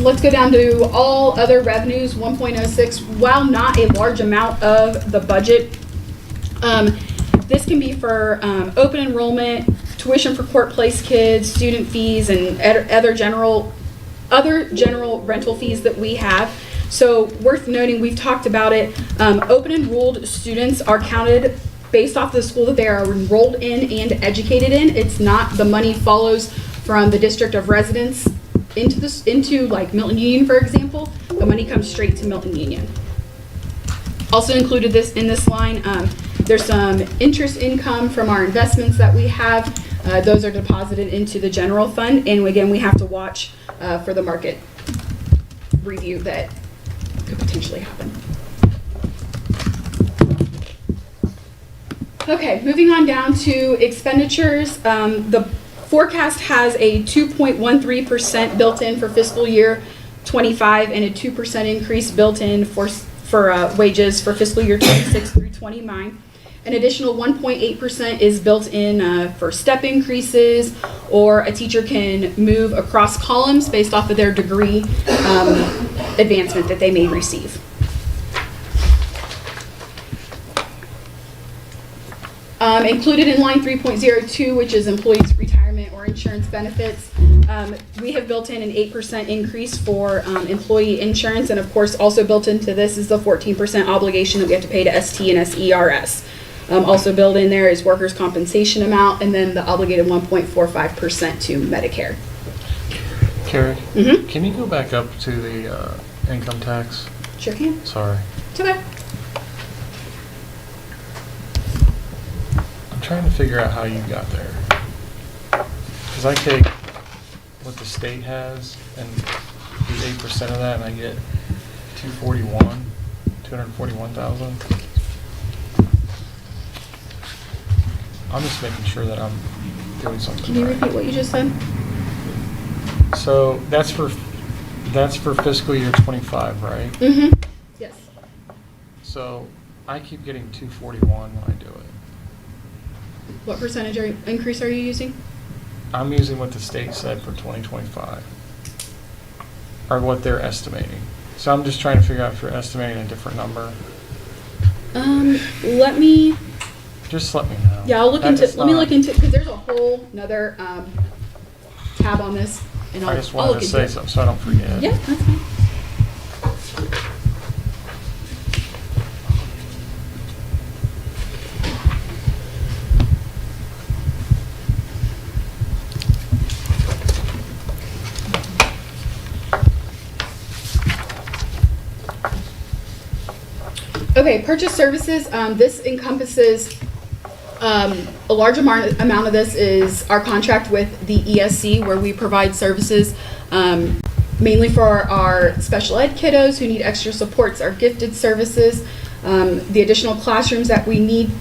Let's go down to all other revenues, 1.06. While not a large amount of the budget, this can be for open enrollment, tuition for court place kids, student fees, and other general rental fees that we have. So worth noting, we've talked about it, open enrolled students are counted based off the school that they are enrolled in and educated in. It's not, the money follows from the district of residence into like Milton-Union, for example. The money comes straight to Milton-Union. Also included in this line, there's some interest income from our investments that we have. Those are deposited into the general fund, and again, we have to watch for the market review that could potentially happen. Okay, moving on down to expenditures. The forecast has a 2.13% built in for fiscal year 25 and a 2% increase built in for wages for fiscal year 26 through 29. An additional 1.8% is built in for step increases, or a teacher can move across columns based off of their degree advancement that they may receive. Included in line 3.02, which is employees' retirement or insurance benefits, we have built in an 8% increase for employee insurance, and of course also built into this is the 14% obligation that we have to pay to ST and SERS. Also built in there is workers' compensation amount, and then the obligated 1.45% to Medicare. Carrie, can you go back up to the income tax? Sure can. Sorry. It's okay. I'm trying to figure out how you got there. Because I take what the state has and do 8% of that, and I get 241,000. I'm just making sure that I'm doing something. Can you right. repeat what you just said? So that's for fiscal year 25, right? Mm-hmm. Yes. So I keep getting 241 when I do it. What percentage increase are you using? I'm using what the state said for 2025, or what they're estimating. So I'm just trying to figure out if you're estimating a different number. Let me. Just let me know. Yeah, I'll look into. Let me look into, because there's a whole another tab on this, and I just wanted to say something so I don't forget. Yeah, that's fine. Okay, purchase services. This encompasses a large amount of this is our contract with the ESC, where we provide services mainly for our special ed kiddos who need extra supports, our gifted services, the additional classrooms that we need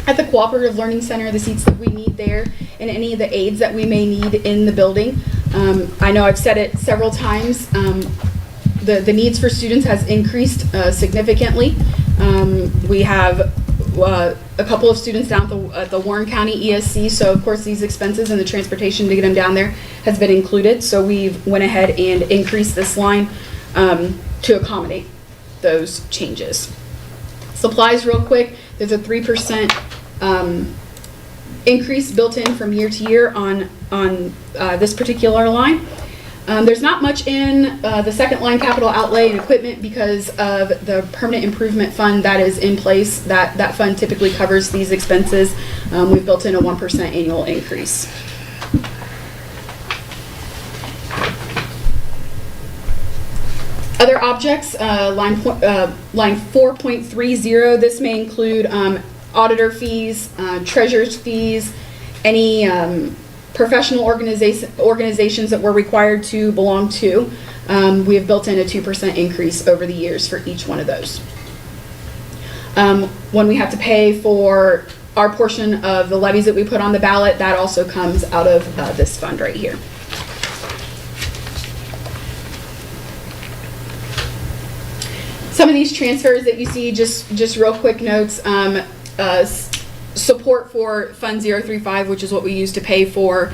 at the Cooperative Learning Center, the seats that we need there, and any of the aids that we may need in the building. I know I've said it several times. The needs for students has increased significantly. We have a couple of students down at the Warren County ESC, so of course these expenses and the transportation to get them down there has been included. So we've went ahead and increased this line to accommodate those changes. Supplies, real quick, there's a 3% increase built in from year to year on this particular line. There's not much in the second line capital outlay and equipment because of the permanent improvement fund that is in place. That fund typically covers these expenses. We've built in a 1% annual increase. Other objects, line 4.30, this may include auditor fees, treasurer's fees, any professional organizations that we're required to belong to. We have built in a 2% increase over the years for each one of those. When we have to pay for our portion of the levies that we put on the ballot, that also comes out of this fund right here. Some of these transfers that you see, just real quick notes, support for Fund 035, which is what we use to pay for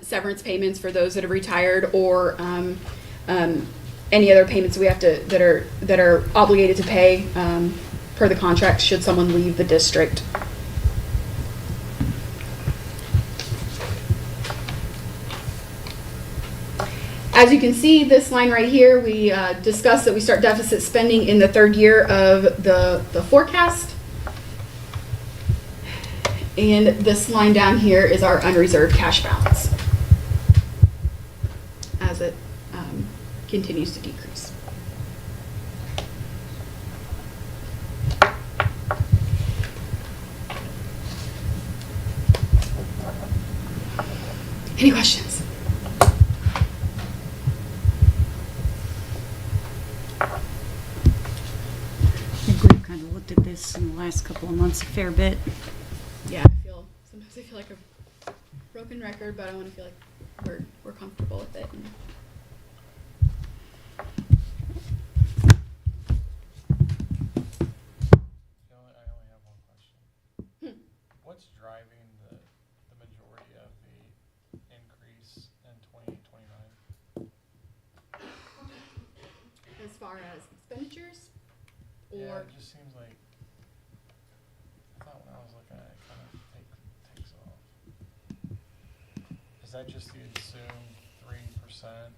severance payments for those that have retired, or any other payments we have to that are obligated to pay per the contract should someone leave the district. As you can see, this line right here, we discussed that we start deficit spending in the third year of the forecast. And this line down here is our unreserved cash balance as it continues to decrease. Any questions? Kind of looked at this in the last couple of months a fair bit. Yeah, sometimes I feel like a broken record, but I want to feel like we're comfortable with it. I only have one question. What's driving the majority of the increase in 2029? As far as expenditures? Yeah, it just seems like, I thought when I was looking at it, it kind of takes off. Is that just the assumed 3%?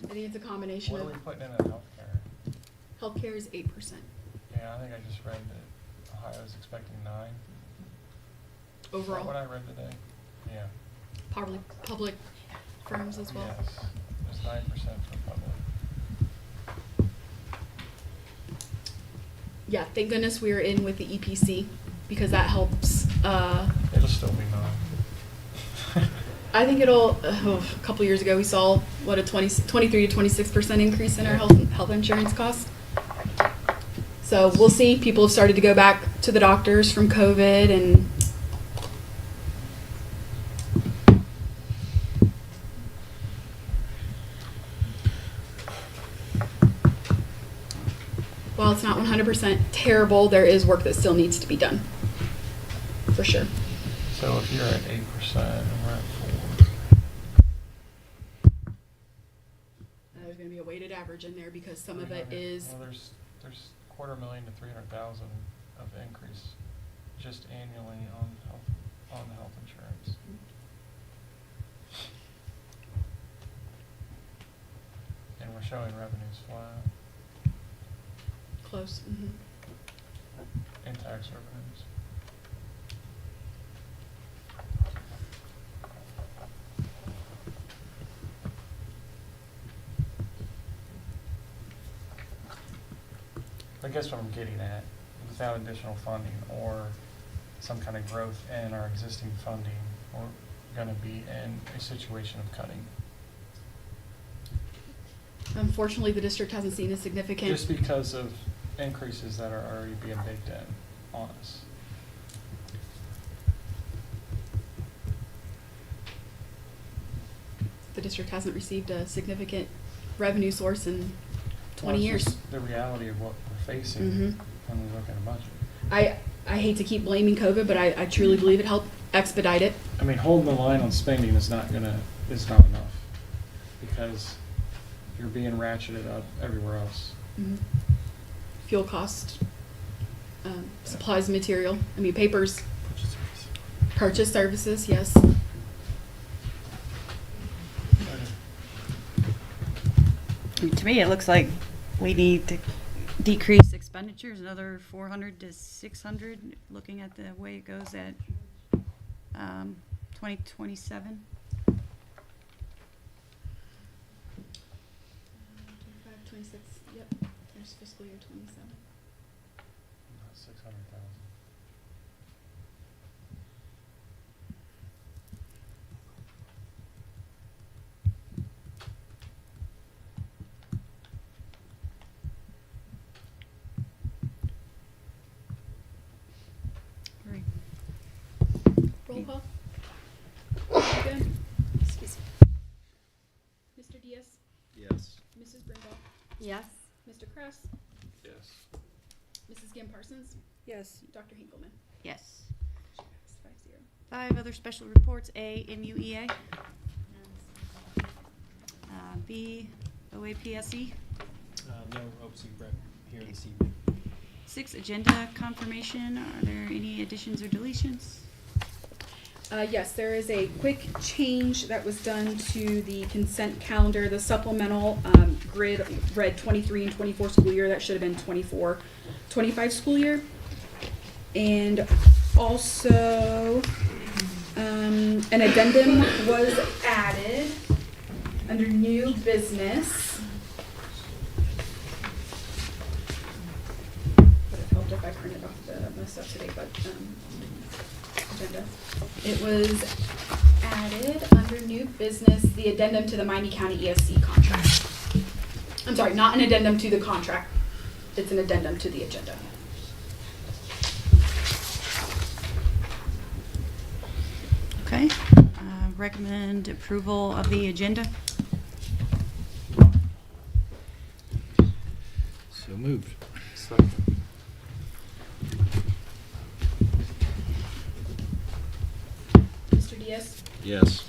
I think it's a combination What of. are we putting in healthcare? Healthcare is 8%. Yeah, I think I just read that Ohio's expecting 9. Overall. Is that what I read today? Yeah. Public firms as well. Yes, it's 9% for public. Yeah, thank goodness we were in with the EPC because that helps. It'll still be 9. I think it'll. A couple years ago, we saw what a 23 to 26% increase in our health insurance costs. So we'll see. People have started to go back to the doctors from COVID, and while it's not 100% terrible, there is work that still needs to be done, for sure. So if you're at 8% and we're at 4. There's going to be a weighted average in there because some of it is. Well, there's $250,000 to $300,000 of increase just annually on health insurance. And we're showing revenues flat. Close. Mm-hmm. And tax revenues. I guess what I'm getting at, without additional funding or some kind of growth in our existing funding, we're going to be in a situation of cutting. Unfortunately, the district hasn't seen a significant. Just because of increases that are already being baked in on us. The district hasn't received a significant revenue source in 20 years. Just the reality of what we're facing when we look at a budget. I hate to keep blaming COVID, but I truly believe it helped expedite it. I mean, holding the line on spending is not enough because you're being ratcheted up everywhere else. Mm-hmm. Fuel cost, supplies and material. I mean, papers. Purchase services, yes. To me, it looks like we need to decrease expenditures another 400 to 600, looking at the way it goes at 2027. 25, 26, yep, there's fiscal year 27. 600,000. Right. Roll call. Good. Excuse me. Mr. Diaz, Yes. Mrs. Brindle, Yes. Mr. Kress, Yes. Mrs. Gim Parsons, Yes. Dr. Hinkleman. Yes. Motion passed 5-0. 5 other special reports, A, MUEA. B, OAPSE. No OPC rep here this evening. 6, agenda confirmation. Are there any additions or deletions? Yes, there is a quick change that was done to the consent calendar. The supplemental grid read 23 and 24 school year. That should have been 24, 25 school year. And also, an addendum was added under new business. Would have helped if I printed off the most up-to-date agenda. It was added under new business, the addendum to the Miami County ESC contract. I'm sorry, not an addendum to the contract. It's an addendum to the agenda. Okay. Recommend approval of the agenda. So moved. Second. Mr. Diaz, Yes.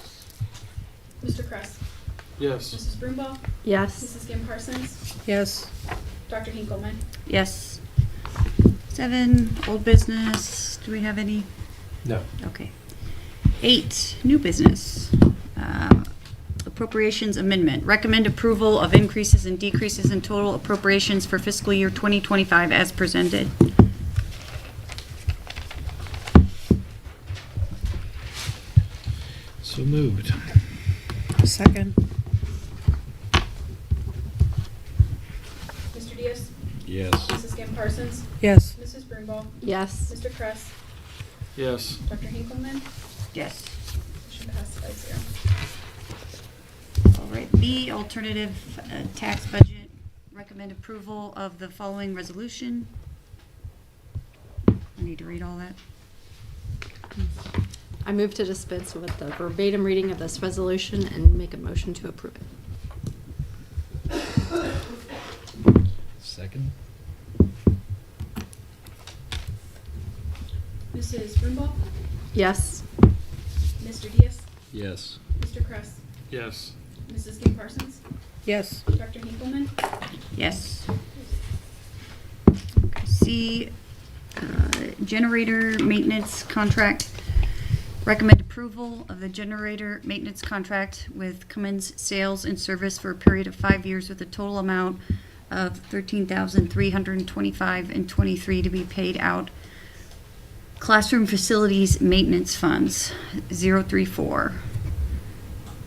Mr. Kress, Yes. Mrs. Broomball, Yes. Mrs. Gim Parsons, Yes. Dr. Hinkleman. Yes. 7, old business. Do we have any? No. Okay. 8, new business. Appropriations amendment. Recommend approval of increases and decreases in total appropriations for fiscal year 2025 as presented. So moved. Second. Mr. Diaz, Yes. Mrs. Gim Parsons, Yes. Mrs. Broomball, Yes. Mr. Kress, Yes. Dr. Hinkleman. Yes. Motion passed 5-0. All right. B, alternative tax budget. Recommend approval of the following resolution. I need to read all that. I move to dispense with the verbatim reading of this resolution and make a motion to approve it. Second. Mrs. Broomball, Yes. Mr. Diaz, Yes. Mr. Kress, Yes. Mrs. Gim Parsons, Yes. Dr. Hinkleman. Yes. Okay, C, generator maintenance contract. Recommend approval of the generator maintenance contract with Cummins Sales and Service for a period of 5 years with a total amount of $13,325 and 23 to be paid out. Classroom Facilities Maintenance Funds, 034.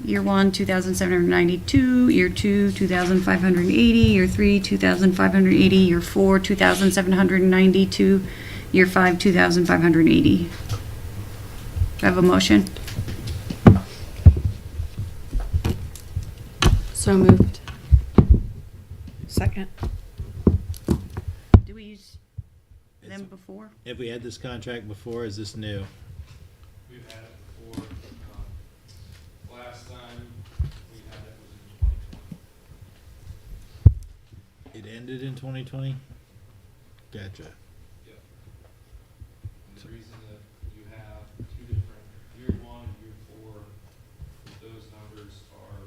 Year 1, 2,792. Year 2, 2,580. Year 3, 2,580. Year 4, 2,792. Year 5, 2,580. Do I have a motion? So moved. Second. Do we use them before? Have we had this contract before? Is this new? We've had it before. Last time we had it was in 2020. It ended in 2020? Gotcha. Yep. And the reason that you have two different, year 1 and year 4, those numbers are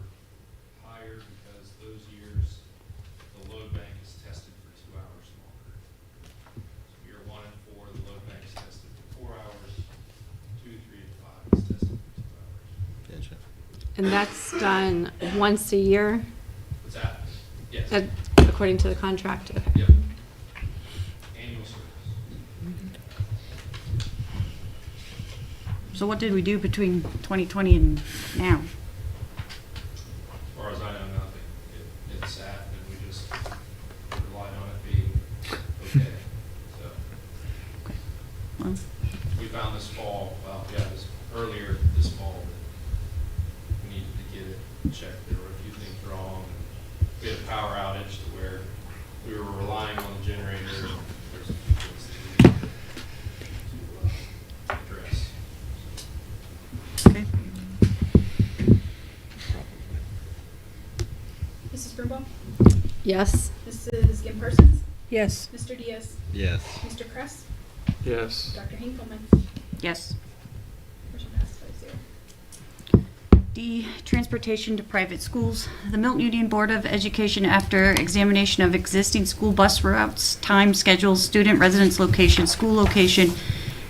higher because those years, the load bank is tested for 2 hours longer. So year 1 and 4, the load bank is tested for 4 hours. 2, 3, and 5 is tested for 2 hours. Gotcha. And that's done once a year? What's that? According to the contract? Okay. Yep. Annual service. So what did we do between 2020 and now? As far as I know, nothing. It sat and we just relied on it being okay. So Well, we found this fall, earlier this fall, that we needed to get it checked. There were a few things wrong. We had a power outage to where we were relying on the generator. There's a few things that we needed to address. okay. Mrs. Brumbaugh? Yes. Mrs. Kim Parsons? Yes. Mr. Diaz? Yes. Mr. Kress? Yes. Dr. Hinkleman? Yes. Motion passes 5-0. D, transportation to private schools. The Milton-Union Board of Education, after examination of existing school bus routes, time schedules, student residence location, school location,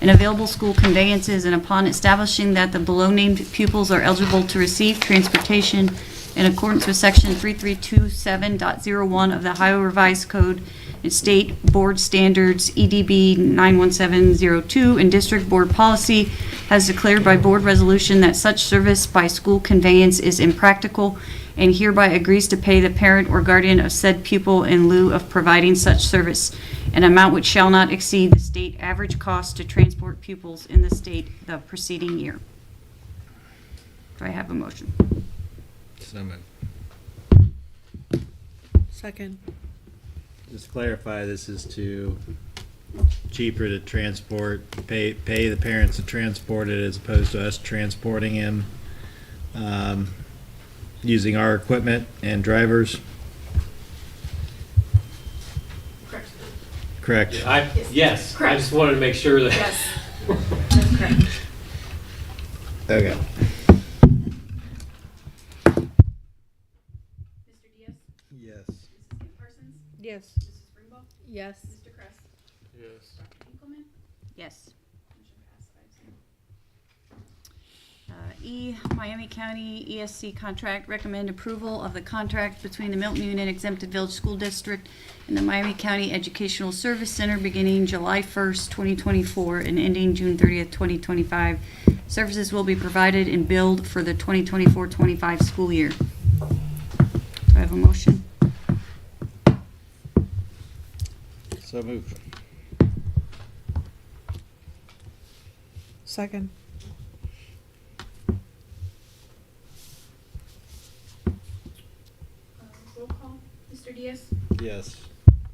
and available school conveyances, and upon establishing that the below-named pupils are eligible to receive transportation in accordance with Section 3327.01 of the Ohio Revised Code and State Board Standards EDB 91702 and District Board Policy, has declared by board resolution that such service by school conveyance is impractical, and hereby agrees to pay the parent or guardian of said pupil in lieu of providing such service, an amount which shall not exceed the state average cost to transport pupils in the state the preceding year. Do I have a motion? So moved. Second. Just to clarify, this is cheaper to transport, pay the parents to transport it as opposed to us transporting him, using our equipment and drivers. Correct. Correct. Yes, I Correct. just wanted to make sure that. Yes. That's correct. Okay. Mr. Diaz? Yes. Mrs. Kim Parsons? Yes. Mrs. Brumbaugh? Yes. Mr. Kress? Yes. Dr. Hinkleman? Yes. Motion passes 5-0. E, Miami County ESC contract, recommend approval of the contract between the Milton-Union Exempted Village School District and the Miami County Educational Service Center beginning July 1st, 2024 and ending June 30th, 2025. Services will be provided and billed for the 2024-25 school year. Do I have a motion? So moved. Second. Roll call. Mr. Diaz? Yes.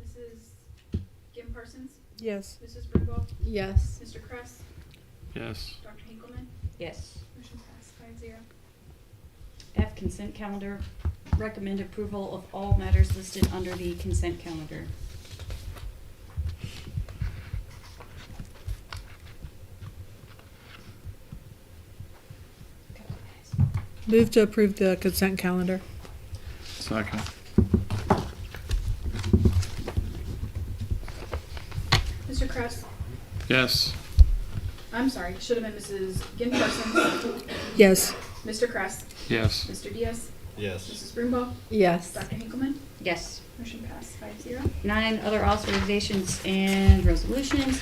Mrs. Kim Parsons? Yes. Mrs. Brumbaugh? Yes. Mr. Kress? Yes. Dr. Hinkleman? Yes. Motion passes 5-0. F, consent calendar, recommend approval of all matters listed under the consent calendar. Move to approve the consent calendar. Second. Mr. Kress? Yes. I'm sorry, should have been Mrs. Kim Parsons. Yes. Mr. Kress? Yes. Mr. Diaz? Yes. Mrs. Brumbaugh? Yes. Dr. Hinkleman? Yes. Motion passed 5-0. 9, other authorizations and resolutions.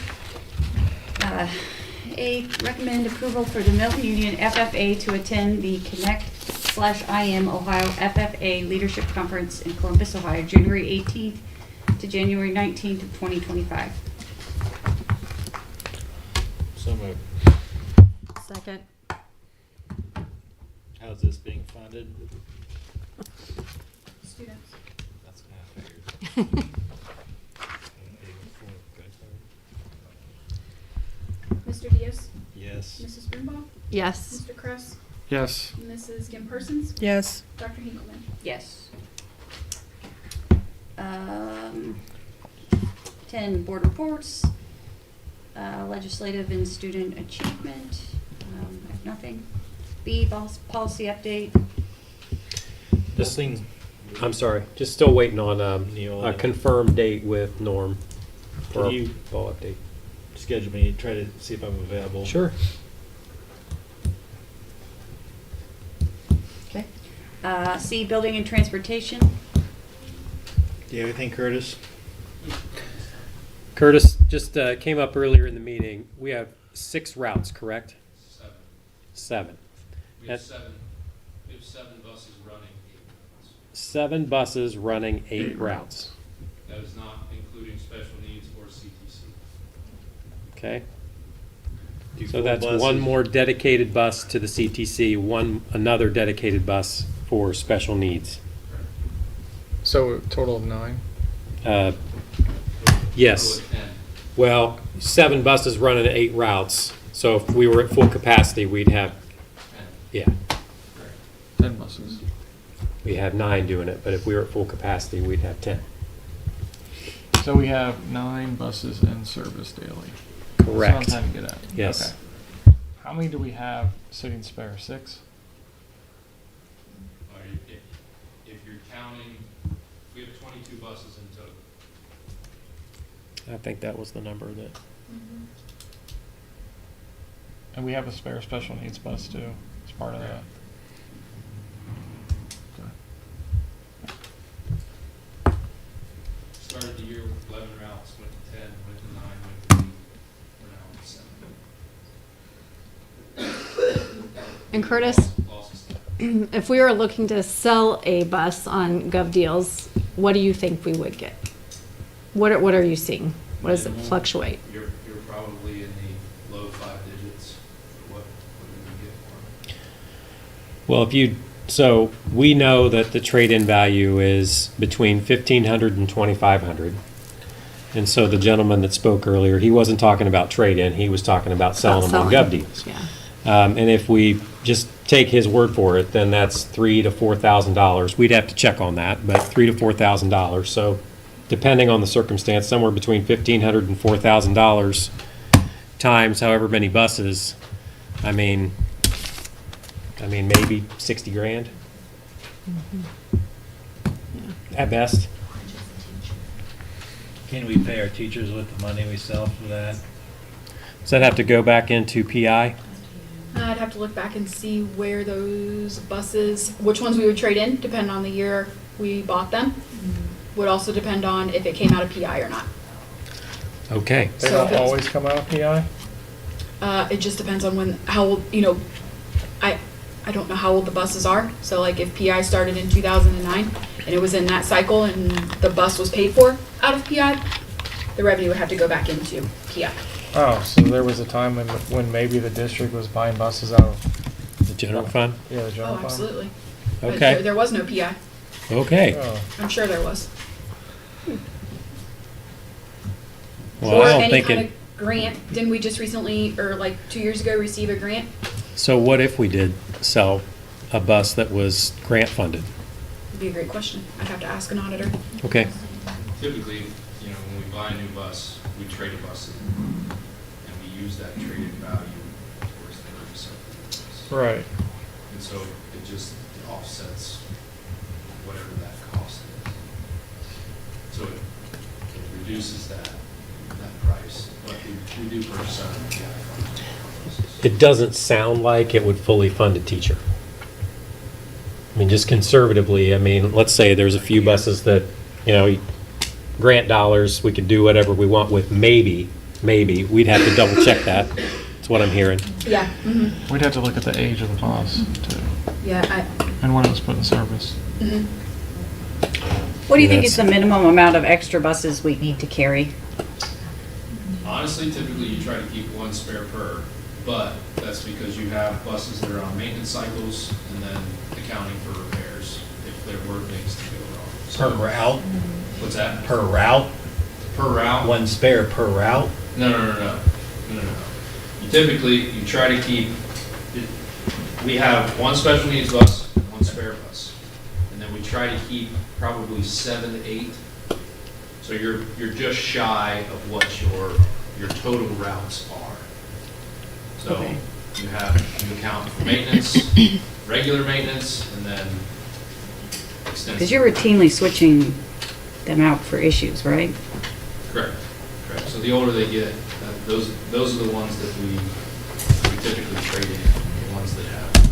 A, recommend approval for the Milton-Union FFA to attend the Connect/IM Ohio FFA Leadership Conference in Columbus, Ohio, January 18th to January 19th of 2025. So moved. Second. How's this being funded? Students. That's what I figured. Mr. Diaz? Yes. Mrs. Brumbaugh? Yes. Mr. Kress? Yes. Mrs. Kim Parsons? Yes. Dr. Hinkleman? Yes. 10, board reports, legislative and student achievement, I have nothing. B, policy update. Just, I'm sorry, just still waiting on a Neola. confirmed date with Norm for Can a you ball update. schedule me, try to see if I'm available? Sure. Okay. C, building and transportation. Do you have anything, Curtis? Curtis, just came up earlier in the meeting. We have 6 routes, correct? 7. 7. We have That- 7. We have 7 buses running 8 routes. 7 buses running 8 routes. That is not including special needs or CTC. Okay? Do So full that's buses. one more dedicated bus to the CTC, another dedicated bus for special needs. So a total of 9? Yes. Total of 10. Well, 7 buses running 8 routes. So if we were at full capacity, we'd have, 10. yeah, 10 buses. we have 9 doing it. But if we were at full capacity, we'd have 10. So we have 9 buses in service daily. Correct. That's what I'm trying to get at. Yes. Okay. How many do we have sitting spare? 6? Or if you're counting, we have 22 buses in total. I think that was the number that. And we have a spare special needs bus too, as part of that. Okay. Started the year with 11 routes, went to 10, went to 9, went to 8. We're now on 7. And Curtis, Lost a step. if we were looking to sell a bus on Gov Deals, what do you think we would get? What are you seeing? What does it fluctuate? You're probably in the low 5 digits for what we can get for them. Well, so we know that the trade-in value is between $1,500 and $2,500. And so the gentleman that spoke earlier, he wasn't talking about trade-in, he was talking about selling them on Gov Deals. Yeah. And if we just take his word for it, then that's $3,000 to $4,000. We'd have to check on that, but $3,000 to $4,000. So depending on the circumstance, somewhere between $1,500 and $4,000 times however many buses, I mean maybe 60 grand at best. Can we pay our teachers with the money we sell for that? Does that have to go back into PI? I'd have to look back and see where those buses, which ones we would trade in, depending on the year we bought them. Would also depend on if it came out of PI or not. Okay. They So don't if it's- always come out of PI? It just depends on how old, I don't know how old the buses are. So like if PI started in 2009 and it was in that cycle and the bus was paid for out of PI, the revenue would have to go back into PI. Oh, so there was a time when maybe the district was buying buses out of The general fund? Yeah, the general Oh, fund. absolutely. But Okay. there was no PI. Okay. Oh. I'm sure there was. Well, Or I don't any think kind it, of grant. Didn't we just recently, or like 2 years ago, receive a grant? so what if we did sell a bus that was grant funded? Would be a great question. I'd have to ask an auditor. Okay. Typically, when we buy a new bus, we trade a bus in, and we use that traded value towards the purchase of the bus. Right. And so it just offsets whatever that cost is. So it reduces that price, but we do purchase out of the PI fund. It doesn't sound like it would fully fund a teacher. I mean, just conservatively, let's say there's a few buses that, grant dollars, we could do whatever we want with, maybe, we'd have to double check that. That's what I'm hearing. Yeah. Mm-hmm. We'd have to look at the age of the bus too, Yeah. and when it was put in service. What do you think That's- is the minimum amount of extra buses we need to carry? Honestly, typically you try to keep 1 spare per, but that's because you have buses that are on maintenance cycles and then accounting for repairs if there were things to go wrong. Per So- route? What's that? Per route? Per route? 1 spare per route? No. You typically, you try to keep, we have 1 special needs bus, 1 spare bus. And then we try to keep probably 7 to 8. So you're just shy of what your total routes are. So Okay. you account for maintenance, regular maintenance, and then extensive. Because you're routinely switching them out for issues, right? Correct. So the older they get, those are the ones that we typically trade in, the ones that have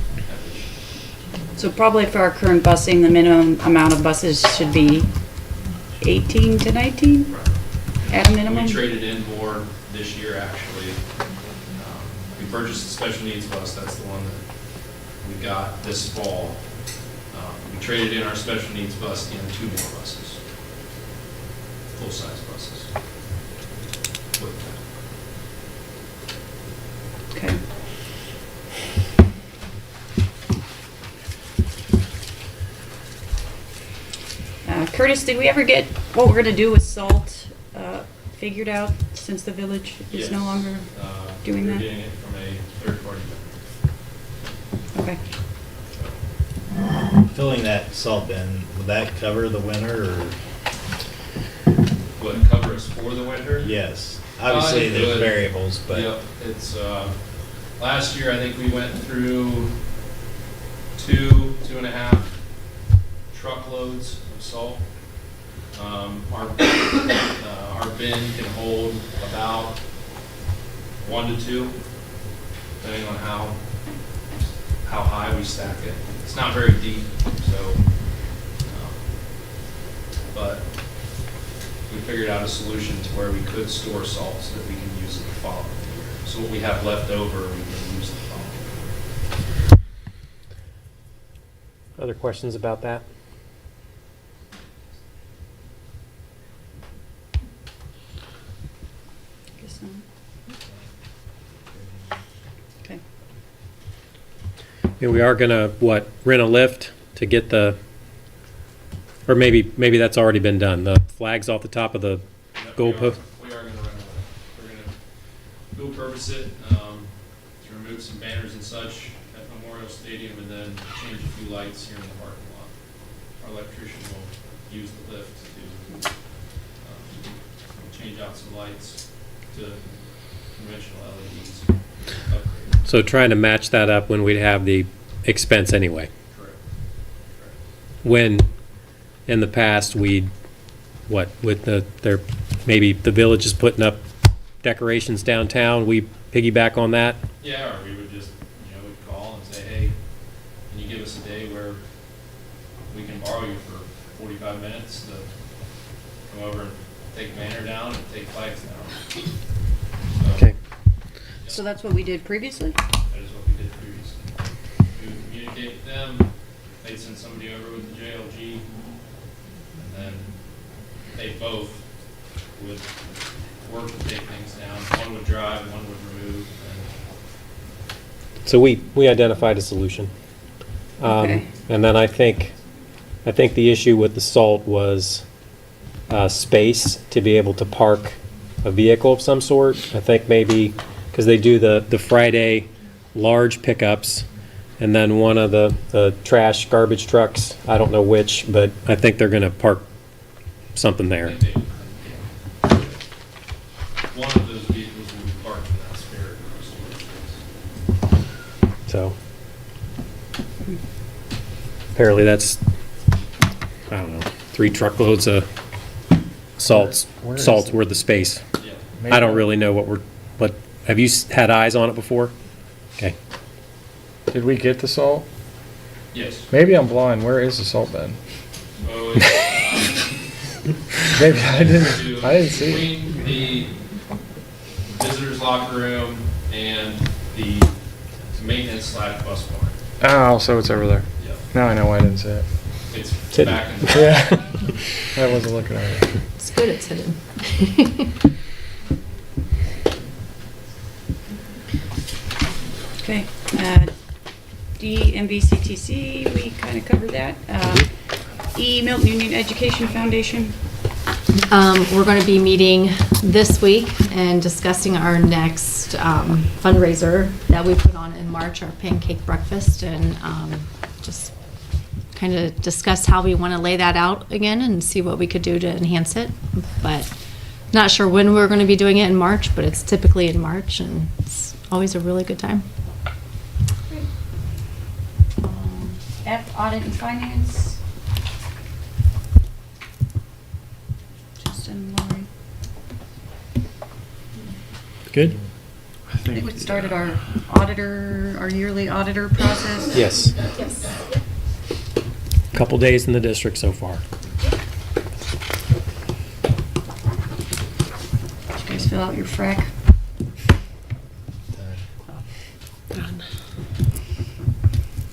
issues. So probably for our current busing, the minimum amount of buses should be 18 to 19 at a minimum? We traded in more this year, actually. We purchased a special needs bus, that's the one that we got this fall. We traded in our special needs bus and 2 more buses, full-size buses. With that. Okay. Curtis, did we ever get what we're gonna do with salt figured out since the village is no Yes. longer doing We're that? getting it from a third-party vendor. Okay. Filling that salt bin, would that cover the winter or? Would it cover us for the winter? Yes. Obviously, It there's would. variables, but. Yep, it's, last year, I think we went through 2.5 truckloads of salt. Our bin can hold about 1 to 2, depending on how high we stack it. It's not very deep, so, but we figured out a solution to where we could store salt so that we can use it the following year. So what we have left over, we can use the following year. Other questions about that? Guess not. Okay. Yeah, we are gonna, rent a lift to get the, or maybe that's already been done, the flags off the top of the goalpost? We are gonna run away. We're gonna dual purpose it, to remove some banners and such at Memorial Stadium and then change a few lights here in the parking lot. Our electrician will use the lift to, change out some lights to conventional LEDs. Upgrade. So trying to match that up when we'd have the expense anyway. Correct. When, in the past, we'd, with maybe the village is putting up decorations downtown, we piggyback on that? Yeah, or we would just, we'd call and say, hey, can you give us a day where we can borrow you for 45 minutes to come over and take banner down and take flags down? So, Okay. So that's what we did previously? that is what we did previously. We would communicate with them, they'd send somebody over with the JLG, and then they both would work to take things down. One would drive, one would remove, and So we identified a solution. Okay. And then I think the issue with the salt was space to be able to park a vehicle of some sort. I think maybe, because they do the Friday large pickups, and then one of the trash garbage trucks, I don't know which, but I think they're gonna park something there. one of those vehicles will be parked in that spare storage space. So apparently that's, I don't know, 3 truckloads of salt's worth of space. Yeah. I don't really know what have you had eyes on it before? Okay. Did we get the salt? Yes. Maybe I'm blind. Where is the salt bin? Oh, it's, Maybe I didn't see it. between the visitors locker room and the maintenance / bus barn. Oh, so it's over there. Yep. Now I know why I didn't see it. It's hidden. back in the Yeah. I wasn't looking at it. It's good it's hidden. Okay. DMVCTC, we kind of covered that. Milton-Union Education Foundation. We're going to be meeting this week and discussing our next fundraiser that we put on in March, our pancake breakfast, and just kind of discuss how we want to lay that out again and see what we could do to enhance it. But not sure when we're going to be doing it in March, but it's typically in March, and it's always a really good time. F, Audit and Finance. Justin, Lori. Good? I think we started our yearly auditor process. Yes. Yes. Couple days in the district so far. fill out your frac. Done.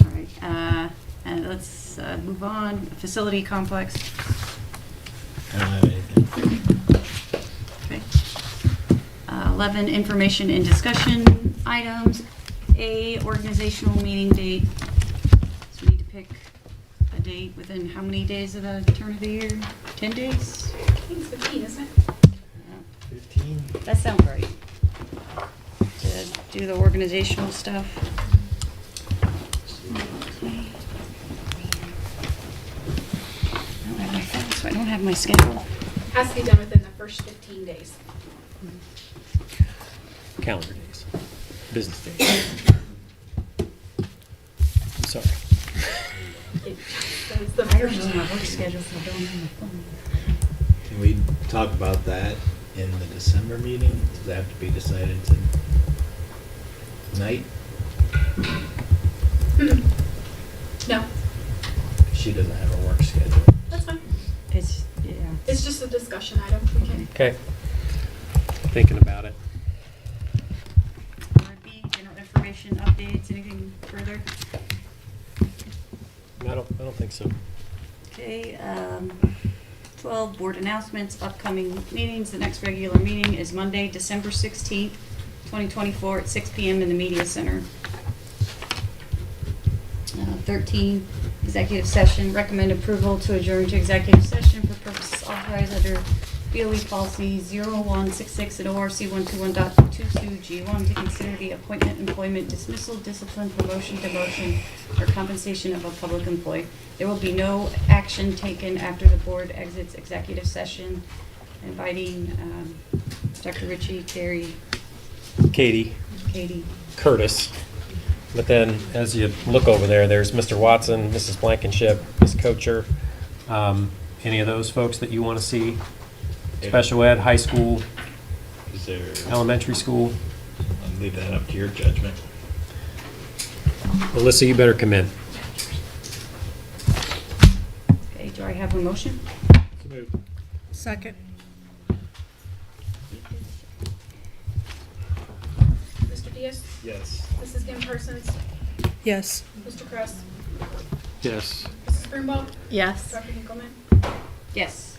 All right, and let's move on. Facility complex. I don't have anything. Okay. 11, information and discussion items. A, organizational meeting date. So we need to pick a date within how many days of the turn of the year? 10 days? I think it's 15, isn't it? 15? That sounds right. To do the organizational stuff. Okay. I don't have my phone, so I don't have my schedule. Has to be done within the first 15 days. Calendar days, business days. I'm sorry. That is the I don't know my work schedule, so I don't have my phone. Can we talk about that in the December meeting? Does that have to be decided tonight? No, She doesn't have a work schedule. that's fine. It's, yeah. It's just a discussion item. We can. Okay. Thinking about it. B, general information, updates, anything further? I don't think so. Okay, 12, board announcements, upcoming meetings. The next regular meeting is Monday, December 16th, 2024 at 6 p.m. in the Media Center. 13, executive session. Recommend approval to adjourn to executive session for purposes authorized under BOE policy 0166 and ORC 121.22G1 to consider the appointment, employment, dismissal, discipline, promotion, demotion, or compensation of a public employee. There will be no action taken after the board exits executive session. Inviting Dr. Ritchie, Carrie, Katie, Curtis. But then, as you look over there, there's Mr. Watson, Mrs. Blankenship, Ms. Kocher. Any of those folks that you want to see? Special ed, high school, Is there? elementary school? I'll leave that up to your judgment. Alyssa, you better come in. Okay, do I have a motion? Second. Mr. Diaz? Yes. Mrs. Kim Parsons? Yes. Mr. Kress? Yes. Mrs. Brumbault? Yes. Dr. Hinkleman? Yes.